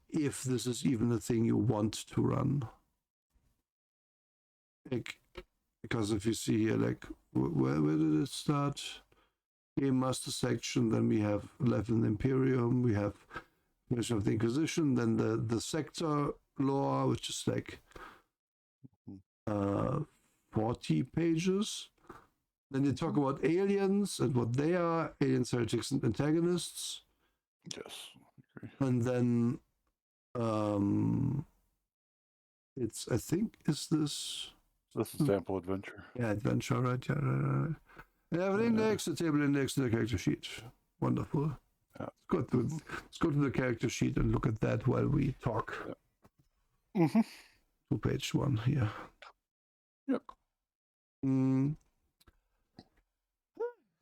if this is even a thing you want to run. Like, because if you see here, like, where did it start? Game Master section, then we have Level in Imperium, we have Mission of the Inquisition, then the sector lore, which is like 40 pages. Then they talk about aliens and what they are, aliens, heretics, and antagonists. Yes. And then it's, I think, is this... This is Sample Adventure. Yeah, Adventure, right. Yeah. We have an index, a table index, and a character sheet. Wonderful. Yeah. Let's go to the character sheet and look at that while we talk. Mm-hmm. 2-page one here. Yep. Mm,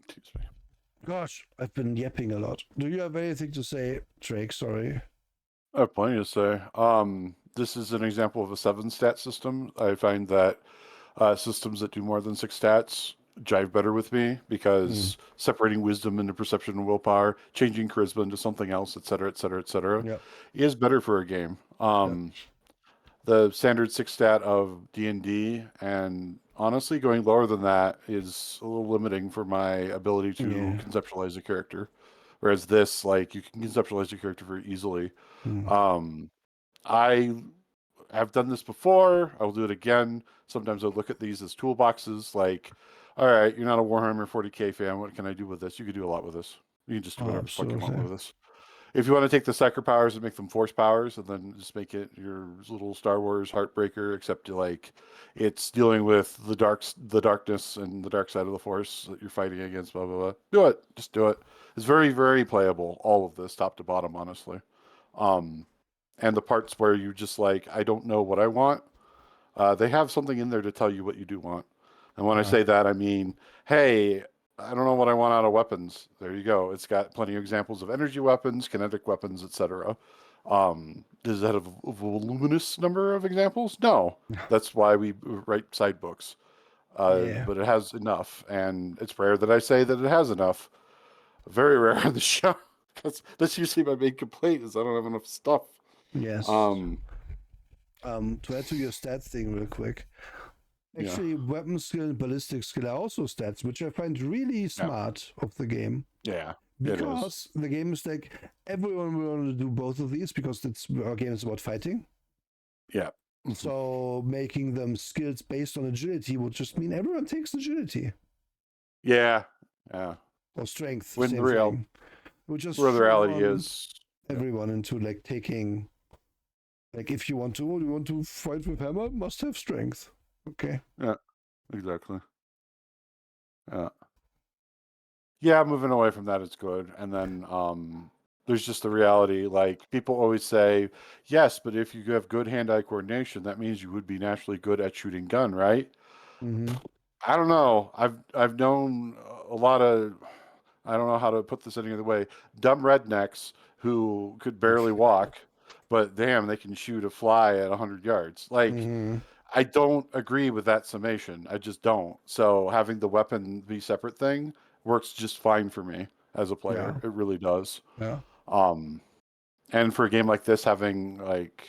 Excuse me. gosh, I've been yapping a lot. Do you have anything to say, Drake? Sorry. I have plenty to say. This is an example of a 7-stat system. I find that systems that do more than 6 stats jive better with me Mm, because separating wisdom into perception and willpower, changing charisma into something else, et cetera, yeah. is better for a game. Yeah. The standard 6 stat of D&D, and honestly, going lower than that is a little limiting for my ability to Yeah. conceptualize a character. Whereas this, like, you can conceptualize a character very easily. Mm, Um, I have done this before. I will do it again. Sometimes I'll look at these as toolboxes. Like, all right, you're not a Warhammer 40K fan. What can I do with this? You can do a lot with this. You can just do whatever the fuck you want absolutely. with this. If you want to take the Psyker powers and make them Force powers, and then just make it your little Star Wars Heartbreaker, except you like it's dealing with the darkness, and the dark side of the Force that you're fighting against. Blah blah blah. Do it. Just do it. It's very very playable. All of this, top to bottom, honestly. Um, and the parts where you just like, I don't know what I want, they have something in there to tell you what you do want. And when I Yeah. say that, I mean, hey, I don't know what I want out of weapons. There you go. It's got plenty of examples of energy weapons, kinetic weapons, etc. Does that have a voluminous number of examples? No. That's why we write side books. Yeah. But it has enough, and it's rare that I say that it has enough. Very rare on the show. That's usually my main complaint is I don't have enough stuff. Yes. Um, To add to your stats thing real quick. yeah, Actually, weapon skill and ballistic skill are also stats, which I find really yeah, smart of the game. yeah. It is. Because the game is like everyone will want to do both of these because our game is about fighting. Yeah. Mhm. So making them skills based on agility would just mean everyone takes agility Yeah. Yeah. or strength, When the same real thing. We just where the reality shoehorn is, yeah, everyone into like taking like if you want to fight with hammer, must have strength. Okay. yeah, exactly. Yeah. Yeah, moving away from that is good. And then there's just the reality, like people always say, yes, but if you have good hand-eye coordination, that means you would be naturally good at shooting gun, right? Mm-hmm. I don't know. I've known a lot of, I don't know how to put this any other way, dumb rednecks who could barely walk, but damn, they can shoot a fly at 100 yards. Like, Mm-hmm. I don't agree with that summation. I just don't. So having the weapon be separate thing works just fine for me as a player. Yeah. It really does. Yeah. Um, and for a game like this, having like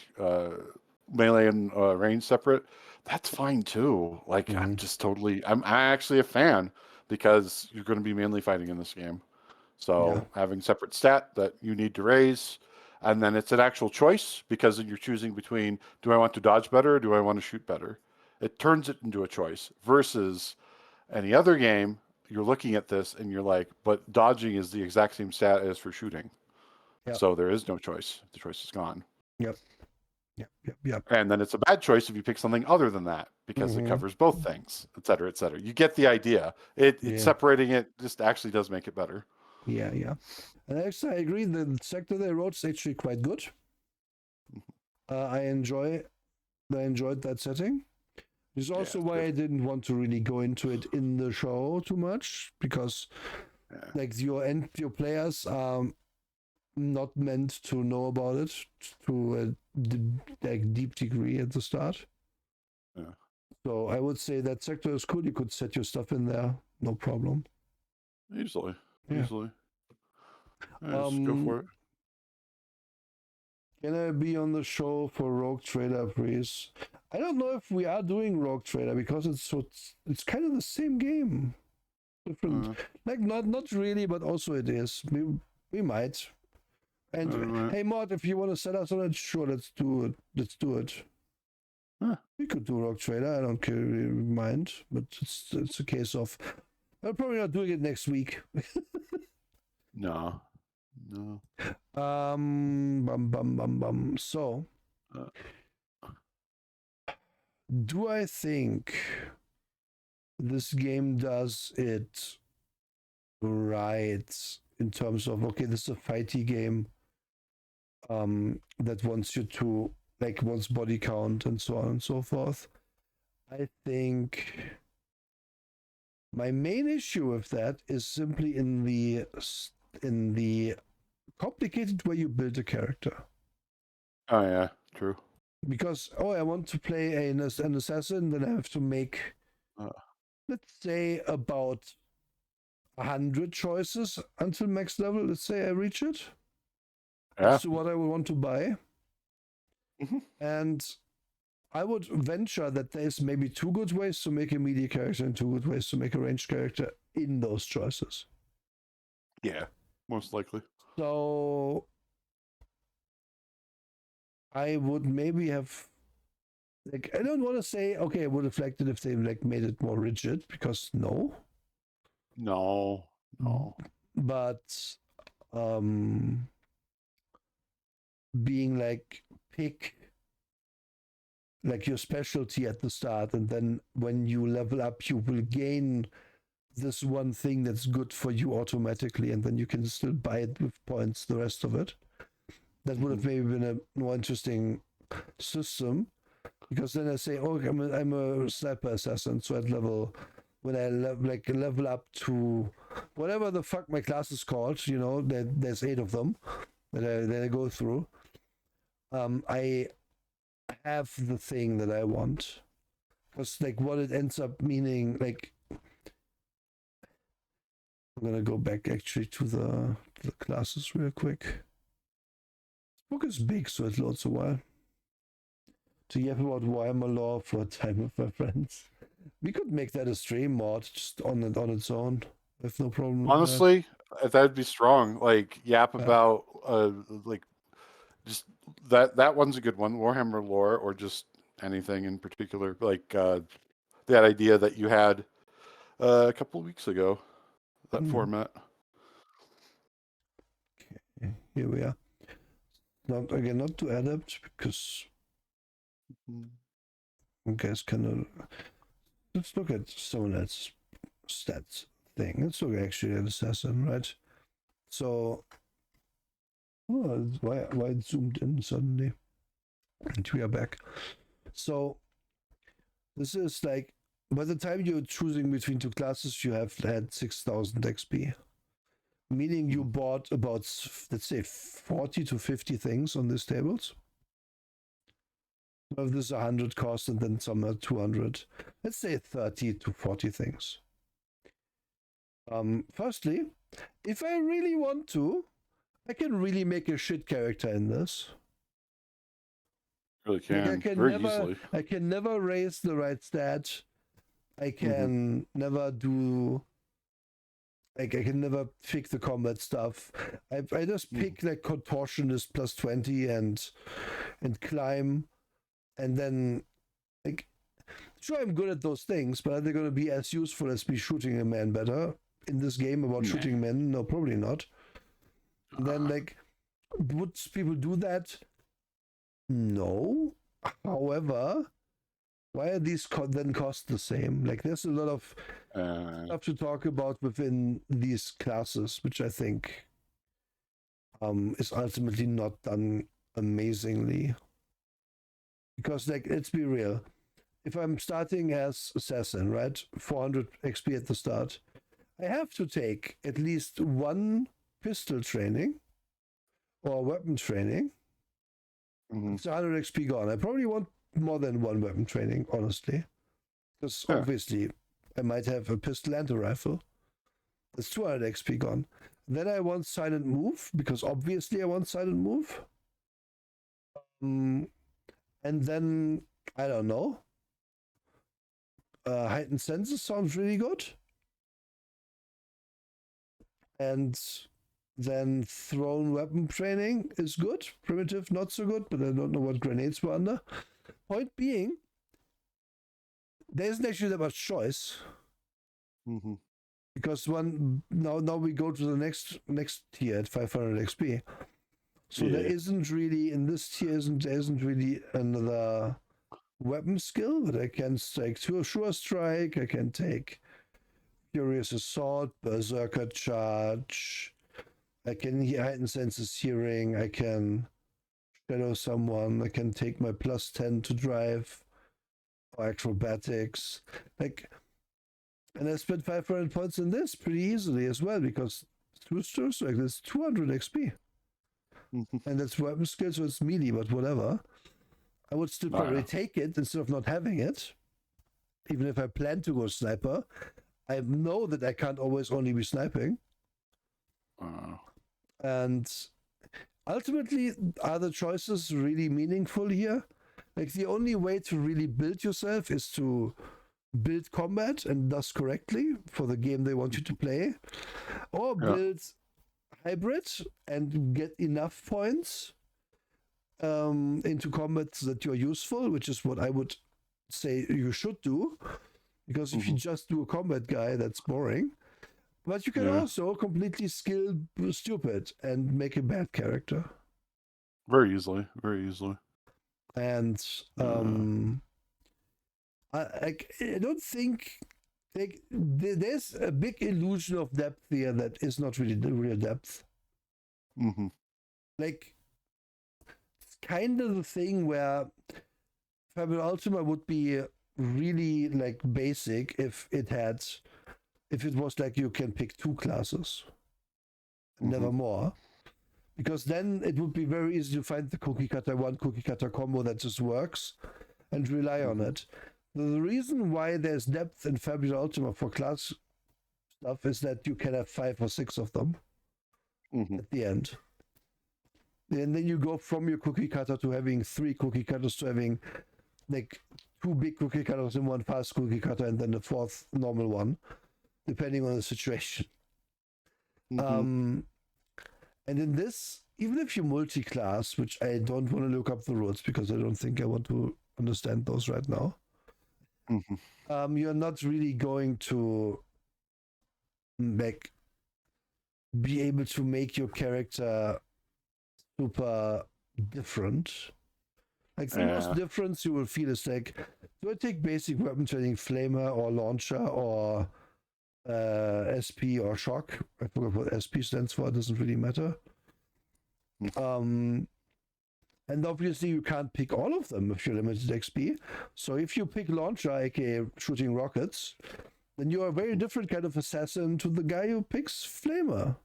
melee and range separate, that's fine too. Like Mm-hmm. I'm actually a fan because you're going to be mainly fighting in this game. Yeah. So having separate stat that you need to raise, and then it's an actual choice because you're choosing between do I want to dodge better or do I want to shoot better? It turns it into a choice versus any other game. You're looking at this and you're like, but dodging is the exact same stat as for shooting. Yep. So there is no choice. The choice is gone. Yep. Yep. Yep. Yep. And then it's a bad choice if you pick something other than that because it Mm-hmm. covers both things, et cetera, et cetera. You get the idea. It Yeah. separating it just actually does make it better. Yeah. Yeah. And actually, I agree. The sector they wrote is actually quite good. I enjoyed that setting. This is Yeah, also it's why good. I didn't want to really go into it in the show too much because Yeah, like your players are not meant to know about it to like deep degree at the start. yeah. So I would say that sector is cool. You could set your stuff in there, no problem. Easily, Yeah. easily. Yeah, just go Um, for it. can I be on the show for Rogue Trader, please? I don't know if we are doing Rogue Trader because it's kind of the same game, different. Uh, Like not really, but also it is. We might. And uh, hey, Mod, if you want to set us on it, sure, let's do it. Let's do it. uh, We could do Rogue Trader. I don't care, mind, but it's a case of I'm probably not doing it next week. no, no. Bum bum bum bum. So, Uh, do I think this game does it right in terms of okay, this is a fighty game that wants you to like one's body count and so on and so forth. I think my main issue with that is simply in the complicated way you build a character. Oh yeah, true. Because I want to play an assassin, then I have to make, let's say, about 100 choices until max level. Let's say I reach it. Yeah. As to what I would want to buy. Mm-hmm. And I would venture that there's maybe 2 good ways to make a melee character and 2 good ways to make a ranged character in those choices. Yeah, most likely. So I would maybe have, like, I don't want to say, okay, I would have liked it if they like made it more rigid, because no. No. But being like, pick like your specialty at the start, and then when you level up you will gain this one thing that's good for you automatically, and then you can still buy it with points, the rest of it. That would have maybe been a more interesting system, because then I say, oh, I'm a sniper assassin, so at level, when I level up to whatever the fuck my class is called, you know, there's 8 of them that I go through. I have the thing that I want, because like what it ends up meaning, like, I'm gonna go back actually to the classes real quick. This book is big, so it loads a while. To yap about Warhammer lore for a time with my friends. We could make that a stream mod just on its own. I have no problem with Honestly, that'd be strong. Like yap about like just that one's a good one, Warhammer lore, or just anything in particular. Like that idea that you had a couple of weeks ago, that format. Okay, here we are. Not to adapt, because you guys kind of, let's look at someone else's stats thing. Let's look actually at assassin, right? So why it zoomed in suddenly, and we are back. So this is like, by the time you're choosing between 2 classes, you have had 6,000 XP, meaning you bought about, let's say, 40 to 50 things on these tables. Of this 100 cost, and then some are 200. Let's say 30 to 40 things. Firstly, if I really want to, I can really make a shit character in this. Really can. Like easily. I can never raise the right stat. I can never do, like, I can never pick the combat stuff. I just pick like contortionist plus 20 and climb, and then, like, sure, I'm good at those things, but are they going to be as useful as me shooting a man better in this game about shooting men? No, probably not. And then, like, would people do that? No. However, why are these then cost the same? Like, there's a lot of stuff to talk about within these classes, which I think is ultimately not done amazingly. Because, like, let's be real. If I'm starting as assassin, right, 400 XP at the start, I have to take at least 1 pistol training or weapon training. It's 100 XP gone. I probably want more than 1 weapon training, honestly, because obviously I might have a pistol and a rifle. That's 200 XP gone. Then I want silent move, because obviously I want silent move. And then, I don't know, heightened senses sounds really good. And then thrown weapon training is good. Primitive, not so good, but I don't know what grenades were under. Point being, there isn't actually that much choice. Because now we go to the next tier at 500 XP. So there isn't really, in this tier, there isn't really another weapon skill, but I can take Sure Strike, I can take Furious Assault, Berserker Charge, I can heighten senses hearing, I can shadow someone. I can take my +10 to drive or acrobatics. Like, and I spent 500 points in this pretty easily as well because through Stir Strike, there's 200 XP. And that's weapon skill, so it's melee, but whatever. I would still probably take it instead of not having it. Even if I plan to go sniper, I know that I can't always only be sniping. And ultimately, are the choices really meaningful here? Like, the only way to really build yourself is to build combat and thus correctly for the game they want you to play, or build hybrid and get enough points into combat that you're useful, which is what I would say you should do, because if you just do a combat guy, that's boring. But you can also completely skill stupid and make a bad character very easily. And I don't think there's a big illusion of depth here that is not really the real depth. Like, it's kind of the thing where Fabio Ultima would be really like basic if it was like you can pick 2 classes, never more. Because then it would be very easy to find the cookie cutter combo that just works and rely on it. The reason why there's depth in Fabio Ultima for class stuff is that you can have 5 or 6 of them at the end. And then you go from your cookie cutter to having 3 cookie cutters to having like 2 big cookie cutters and 1 fast cookie cutter and then the 4th normal one, depending on the situation. And in this, even if you multi-class, which I don't want to look up the rules because I don't think I want to understand those right now, you're not really going to be able to make your character super different. Like, the most difference you will feel is like, do I take basic weapon training, flamer or launcher or SP or shock? I forgot what SP stands for. It doesn't really matter. And obviously you can't pick all of them if you're limited XP. So if you pick launcher, aka shooting rockets, then you're a very different kind of assassin to the guy who picks flamer.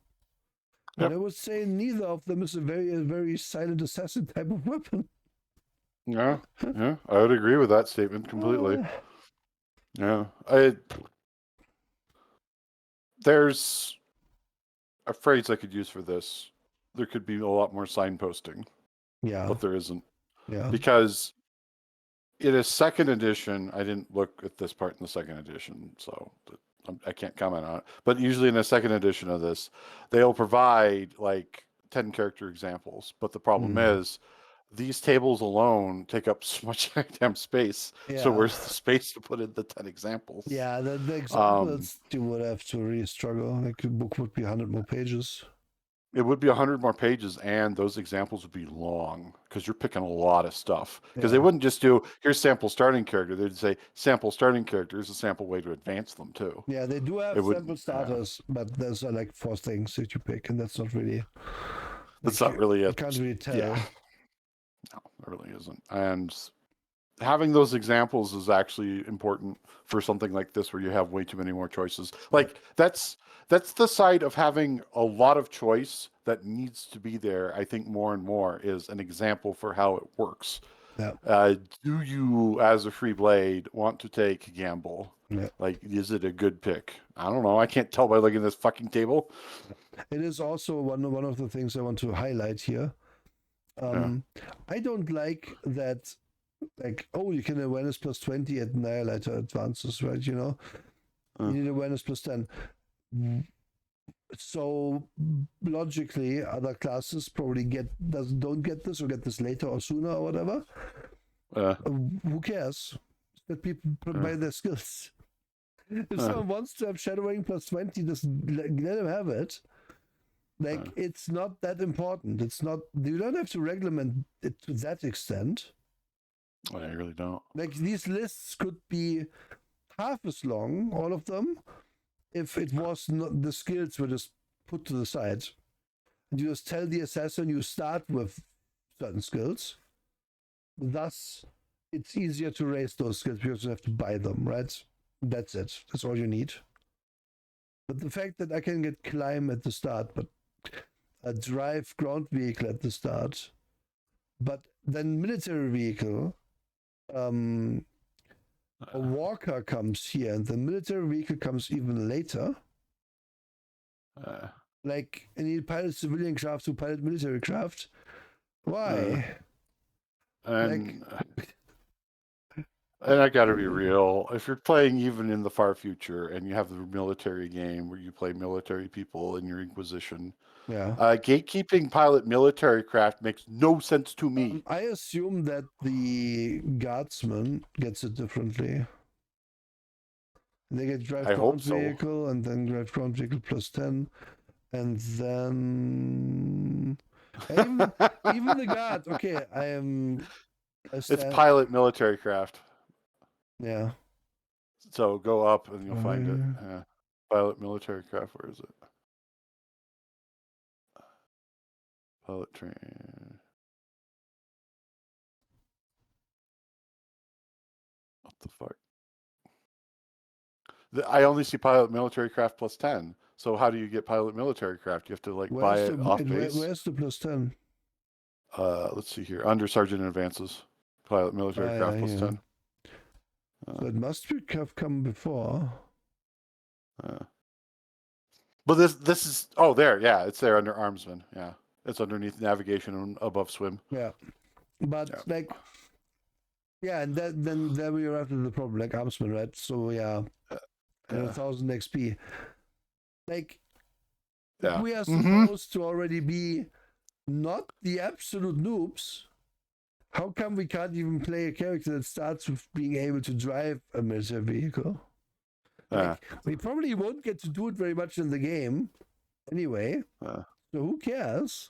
And I would say neither of them is a very silent assassin type of weapon. I would agree with that statement completely. There's a phrase I could use for this. There could be a lot more signposting. But there isn't. Because in a 2nd edition, I didn't look at this part in the 2nd edition, so I can't comment on it. But usually in a 2nd edition of this, they'll provide like 10 character examples. But the problem is, these tables alone take up so much damn space. So where's the space to put in the 10 examples? The examples you would have to really struggle. Like, the book would be 100 more pages. It would be 100 more pages, and those examples would be long because you're picking a lot of stuff. Because they wouldn't just do, here's sample starting character. They'd say, sample starting character is a sample way to advance them, too. Yeah, they do have sample starters, but there's like 4 things that you pick, and that's not really... That's not really it. You can't really tell. Yeah. No, it really isn't. And having those examples is actually important for something like this where you have way too many more choices. Like, that's the side of having a lot of choice that needs to be there. I think more and more is an example for how it works. Do you, as a free blade, want to take a gamble? Like, is it a good pick? I don't know. I can't tell by looking at this fucking table. It is also one of the things I want to highlight here. I don't like that. Like, you can awareness +20 at Annihilator advances, right? You need awareness +10. So logically, other classes probably don't get this or get this later or sooner or whatever. Who cares? Let people buy their skills. If someone wants to have shadowing +20, just let them have it. Like, it's not that important. It's not. You don't have to reglement it to that extent. I really don't. Like, these lists could be half as long, all of them, if it was not the skills were just put to the side. And you just tell the assassin you start with certain skills. Thus, it's easier to raise those skills because you have to buy them, right? That's it. That's all you need. But the fact that I can get climb at the start, but a drive ground vehicle at the start, but then military vehicle, a walker comes here, and the military vehicle comes even later. Like, I need pilot civilian craft to pilot military craft. Why? And I gotta be real. If you're playing even in the far future and you have the military game where you play military people in your Inquisition, Yeah. Gatekeeping pilot military craft makes no sense to me. I assume that the guardsman gets it differently. They get drive I hope ground so. vehicle and then drive ground vehicle plus 10. And then even the guard. Okay, I am. It's pilot military craft. Yeah. So go up and you'll find it. Yeah. Pilot military craft. Where is it? Pilot train. What the fuck? I only see pilot military craft plus 10. So how do you get pilot military craft? You have to like buy it off base. Where's the plus 10? Let's see here. Under sergeant advances. Pilot military craft plus 10. So it must have come before. But this is there, yeah, it's there under armsman. Yeah. It's underneath navigation and above swim. Yeah. But and then there we arrive at the problem, like armsman, right? So yeah. 1000 XP. Like we are supposed to already be not the absolute noobs. How come we can't even play a character that starts with being able to drive a military vehicle? Like, we probably won't get to do it very much in the game anyway. So who cares?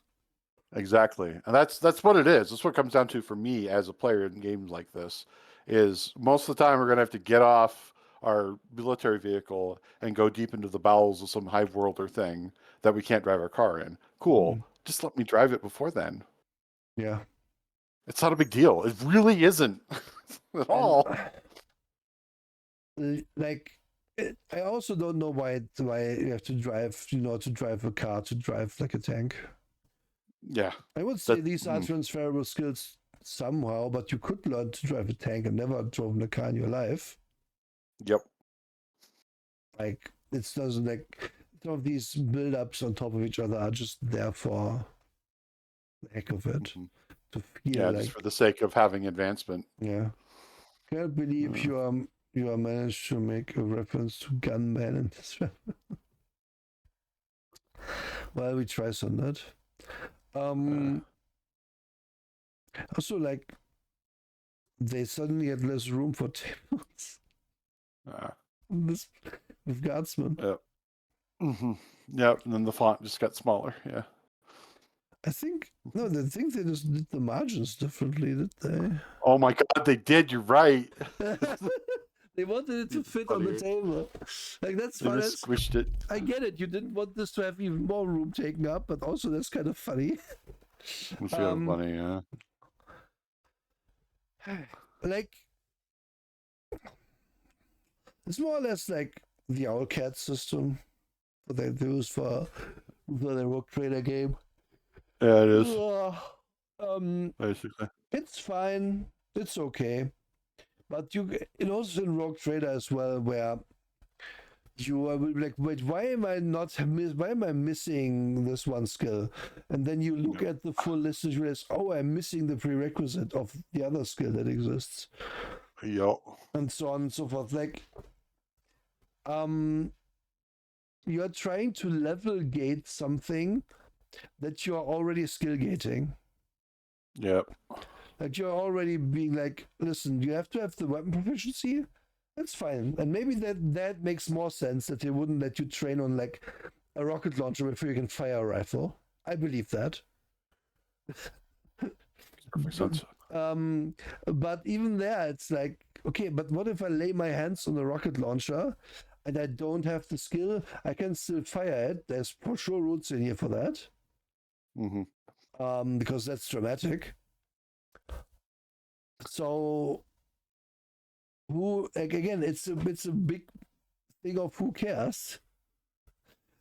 Exactly. And that's what it is. That's what it comes down to for me as a player in games like this, is most of the time we're going to have to get off our military vehicle and go deep into the bowels of some hive worlder thing that we can't drive our car in. Cool. Just let me drive it before then. Yeah. It's not a big deal. It really isn't at all. Like, I also don't know why you have to drive, to drive a car, to drive like a tank. Yeah. I would say these are transferable skills somehow, but you could learn to drive a tank and never driven a car in your life. Yep. Like, it doesn't, like, some of these build-ups on top of each other are just there for the heck of it. To feel just for the sake of having advancement. Yeah. Can't believe you are managed to make a reference to gunman in this. Well, we try on that. Also, like, they suddenly had less room for tables. This with guardsmen. Yep. Yep. And then the font just got smaller. Yeah. I think they just did the margins differently, did they? Oh my god, they did. You're right. They wanted it to fit on the table. Like, that's funny. They just squished it. I get it. You didn't want this to have even more room taken up, but also that's kind of funny. It's kind of funny, yeah. Like, it's more or less like the Owlcat system that they use for the Rogue Trader game. Yeah, it is. Basically, it's fine. It's okay. But it also in Rogue Trader as well, where you are like, wait, why am I missing this one skill? And then you look at the full list and you realize, I'm missing the prerequisite of the other skill that exists. Yep. And so on and so forth. Like, you're trying to level gate something that you're already skill gating. Yep. Like, you're already being like, listen, you have to have the weapon proficiency. That's fine. And maybe that makes more sense, that they wouldn't let you train on like a rocket launcher before you can fire a rifle. I believe that. Makes sense. But even there, it's like, okay, but what if I lay my hands on a rocket launcher and I don't have the skill? I can still fire it. There's for sure routes in here for that. because that's dramatic. So who, like, again, it's a big thing of who cares.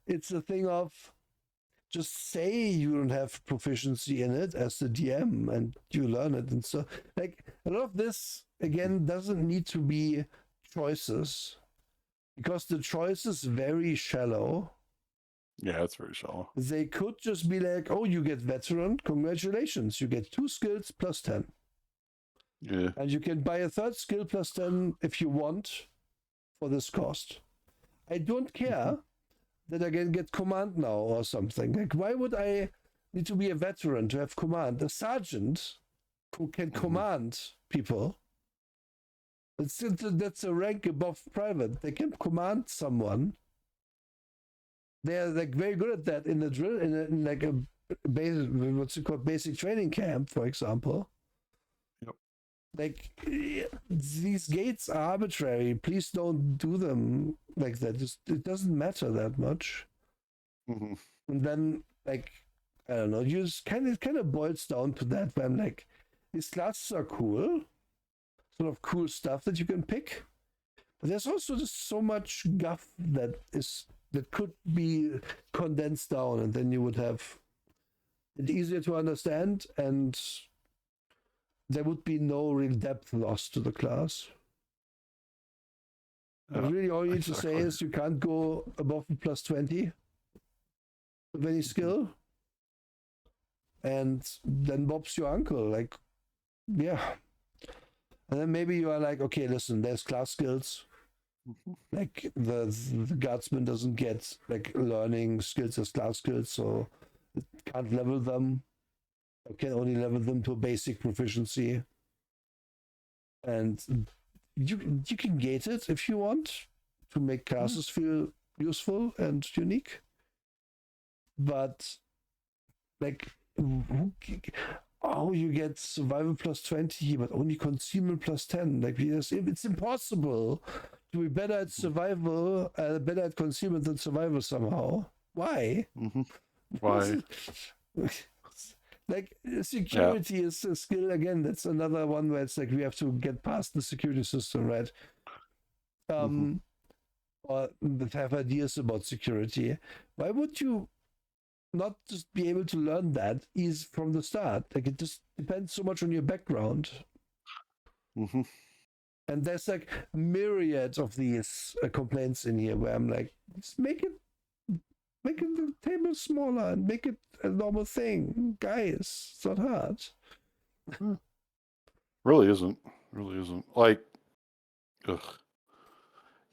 It's a thing of just say you don't have proficiency in it as the DM and you learn it. And so, like, a lot of this, again, doesn't need to be choices because the choice is very shallow. Yeah, it's very shallow. They could just be like, oh, you get veteran, congratulations, you get 2 skills plus 10. Yeah. And you can buy a 3rd skill plus 10 if you want for this cost. I don't care that I can get command now or something. Like, why would I need to be a veteran to have command? A sergeant who can command people. That's a rank above private. They can command someone. They're like very good at that in the drill, in like a basic, what's it called, basic training camp, for example. Yep. Like, these gates are arbitrary. Please don't do them like that. It doesn't matter that much. Mm-hmm. And then, like, I don't know, you just it kind of boils down to that, where I'm like, these classes are cool, sort of cool stuff that you can pick, but there's also just so much guff that could be condensed down, and then you would have it easier to understand, and there would be no real depth lost to the class. But really, all you need to say is you can't go above a plus 20 with any skill, and then Bob's your uncle. Like, yeah. And then maybe you are like, okay, listen, there's class skills. Like the guardsman doesn't get like learning skills as class skills, so it can't level them. I can only level them to basic proficiency. And you can gate it if you want to make classes feel useful and unique. But like, you get survival plus 20, but only concealment plus 10. Like, it's impossible to be better at survival, better at concealment than survival somehow. Why? Why? Like, security is a skill again. That's another one where it's like we have to get past the security system, right? Or have ideas about security. Why would you not just be able to learn that is from the start? Like, it just depends so much on your background. And there's like myriad of these complaints in here where I'm like, just make it the table smaller and make it a normal thing, guys. It's not hard. Really isn't. Like, ugh.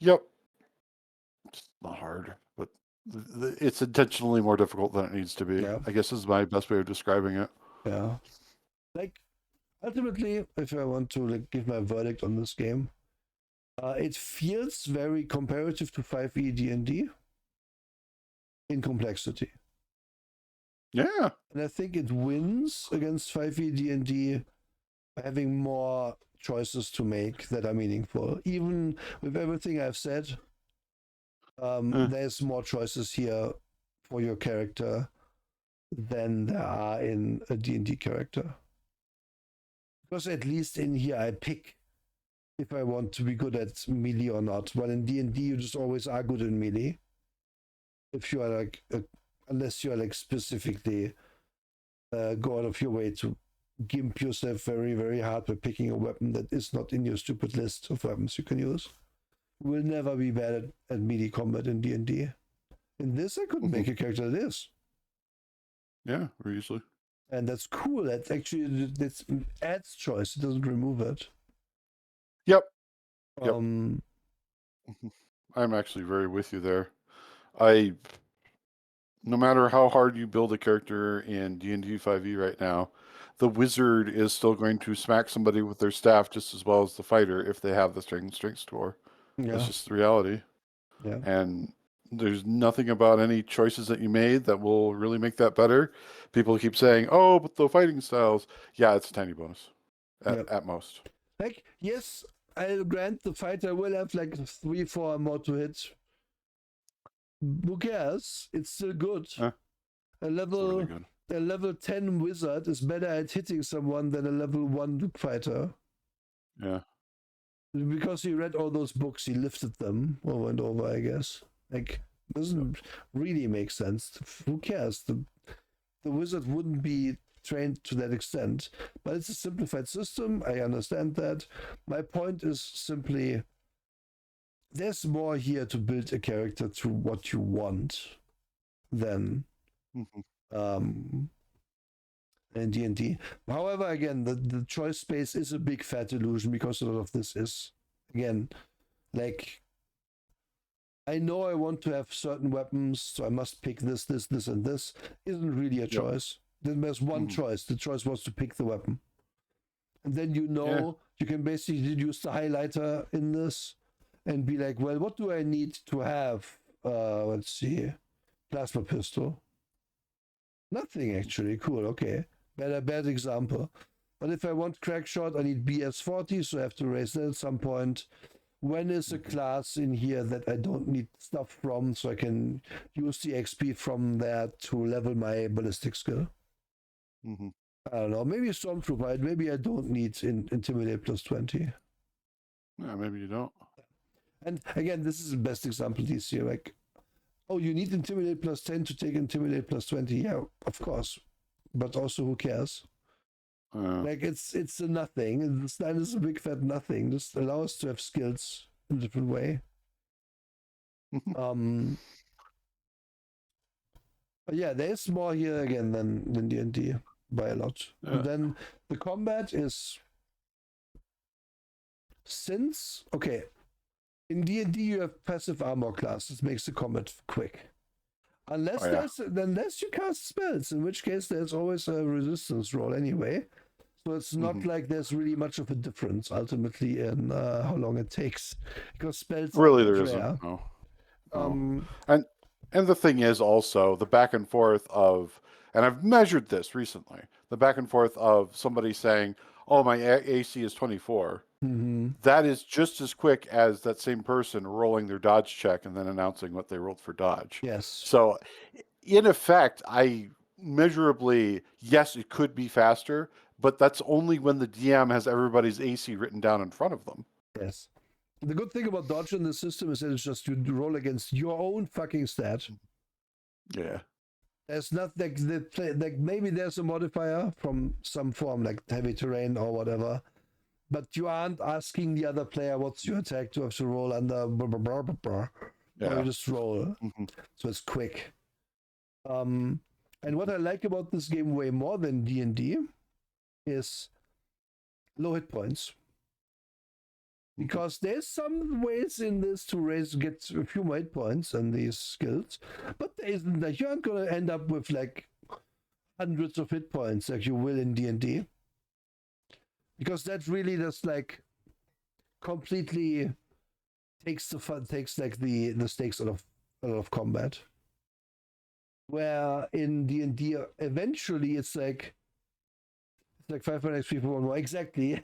Yep. It's not hard, but it's intentionally more difficult than it needs to be. Yeah. I guess is my best way of describing it. Yeah. Like, ultimately, if I want to like give my verdict on this game, it feels very comparative to 5e D&D in complexity. Yeah. And I think it wins against 5e D&D by having more choices to make that are meaningful. Even with everything I've said, there's more choices here for your character than there are in a D&D character. Because at least in here I pick if I want to be good at melee or not. While in D&D you just always are good in melee. If you are like, unless you are like specifically go out of your way to gimp yourself very, very hard by picking a weapon that is not in your stupid list of weapons you can use. You will never be bad at melee combat in D&D. In this, I couldn't make a character that is. Yeah, very easily. And that's cool. That actually adds choice. It doesn't remove it. Yep. I'm actually very with you there. No matter how hard you build a character in D&D 5e right now, the wizard is still going to smack somebody with their staff just as well as the fighter if they have the strength score. Yeah. That's just the reality. Yeah. And there's nothing about any choices that you made that will really make that better. People keep saying, oh, but the fighting styles. Yeah, it's a tiny bonus at most. Like, yes, I'll grant the fighter will have like 3-4 more to hit. Who cares? It's still good. A level really good. a level 10 wizard is better at hitting someone than a level 1 fighter. Yeah. Because he read all those books, he lifted them over and over, I guess. Like, doesn't really make sense. Who cares? The wizard wouldn't be trained to that extent. But it's a simplified system. I understand that. My point is simply there's more here to build a character to what you want than in D&D. However, again, the choice space is a big fat illusion because a lot of this is, again, like, I know I want to have certain weapons, so I must pick this, and this. Isn't really a choice. Then there's one choice. The choice was to pick the weapon. And then you can basically use the highlighter in this and be like, well, what do I need to have? Let's see. Plasma pistol. Nothing, actually. Cool, okay. Bad example. But if I want crack shot, I need BS40, so I have to raise that at some point. When is a class in here that I don't need stuff from, so I can use the XP from that to level my ballistic skill? I don't know. Maybe Stormtrooper. Maybe I don't need Intimidate plus 20. Yeah, maybe you don't. And again, this is the best example this year. Like, oh, you need Intimidate plus 10 to take Intimidate plus 20. Yeah, of course. But also, who cares? Like, it's a nothing. This line is a big fat nothing. Just allow us to have skills in a different way. But yeah, there's more here again than D&D by a lot. Yeah. And then the combat is in D&D you have passive armor class. This makes the combat quick. Unless you cast spells, in which case there's always a resistance roll anyway. So it's not like there's really much of a difference ultimately in how long it takes, because spells really there isn't. No. And the thing is also the back and forth of, and I've measured this recently, the back and forth of somebody saying, "Oh, my AC is 24." That is just as quick as that same person rolling their dodge check and then announcing what they rolled for dodge. Yes. So, in effect, yes, it could be faster, but that's only when the DM has everybody's AC written down in front of them. Yes. The good thing about dodge in the system is that it's just you roll against your own fucking stat. Yeah. There's not like maybe there's a modifier from some form, like heavy terrain or whatever, but you aren't asking the other player what's your attack to have to roll under blah, blah, blah, blah, blah. Or you just roll. So it's quick. And what I like about this game way more than D&D is low hit points. Because there's some ways in this to get a few more hit points and these skills, but there isn't. Like, you aren't gonna end up with like hundreds of hit points like you will in D&D, because that really just like completely takes like the stakes out of combat. Where in D&D eventually it's like 500 XP for one more. Exactly.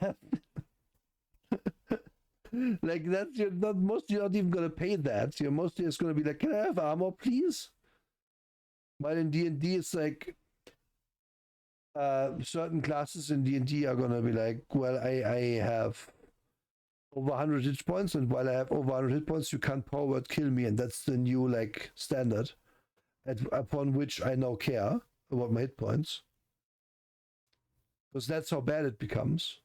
Like that, you're not even gonna pay that. You're mostly just gonna be like, "Can I have armor, please?" But in D&D, it's like certain classes in D&D are gonna be like, "Well, I have over 100 hit points, and while I have over 100 hit points, you can't power word kill me," and that's the new like standard, upon which I now care about my hit points, because that's how bad it becomes.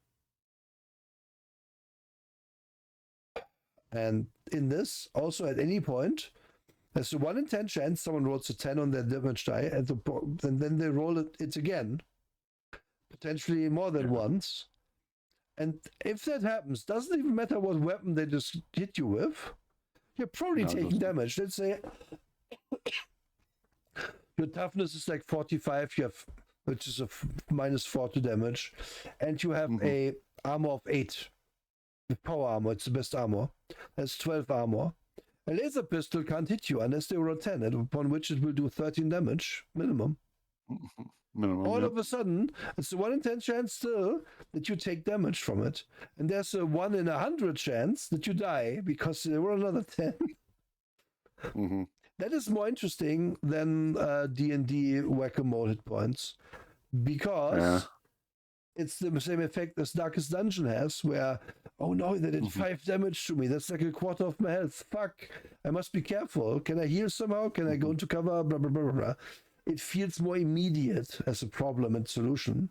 And in this, also at any point, there's a 1 in 10 chance someone rolls a 10 on their damage die, and then they roll it again, potentially more than once. And if that happens, doesn't even matter what weapon they just hit you with, you're probably taking damage. Let's say your toughness is like 45, which is a -4 to damage, and you have a armor of 8. With power armor, it's the best armor. That's 12 armor. A laser pistol can't hit you unless they roll 10, upon which it will do 13 damage minimum. All of a sudden, it's a 1 in 10 chance still that you take damage from it, and there's a 1 in 100 chance that you die because they roll another 10. That is more interesting than D&D whack-a-mole hit points, because it's the same effect as Darkest Dungeon has, where, oh no, they did 5 damage to me. That's like a quarter of my health. Fuck. I must be careful. Can I heal somehow? Can I go into cover? Blah, blah, blah, blah, blah. It feels more immediate as a problem and solution.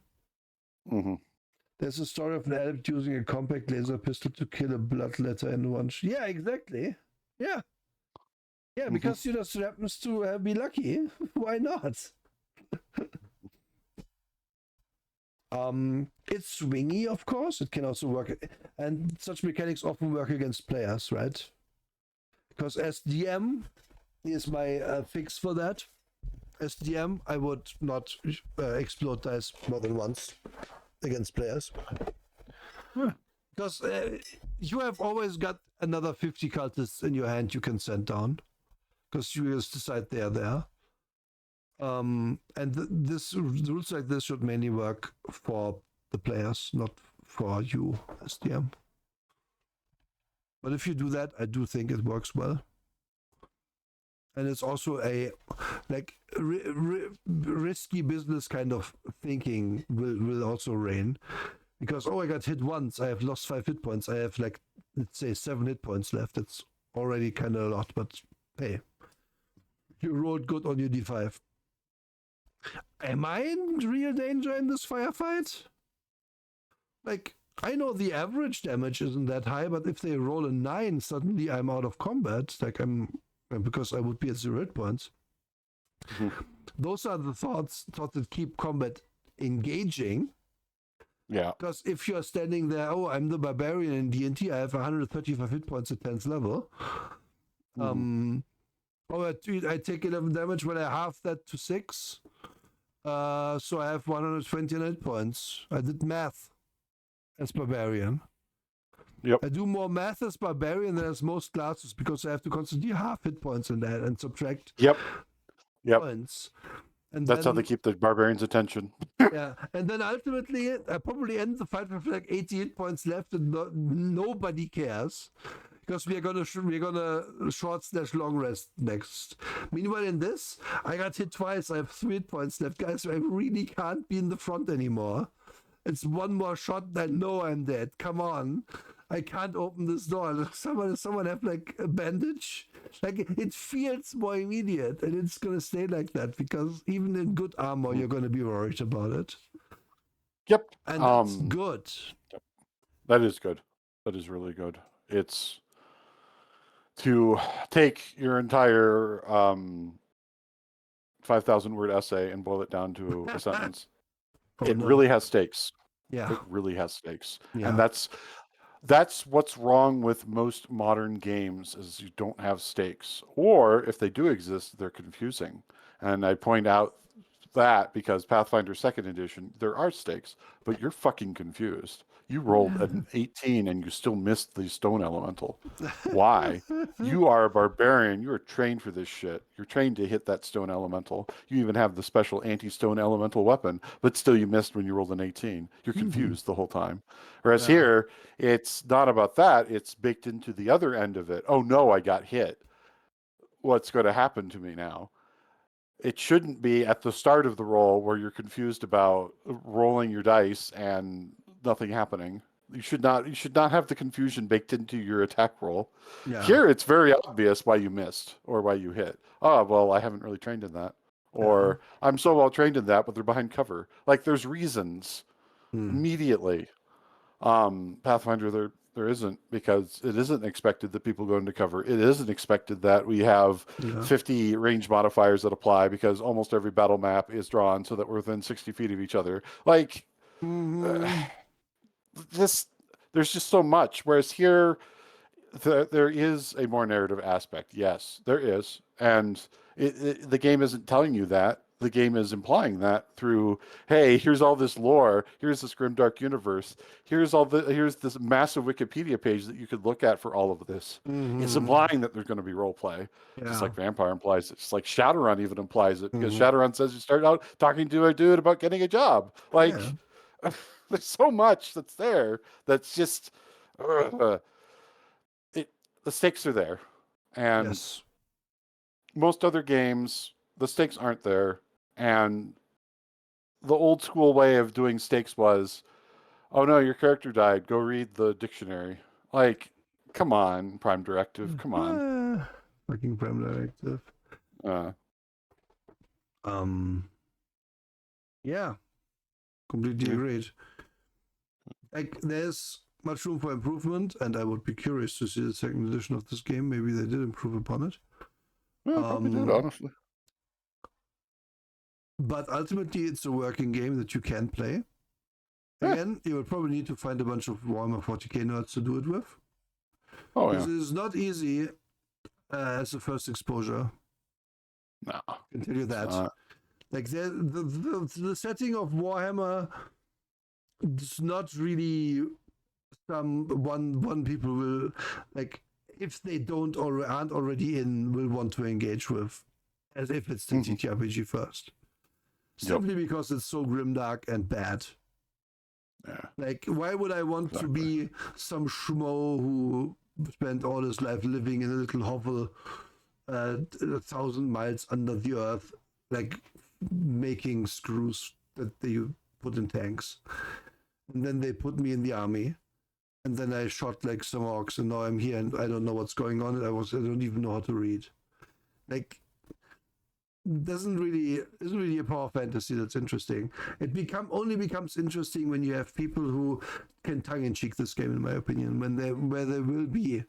There's a story of an elf using a compact laser pistol to kill a bloodletter in one. Yeah, exactly. Yeah. Yeah, because you just happens to be lucky. Why not? It's swingy, of course. It can also work, and such mechanics often work against players, right? Because as DM, is my fix for that. As DM, I would not explode dice more than once against players. Because you have always got another 50 cultists in your hand you can send down. Because you just decide they're there. And rules like this should mainly work for the players, not for you as DM. But if you do that, I do think it works well. And it's also a risky business kind of thinking will also reign, because I got hit once, I have lost 5 hit points, I have let's say 7 hit points left. It's already kind of a lot, but hey, you rolled good on your D5. Am I in real danger in this firefight? I know the average damage isn't that high, but if they roll a 9, suddenly I'm out of combat. Because I would be at 0 hit points. Those are the thoughts that keep combat engaging. Yeah. Because if you're standing there, I'm the barbarian in D&T, I have 135 hit points at 10th level. I take 11 damage when I half that to 6. So I have 120 hit points. I did math as barbarian. Yep. I do more math as barbarian than as most classes, because I have to constantly half hit points in that and subtract points. And that's how they keep the barbarian's attention. Yeah, and then ultimately I probably end the fight with 80 hit points left, and nobody cares, because we're gonna short / long rest next. Meanwhile, in this, I got hit twice. I have 3 hit points left, guys. I really can't be in the front anymore. It's one more shot, I know I'm dead. Come on. I can't open this door. Someone have a bandage? It feels more immediate, and it's gonna stay like that, because even in good armor, you're gonna be worried about it. Yep. And that's good. That is good. That is really good. It's to take your entire 5,000 word essay and boil it down to a sentence. Really has stakes. Yeah. It really has stakes. Yeah. And that's what's wrong with most modern games, is you don't have stakes. Or if they do exist, they're confusing. And I point out that because Pathfinder 2nd Edition, there are stakes, but you're fucking confused. You rolled an 18 and you still missed the stone elemental. Why? You are a barbarian. You are trained for this shit. You're trained to hit that stone elemental. You even have the special anti-stone elemental weapon, but still you missed when you rolled an 18. You're confused the whole time. Whereas here, it's not about that. It's baked into the other end of it. Oh no, I got hit. What's going to happen to me now? It shouldn't be at the start of the roll where you're confused about rolling your dice and nothing happening. You should not have the confusion baked into your attack roll. Yeah. Here, it's very obvious why you missed or why you hit. Oh, well, I haven't really trained in that. Or I'm so well trained in that, but they're behind cover. There's reasons immediately. Pathfinder, there isn't, because it isn't expected that people go into cover. It isn't expected that we have 50 range modifiers that apply, because almost every battle map is drawn so that we're within 60 feet of each other. There's just so much. Whereas here, there is a more narrative aspect. Yes, there is. And the game isn't telling you that. The game is implying that through, hey, here's all this lore, here's this grimdark universe, here's this massive Wikipedia page that you could look at for all of this. It's implying that there's going to be role play, just like Vampire implies it, just like Shadowrun even implies it, because Shadowrun says you start out talking to a dude about getting a job. There's so much that's there that's just the stakes are there, and most other games, the stakes aren't there, and the old school way of doing stakes was, oh no, your character died. Go read the dictionary. Like, come on, Prime Directive. Come on. Fucking Prime Directive. Uh, Yeah, completely Yeah. agreed. Like, there's much room for improvement, and I would be curious to see the second edition of this game. Maybe they did improve upon it. yeah, probably did, honestly. But ultimately, it's a working game that you can play. Yeah. Again, you would probably need to find a bunch of Warhammer 40k nerds to do it with. Oh Because yeah. it is not easy as a first exposure. No. I can tell you that. not. Like the setting of Warhammer is not really some one people will, like, if they don't or aren't already in, will want to engage with, as if it's the Mhm. TTRPG first. Yep. Simply because it's so grimdark and bad. Yeah. Like, why would I want to be some schmo who spent all his life living in a little hovel 1,000 miles under the earth, like making screws that they put in tanks? And then they put me in the army. And then I shot like some orcs, and now I'm here, and I don't know what's going on. I don't even know how to read. Like, isn't really a power fantasy that's interesting. It only becomes interesting when you have people who can tongue in cheek this game, in my opinion, where there will be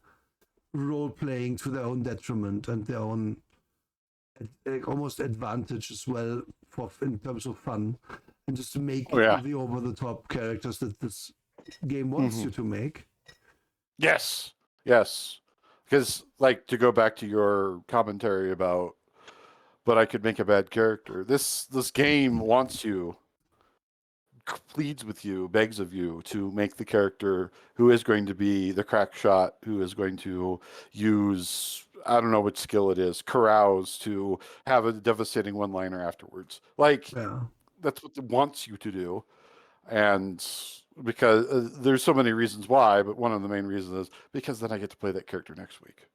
role playing to their own detriment and their own almost advantage as well in terms of fun, and just to make the over the top characters that this game wants you to make. Yes. Yes. Because, like, to go back to your commentary about, but I could make a bad character. This game wants you, pleads with you, begs of you to make the character who is going to be the crack shot, who is going to use, I don't know what skill it is, carouse to have a devastating one-liner afterwards. Like, that's what it wants you to do. And because there's so many reasons why, but one of the main reasons is because then I get to play that character next week.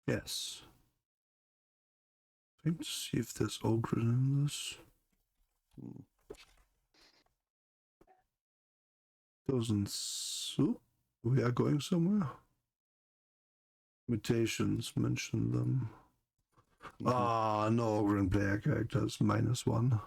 Yes. Let me see if there's ogre in this. Doesn't. We are going somewhere. Mutations, mention them. No ogre in player characters, -1.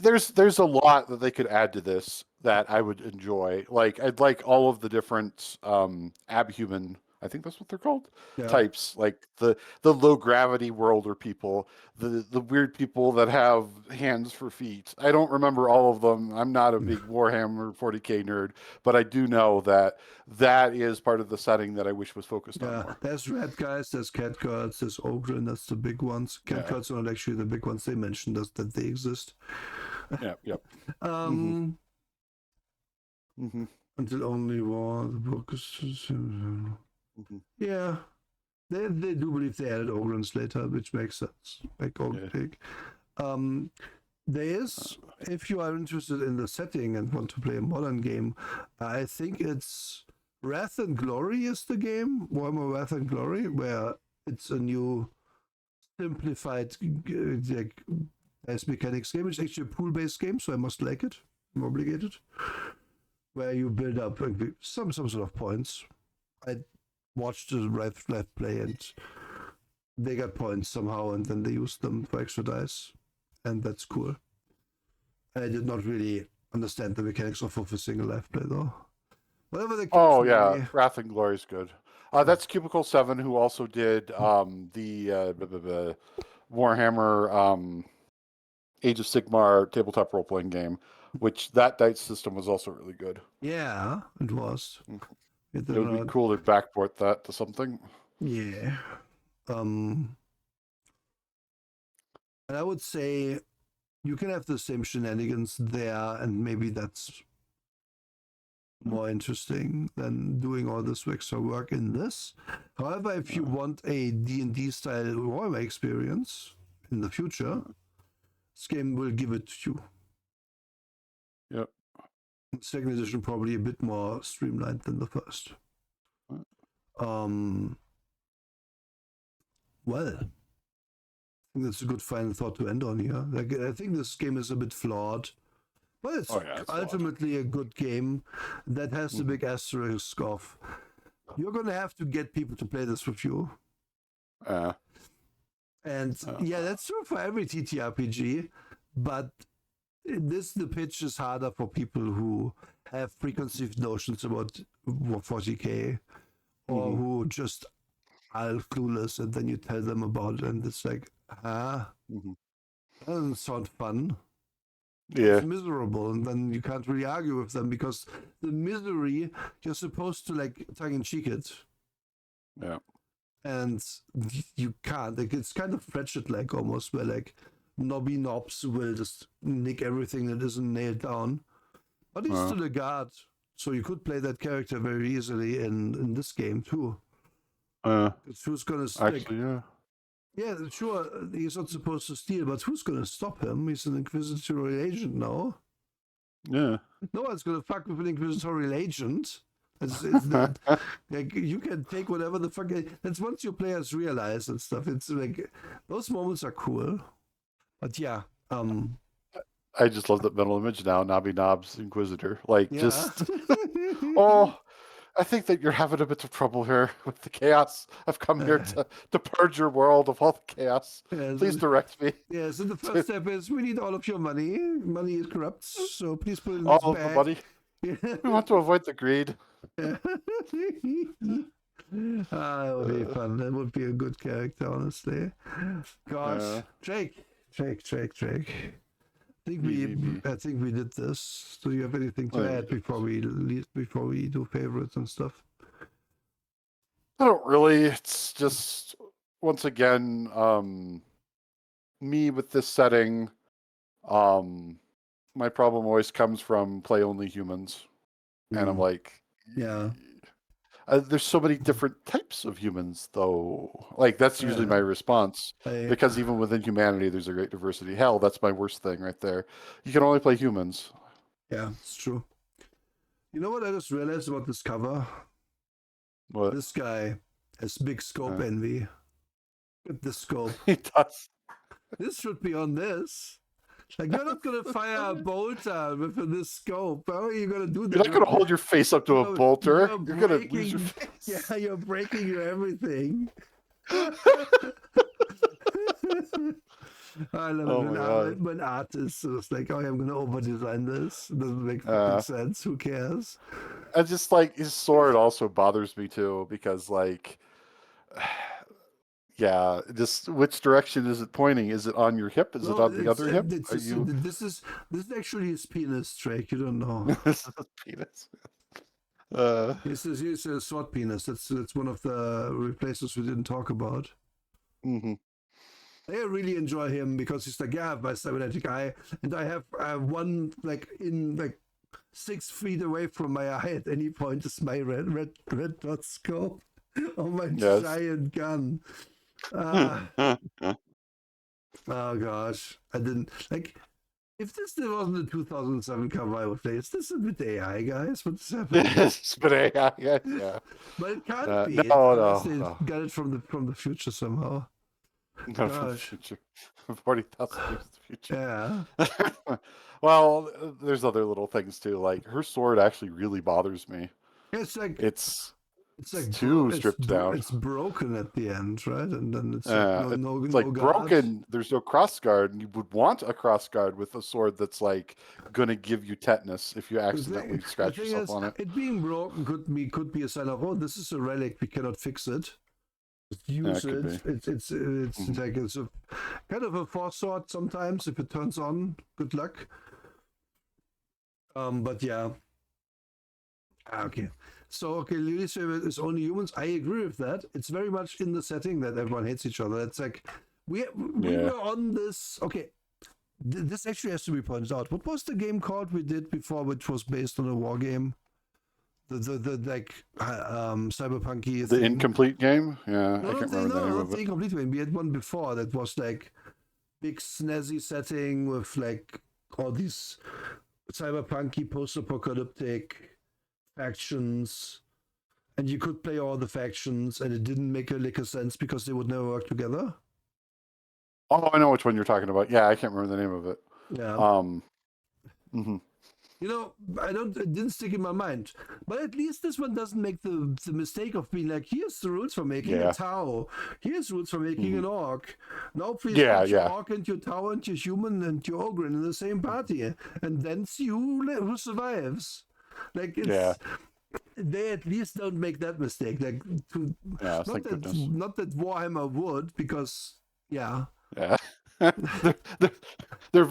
There's a lot that they could add to this that I would enjoy. Like, I'd like all of the different abhuman, I think that's what they're called, types. Like the low gravity worlder people, the weird people that have hands for feet. I don't remember all of them. I'm not a big Warhammer 40k nerd, but I do know that is part of the setting that I wish was focused on more. There's red guys, there's cat girls, there's ogre, and that's the big ones. Cat girls are not actually the big ones. They mentioned that they exist. Yep. Until only war, the book is. Yeah, they do believe they added ogrins later, which makes sense. Like ogre pig. There is, if you are interested in the setting and want to play a modern game, I think it's Wrath and Glory is the game, Warhammer Wrath and Glory, where it's a new simplified dice mechanics game. It's actually a pool-based game, so I must like it. I'm obligated. Where you build up some sort of points. I watched the Wrath play, and they got points somehow, and then they used them for extra dice. And that's cool. I did not really understand the mechanics of a single life play, though. Whatever the case Wrath and Glory is good. That's Cubicle 7, who also did the Warhammer Age of Sigmar tabletop role-playing game, which that dice system was also really good. Yeah, it was. It would be cool to backport that to something. Yeah. And I would say you can have the same shenanigans there, and maybe that's more interesting than doing all this extra work in this. However, if you want a D&D style Warhammer experience in the future, this game will give it to you. Yep. Second edition probably a bit more streamlined than the first. Well, I think that's a good final thought to end on here. Like, I think this game is a bit flawed, but it's It's flawed. ultimately a good game that has the big asterisk of you're going to have to get people to play this with you. And yeah, that's true for every TTRPG, but the pitch is harder for people who have preconceived notions about 40k or who just are clueless, and then you tell them about it, and it's like, that doesn't sound fun. Yeah. It's miserable, and then you can't really argue with them because the misery, you're supposed to like tongue-in-cheek it. Yeah. And you can't. Like, it's kind of Ratchet-like almost, where like knobby knobs will just nick everything that isn't nailed down. But he's still a guard, so you could play that character very easily in this game too. Who's gonna actually, yeah, sure, he's not supposed to steal, but who's gonna stop him? He's an inquisitorial agent now. Yeah. No one's gonna fuck with an inquisitorial agent. Like, you can take whatever the fuck. That's once your players realize and stuff. It's like those moments are cool. But yeah, I just love that mental image now. Nobby Knobs Inquisitor. Like, yeah. just oh, I think that you're having a bit of trouble here with the chaos. I've come here to purge your world of all the chaos. Please direct me. Yeah, so the first step is we need all of your money. Money is corrupt, so please put it in All this of bag. the money. We want to avoid the greed. That would be fun. That would be a good character, honestly. Gosh, Drake. I think we did this. Do you have anything to add before we do favorites and stuff? I don't really. It's just, once again, me with this setting. My problem always comes from play only humans, and I'm like, yeah. There's so many different types of humans, though. Like, that's usually my response, because even within humanity, there's a great diversity. Hell, that's my worst thing right there. You can only play humans. Yeah, it's true. You know what I just realized about this cover? What? This guy has big scope envy. Look at the scope. He does. This should be on this. Like, you're not gonna fire a bolter with this scope. How are you gonna do that? You're not gonna hold your face up to a bolter. You're gonna lose your face. Yeah, you're breaking your everything. I love it when artists is like, oh, I'm gonna over design this. It doesn't make sense. Who cares? And just like, his sword also bothers me too, because like, yeah, just which direction is it pointing? Is it on your hip? Is it on the other hip? This is actually his penis, Drake. You don't know. This is his penis. He's a sword penis. That's one of the replacements we didn't talk about. I really enjoy him because he's like, yeah, I have my cybernetic eye, and I have one like in like 6 feet away from my eye at any point is my red dot scope on my giant gun. Oh gosh, I didn't like. If this wasn't a 2007 cover, I would say, is this a bit AI, guys? What's happening? It's a bit AI, yeah. But it can't be. No. Got it from the future somehow. No, from the future. 40,000 years in the future. Yeah. Well, there's other little things too. Like, her sword actually really bothers me. It's like it's like too stripped down. It's broken at the end, right? And then it's like broken. There's no cross guard, and you would want a cross guard with a sword that's like gonna give you tetanus if you accidentally scratch yourself on it. It being broken could be a sign of, oh, this is a relic, we cannot fix it. Use it. It's like it's a kind of a force sword sometimes. If it turns on, good luck. But yeah. Okay. So, Lily's favorite is only humans. I agree with that. It's very much in the setting that everyone hates each other. It's like we were on this. Okay, this actually has to be pointed out. What was the game called we did before, which was based on a war game? The like cyberpunky. The incomplete game. Yeah, I can't remember the name of it. The incomplete game. We had one before that was like big snazzy setting with like all these cyberpunky post-apocalyptic factions, and you could play all the factions, and it didn't make a lick of sense because they would never work together. Oh, I know which one you're talking about. Yeah, I can't remember the name of it. Yeah. Mhm. You know, it didn't stick in my mind. But at least this one doesn't make the mistake of being like, here's the rules for making a Yeah. Tau. Here's rules for making an Mhm. orc. Now please Yeah, put your yeah, orc and your Tau and your human and your ogre in the same party. And then see who survives. Like yeah, they at least don't make that mistake. Like yeah. Thank goodness. not that Warhammer would, because yeah. Yeah. they're, they're,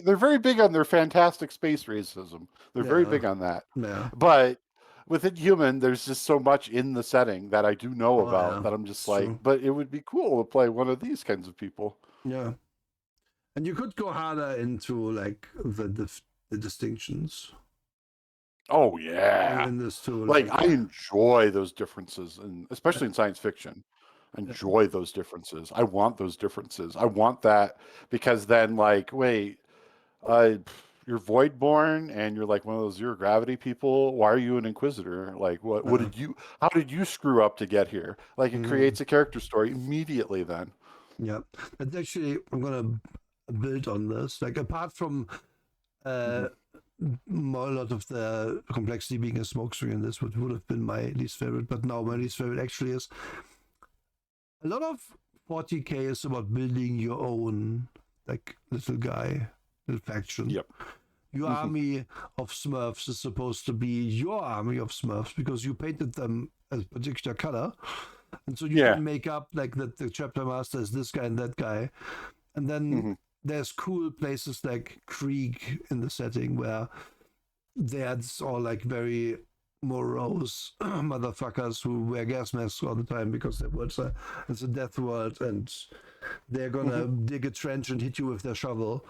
they're very big on their fantastic space racism. They're very Yeah. big on that. Yeah. But within human, there's just so much in the setting that I do know Oh about yeah. that I'm just It's like, true. but it would be cool to play one of these kinds of people. Yeah. And you could go harder into like the distinctions Oh yeah. in this too. Like Like I enjoy those differences, and uh, especially in science fiction. I uh, enjoy those differences. I want those differences. I want that because then, like, wait, uh, you're void-born and you're like one of those zero gravity people. Why are you an inquisitor? Like, what uh, did you? How did you screw up to get here? Like, it mm, creates a character story immediately. Then, yeah. That's actually I'm gonna build on this. Like apart from hmm uh, a lot of the complexity being a smokescreen in this, which would have been my least favorite, but now my least favorite actually is a lot of 40k is about building your own like little guy, little faction. yep, Your hmm army of Smurfs is supposed to be your army of Smurfs because you painted them a particular color, and so you yeah, can make up like that the chapter master is this guy and that guy, and then hmm there's cool places like Krieg in the setting where that's all like very morose motherfuckers who wear gas masks all the time because it's a death world and they're hmm gonna dig a trench and hit you with their shovel,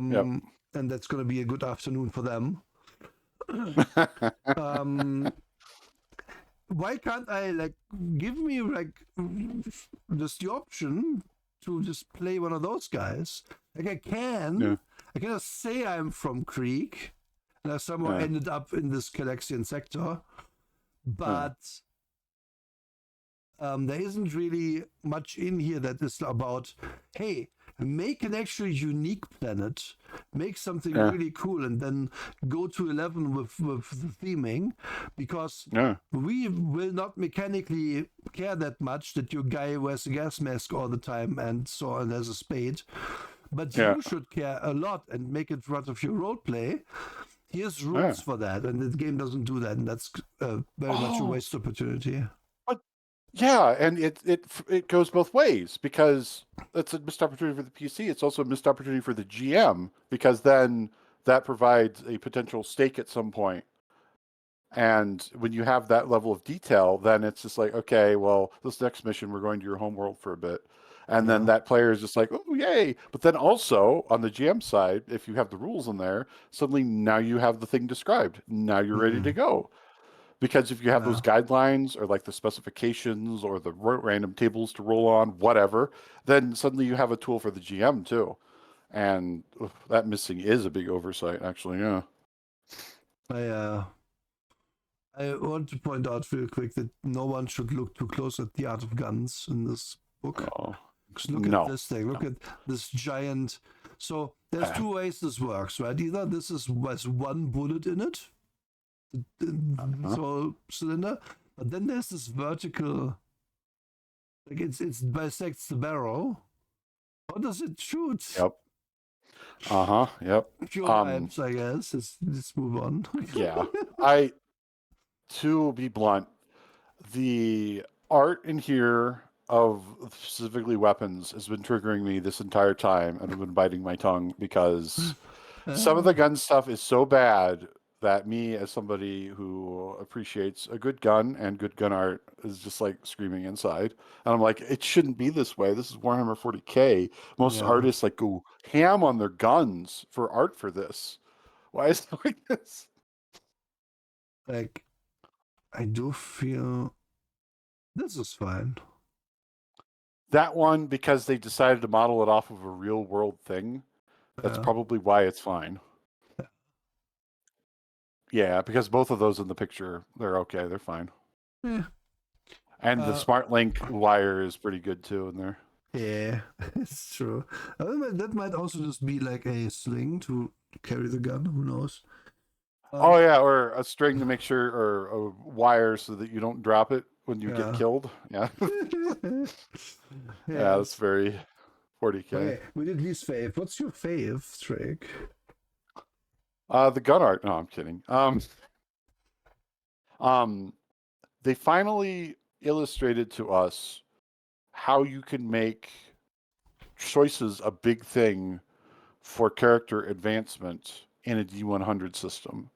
yep. and that's gonna be a good afternoon for them. um, why can't I like give me like just the option to just play one of those guys? Like yeah, I can just say I'm from Creek, and I somehow yeah, ended up in this Calexian sector, yeah, but there isn't really much in here that is about, hey, make an actually unique planet, make something yeah, really cool, and then go to 11 with the theming, because yeah, we will not mechanically care that much that your guy wears a gas mask all the time and so on has a spade. But yeah, you should care a lot and make it part of your role play. Here's yeah. rules for that, and the game doesn't do that, and that's very much a Oh, waste opportunity. but yeah, and it goes both ways because it's a missed opportunity for the PC. It's also a missed opportunity for the GM because then that provides a potential stake at some point. And when you have that level of detail, then it's just like, okay, well, this next mission, we're going to your home world for a bit. And then Yeah. that player is just like, oh, yay. But then also on the GM side, if you have the rules in there, suddenly now you have the thing described. Now you're ready to Mm. go. Because if you have those Yeah. guidelines or like the specifications or the random tables to roll on, whatever, then suddenly you have a tool for the GM too. And that missing is a big oversight, actually. Yeah. I uh, I want to point out real quick that no one should look too close at the art of guns in this book. Oh, Because look at no. this thing. Look No. at this giant. So there's Uh, two ways this works, right? Either this has one bullet in it, this uh, whole cylinder, but then there's this vertical, like it's bisects the barrel. How does it shoot? yep. Uh-huh. Yep. Pure Um, vibes, I guess. Let's move on. yeah. I To be blunt, the art in here of specifically weapons has been triggering me this entire time, and I've been biting my tongue because some of the gun stuff is so bad that me, as somebody who appreciates a good gun and good gun art, is just like screaming inside. And I'm like, it shouldn't be this way. This is Warhammer 40K. Most Yeah, artists like go ham on their guns for art for this. Why is it like this? like I do feel this is fine. That one, because they decided to model it off of a real world thing, that's Yeah, probably why it's fine. Yeah, because both of those in the picture, they're okay, they're fine. Yeah. And the smart link wire is pretty good too in there. Yeah, it's true. That might also just be like a sling to carry the gun. Who knows? Oh yeah, or a string to make sure, or a wire so that you don't drop it when you get Yeah. killed. Yeah, yeah, that's Yes. very 40K. Okay, we did least fave. What's your fave, Drake? The gun art. No, I'm kidding. Um, they finally illustrated to us how you can make choices a big thing for character advancement in a D100 system.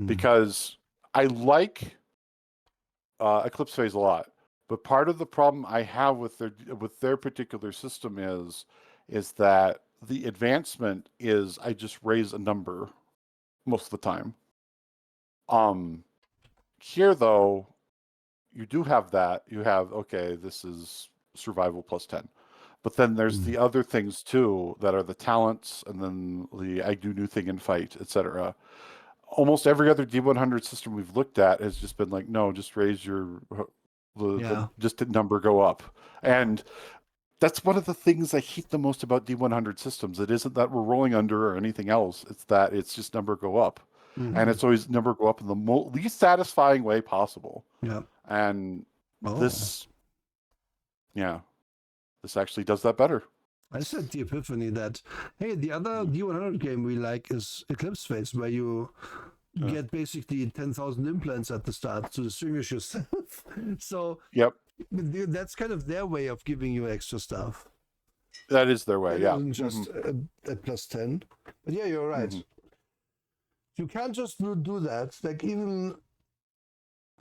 Because I like Eclipse Phase a lot, but part of the problem I have with their particular system is that the advancement is I just raise a number most of the time. Here though, you do have that. You have, okay, this is survival plus 10. But then there's the other things too that are the talents and then the I do new thing in fight, etc. Almost every other D100 system we've looked at has just been like, no, just raise Yeah. just the number go up. And that's one of the things I hate the most about D100 systems. It isn't that we're rolling under or anything else. It's that it's just number go up. And it's always number go up in the least satisfying way possible. Yeah. And Oh. this, yeah, this actually does that better. I said the epiphany that, hey, the other D100 game we like is Eclipse Phase, where you get basically 10,000 implants at the start to distinguish yourself. So Yep, that's kind of their way of giving you extra stuff. that is their way. It Yeah. isn't just at plus 10. But yeah, you're right. You can't just do that. Like even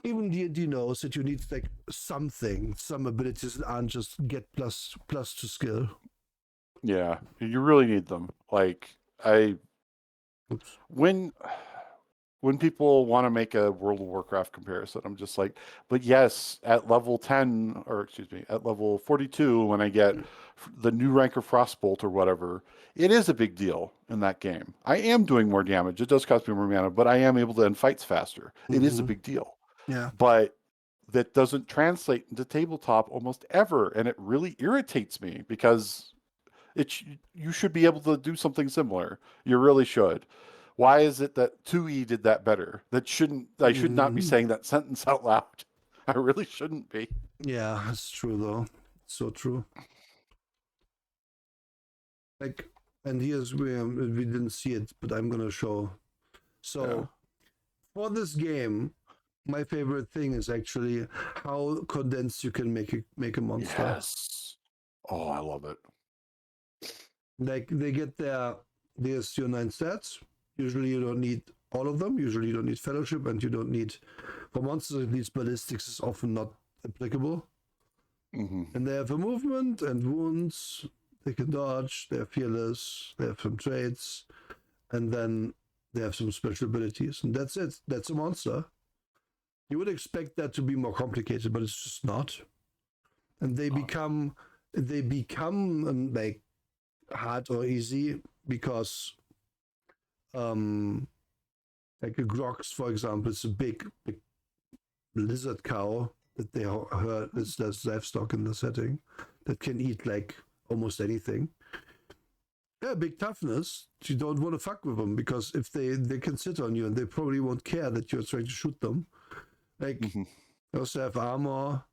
D&D knows that you need like something, some abilities that aren't just get plus to skill. Yeah, you really need them. Like Oops. when when people want to make a World of Warcraft comparison, I'm just like, but yes, at level 10, or excuse me, at level 42, when I get the new rank of Frostbolt or whatever, it is a big deal in that game. I am doing more damage. It does cost me more mana, but I am able to end fights faster. It is a big deal. Yeah. But that doesn't translate into tabletop almost ever. And it really irritates me because you should be able to do something similar. You really should. Why is it that 2E did that better? I should not be saying that sentence out loud. I really shouldn't be. Yeah, it's true though. So true. Like, and here's where we didn't see it, but I'm gonna show. So for this game, my favorite thing is actually how condensed you can make a monster. Yes. Oh, I love it. Like they get there's your 9 stats. Usually you don't need all of them. Usually you don't need fellowship, and you don't need for monsters at least ballistics is often not applicable. And they have a movement and wounds. They can dodge. They're fearless. They have some traits, and then they have some special abilities, and that's it. That's a monster. You would expect that to be more complicated, but it's just not. And they become like hard or easy because like a Grox, for example, it's a big lizard cow that they heard is livestock in the setting that can eat like almost anything. Yeah, big toughness. You don't want to fuck with them because if they can sit on you and they probably won't care that you're trying to shoot them. Like they also have armor,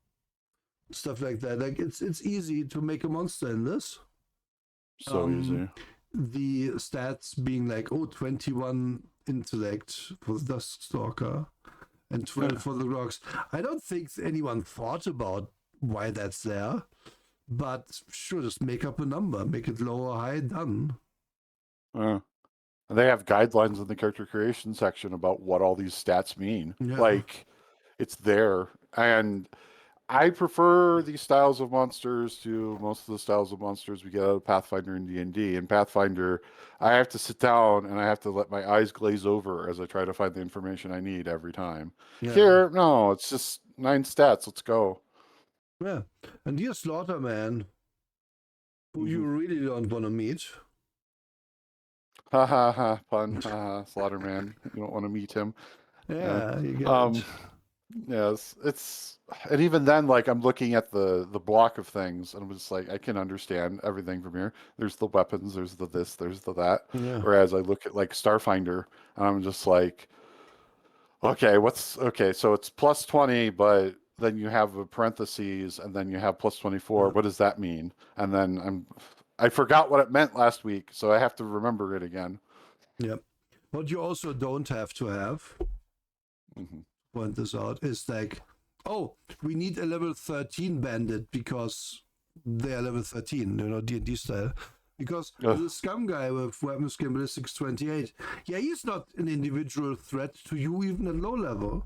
stuff like that. Like it's easy to make a monster in this. So easy. The stats being like 21 intellect for the Duskstalker and 12 for the Rocks. I don't think anyone thought about why that's there, but sure, just make up a number, make it low or high, done. They have guidelines in the character creation section about what all these stats mean. Yeah. Like, it's there. And I prefer these styles of monsters to most of the styles of monsters we get out of Pathfinder and D&D. In Pathfinder, I have to sit down and I have to let my eyes glaze over as I try to find the information I need every time. Yeah. Here, no, it's just 9 stats. Let's go. Yeah. And here's Slaughterman, who you really don't want to meet. Ha ha ha, pun. Ha ha, Slaughterman. You don't want to meet him. Yeah, you get Um, it. Yes, and even then, like I'm looking at the block of things, and I'm just like, I can understand everything from here. There's the weapons, there's the this, there's the that. Yeah. Whereas I look at like Starfinder, and I'm just like, okay, okay? So it's plus 20, but then you have a parentheses, and then you have plus 24. Yeah. What does that mean? And then I forgot what it meant last week, so I have to remember it again. Yeah. What you also don't have to have, Hmm. point this out, is like, oh, we need a level 13 bandit because they are level 13, D&D style. Because Ugh, the scum guy with weapon skill ballistics 28, yeah, he's not an individual threat to you even at low level.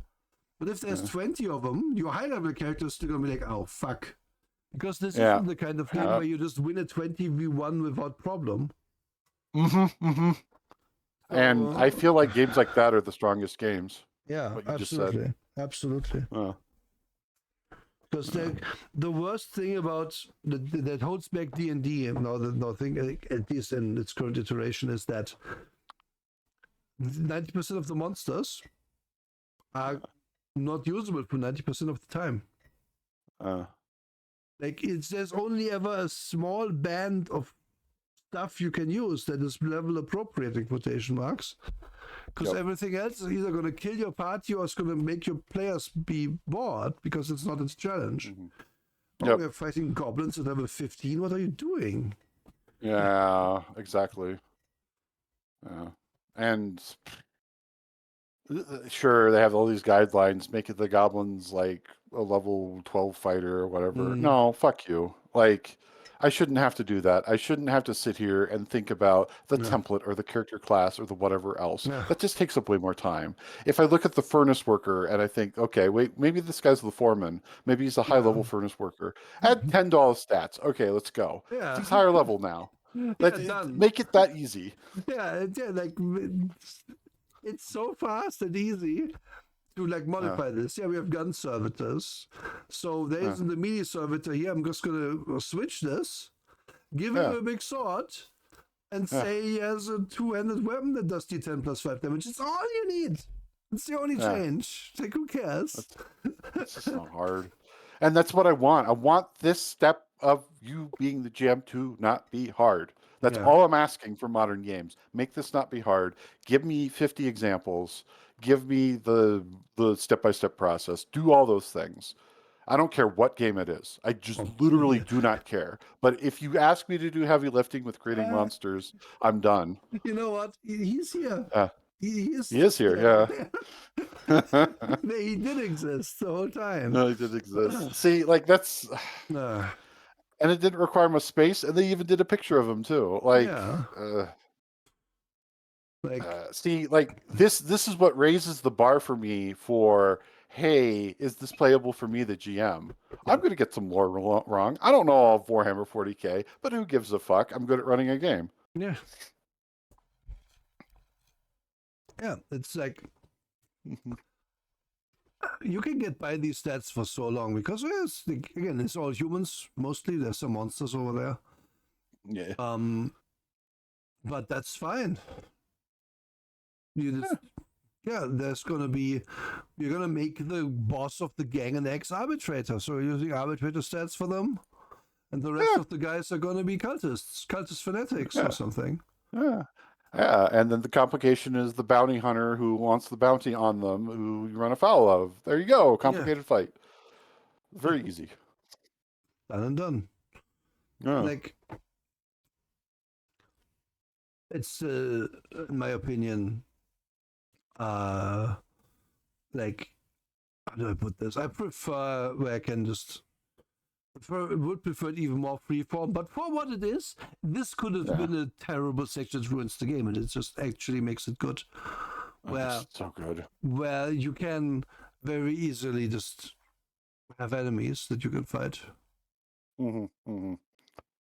But if there's yeah, 20 of them, your high level character is still gonna be like, oh fuck. Because this yeah, isn't the kind of game yeah. where you just win a 20v1 without problem. Hmm. Hmm. And I So feel like games like that are the strongest games. yeah, What you just said. absolutely. Absolutely. Uh, Because uh, the worst thing about that holds back D&D, no thing, at least in its current iteration, is that 90% of the monsters are not usable for 90% of the time. uh, Like there's only ever a small band of stuff you can use that is level appropriate in quotation marks. Because yep. everything else is either going to kill your party or it's going to make your players be bored because it's not its challenge. Hmm. Oh, Yep. we're fighting goblins at level 15. What are you doing? Yeah, exactly. Yeah. And sure, they have all these guidelines, make it the goblins like a level 12 fighter or whatever. Mm, No, fuck you. Like, I shouldn't have to do that. I shouldn't have to sit here and think about the yeah, template or the character class or the whatever else. yeah, That just takes up way more time. If I look at the furnace worker and I think, okay, wait, maybe this guy's the foreman. Maybe he's a high yeah, level furnace worker. Add $10 stats. Okay, let's go. yeah, He's higher level now. yeah, done. Make it that easy. Yeah, like it's so fast and easy to like Uh, modify this. Yeah, we have gun servitors. So there uh, isn't the melee servitor here. I'm just gonna switch this, give him yeah, a big sword, and yeah, say he has a two-handed weapon that does D10 plus 5 damage. It's all you need. It's the only yeah. change. Like, who cares? That's just not hard. And that's what I want. I want this step of you being the GM to not be hard. That's Yeah. all I'm asking for modern games. Make this not be hard. Give me 50 examples. Give me the step-by-step process. Do all those things. I don't care what game it is. I just Oh, literally yeah. do not care. But if you ask me to do heavy lifting with creating Uh, monsters, I'm done. you know what? He's here. Uh, He is he is just here, here. yeah. He did exist the whole time. No, he did exist. See, like that's Uh, and it didn't require much space, and they even did a picture of him too. yeah. Like, See, like this is what raises the bar for me for, hey, is this playable for me, the GM? yeah. I'm going to get some lore wrong. I don't know all of Warhammer 40K, but who gives a fuck? I'm good at running a game. Yeah. Yeah. It's like, you can get by these stats for so long because, again, it's all humans mostly. There's some monsters over there. Yeah. But that's fine. You just, yeah, there's gonna be, you're gonna make the boss of the gang an ex-arbitrator, so you're using arbitrator stats for them, and the rest Yeah. of the guys are gonna be cultist fanatics Yeah. or something. Yeah. Yeah, and then the complication is the bounty hunter who wants the bounty on them, who you run afoul of. There you go, Yeah, complicated fight. Very easy. done and done. Yeah. Like, it's in my opinion, like, how do I put this? I prefer where I can just would prefer it even more freeform, but for what it is, this could have Yeah. been a terrible section that ruins the game, and it just actually makes it good. Oh, Where it's so good. you can very easily just have enemies that you can fight. Hmm. Hmm.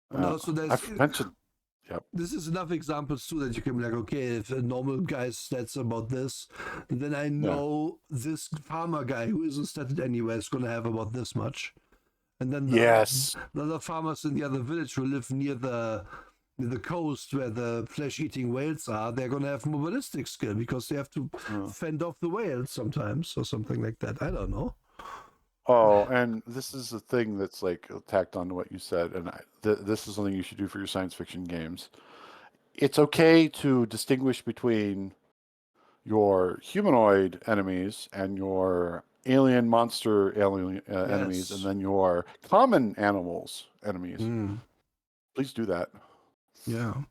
And also I've mentioned, yep. this is enough examples too that you can be like, okay, if a normal guy stats about this, then I know this farmer guy who isn't statted anywhere is going to have about this much. And then Yes. the other farmers in the other village who live near the the coast where the flesh-eating whales are, they're gonna have more ballistic skill because they have to fend off the whales sometimes or something like that. I don't know. Oh, and this is the thing that's like tacked on to what you said, and this is something you should do for your science fiction games. It's okay to distinguish between your humanoid enemies and your alien monster enemies, and Yes. then your common animals enemies. Mm, Please do that. yeah.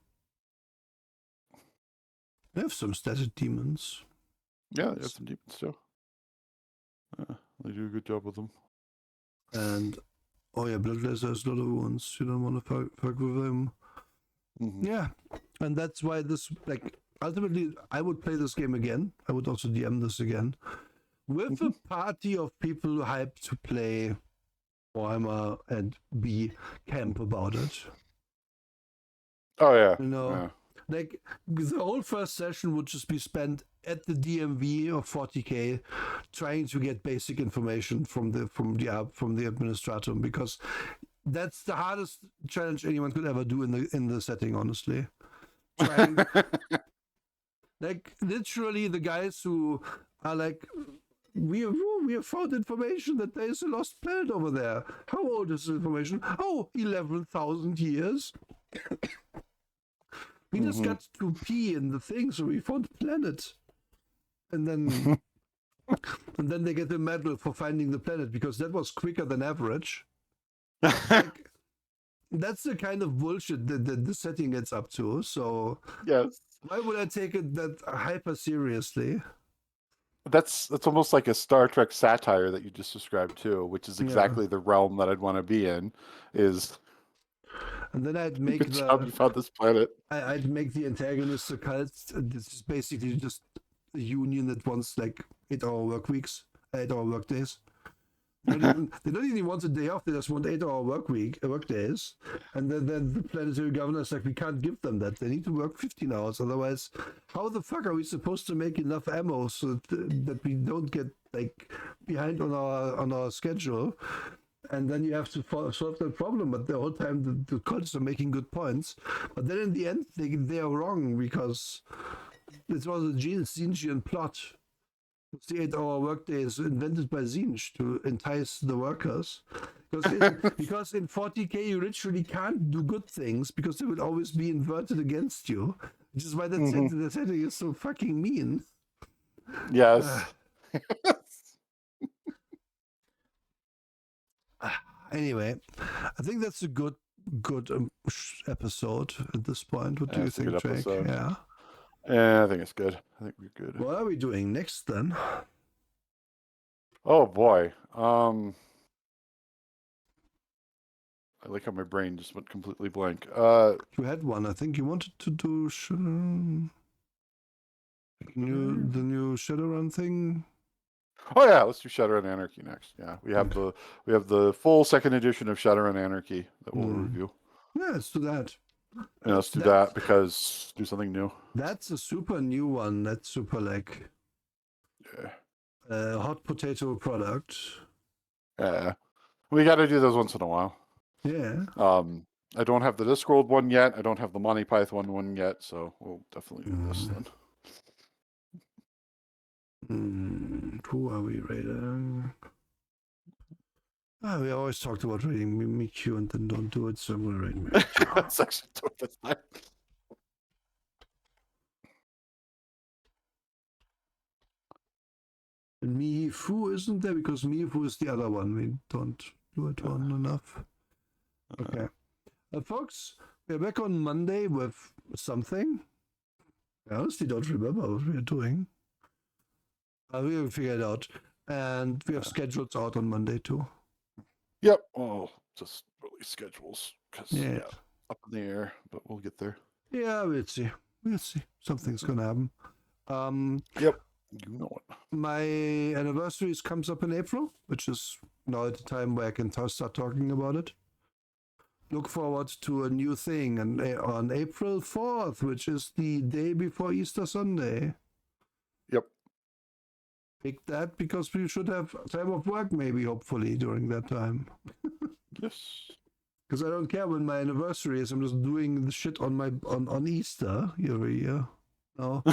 They have some static demons. Yeah, they have some demons too. They do a good job with them. And oh yeah, Bloodlaser has a lot of wounds. You don't want to fuck with him. Mm-hmm. Yeah, and that's why this, like, ultimately I would play this game again. I would also DM this again with a party of people hyped to play Warhammer and be camp about it. Oh yeah, You know, yeah. like the whole first session would just be spent at the DMV of 40k trying to get basic information from the administratum, because that's the hardest challenge anyone could ever do in the setting, honestly. Trying like literally the guys who are like, we have found information that there is a lost planet over there. How old is this information? Oh, 11,000 years. We just got to pee in the thing, so we found a planet. And then they get a medal for finding the planet because that was quicker than average. Like, that's the kind of bullshit that the setting gets up to. So Yes. why would I take it that hyper seriously? That's almost like a Star Trek satire that you just described too, which is exactly the realm that I'd want to be in. Is And then I'd make good job you found this planet. I'd make the antagonist the cult. This is basically just a union that wants like 8-hour work weeks, 8-hour work days. They don't even want a day off. They just want 8-hour work days. And then the planetary governor is like, we can't give them that. They need to work 15 hours. Otherwise, how the fuck are we supposed to make enough ammo so that we don't get like behind on our schedule? And then you have to solve that problem. But the whole time the cultists are making good points. But then in the end, they are wrong because it was a Zinjian plot. The 8-hour workday is invented by Zinj to entice the workers. Because in 40k you literally can't do good things because they will always be inverted against you. Which is why the setting is so fucking mean. Yes. Anyway, I think that's a good episode at this point. What do you think, Jake? Yeah. Yeah, I think it's good. I think we're good. What are we doing next then? Oh boy. I like how my brain just went completely blank. You had one. I think you wanted to do the new Shadowrun thing. Oh yeah, let's do Shadowrun Anarchy next. Yeah, we have the full second edition of Shadowrun Anarchy that we'll review. Yeah, let's do that. Yeah, let's do that because do something new. That's a super new one. That's super like hot potato product. Yeah, we got to do those once in a while. Yeah. I don't have the Discworld one yet. I don't have the Monty Python one yet, so we'll definitely do this then. Who are we rating? We always talked about rating Mikyu and then don't do it, so I'm gonna rate Mikyu. Let's actually do it this time. And Mihifu isn't there because Mihifu is the other one. We don't do it one enough. Okay. Folks, we're back on Monday with something. I honestly don't remember what we're doing. We'll figure it out. And we have schedules out on Monday too. Yep. Well, just release schedules because Yeah. Up in the air, but we'll get there. Yeah, we'll see. We'll see. Something's gonna happen. Yep. You know it. My anniversary comes up in April, which is now at the time where I can start talking about it. Look forward to a new thing on April 4th, which is the day before Easter Sunday. Yep. Pick that because we should have time of work, maybe, hopefully, during that time. Yes. Because I don't care when my anniversary is. I'm just doing the shit on my on Easter every year. No,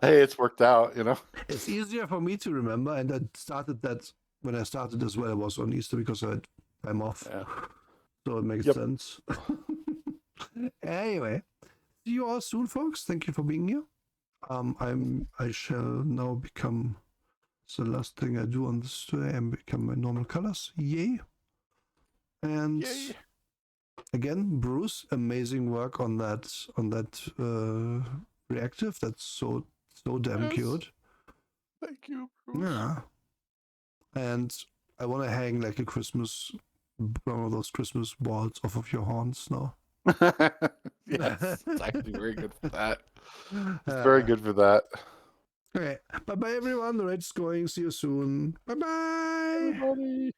Hey, it's worked out, you know. it's easier for me to remember, and I started that when I started as well. I was on Easter because I had time off, Yeah. so it makes Yep. sense. Anyway, see you all soon, folks. Thank you for being here. I shall now become. It's the last thing I do on this today. I become my normal colors. Yay! And Yay. again, Bruce, amazing work on that reactive. That's so damn Yes. cute. Thank you, Bruce. Yeah. And I want to hang like a Christmas, one of those Christmas balls off of your horns now. Yes, it's actually very good for that. It's very good for that. Okay. Bye bye, everyone. The raid's going. See you soon. Bye bye. Everybody.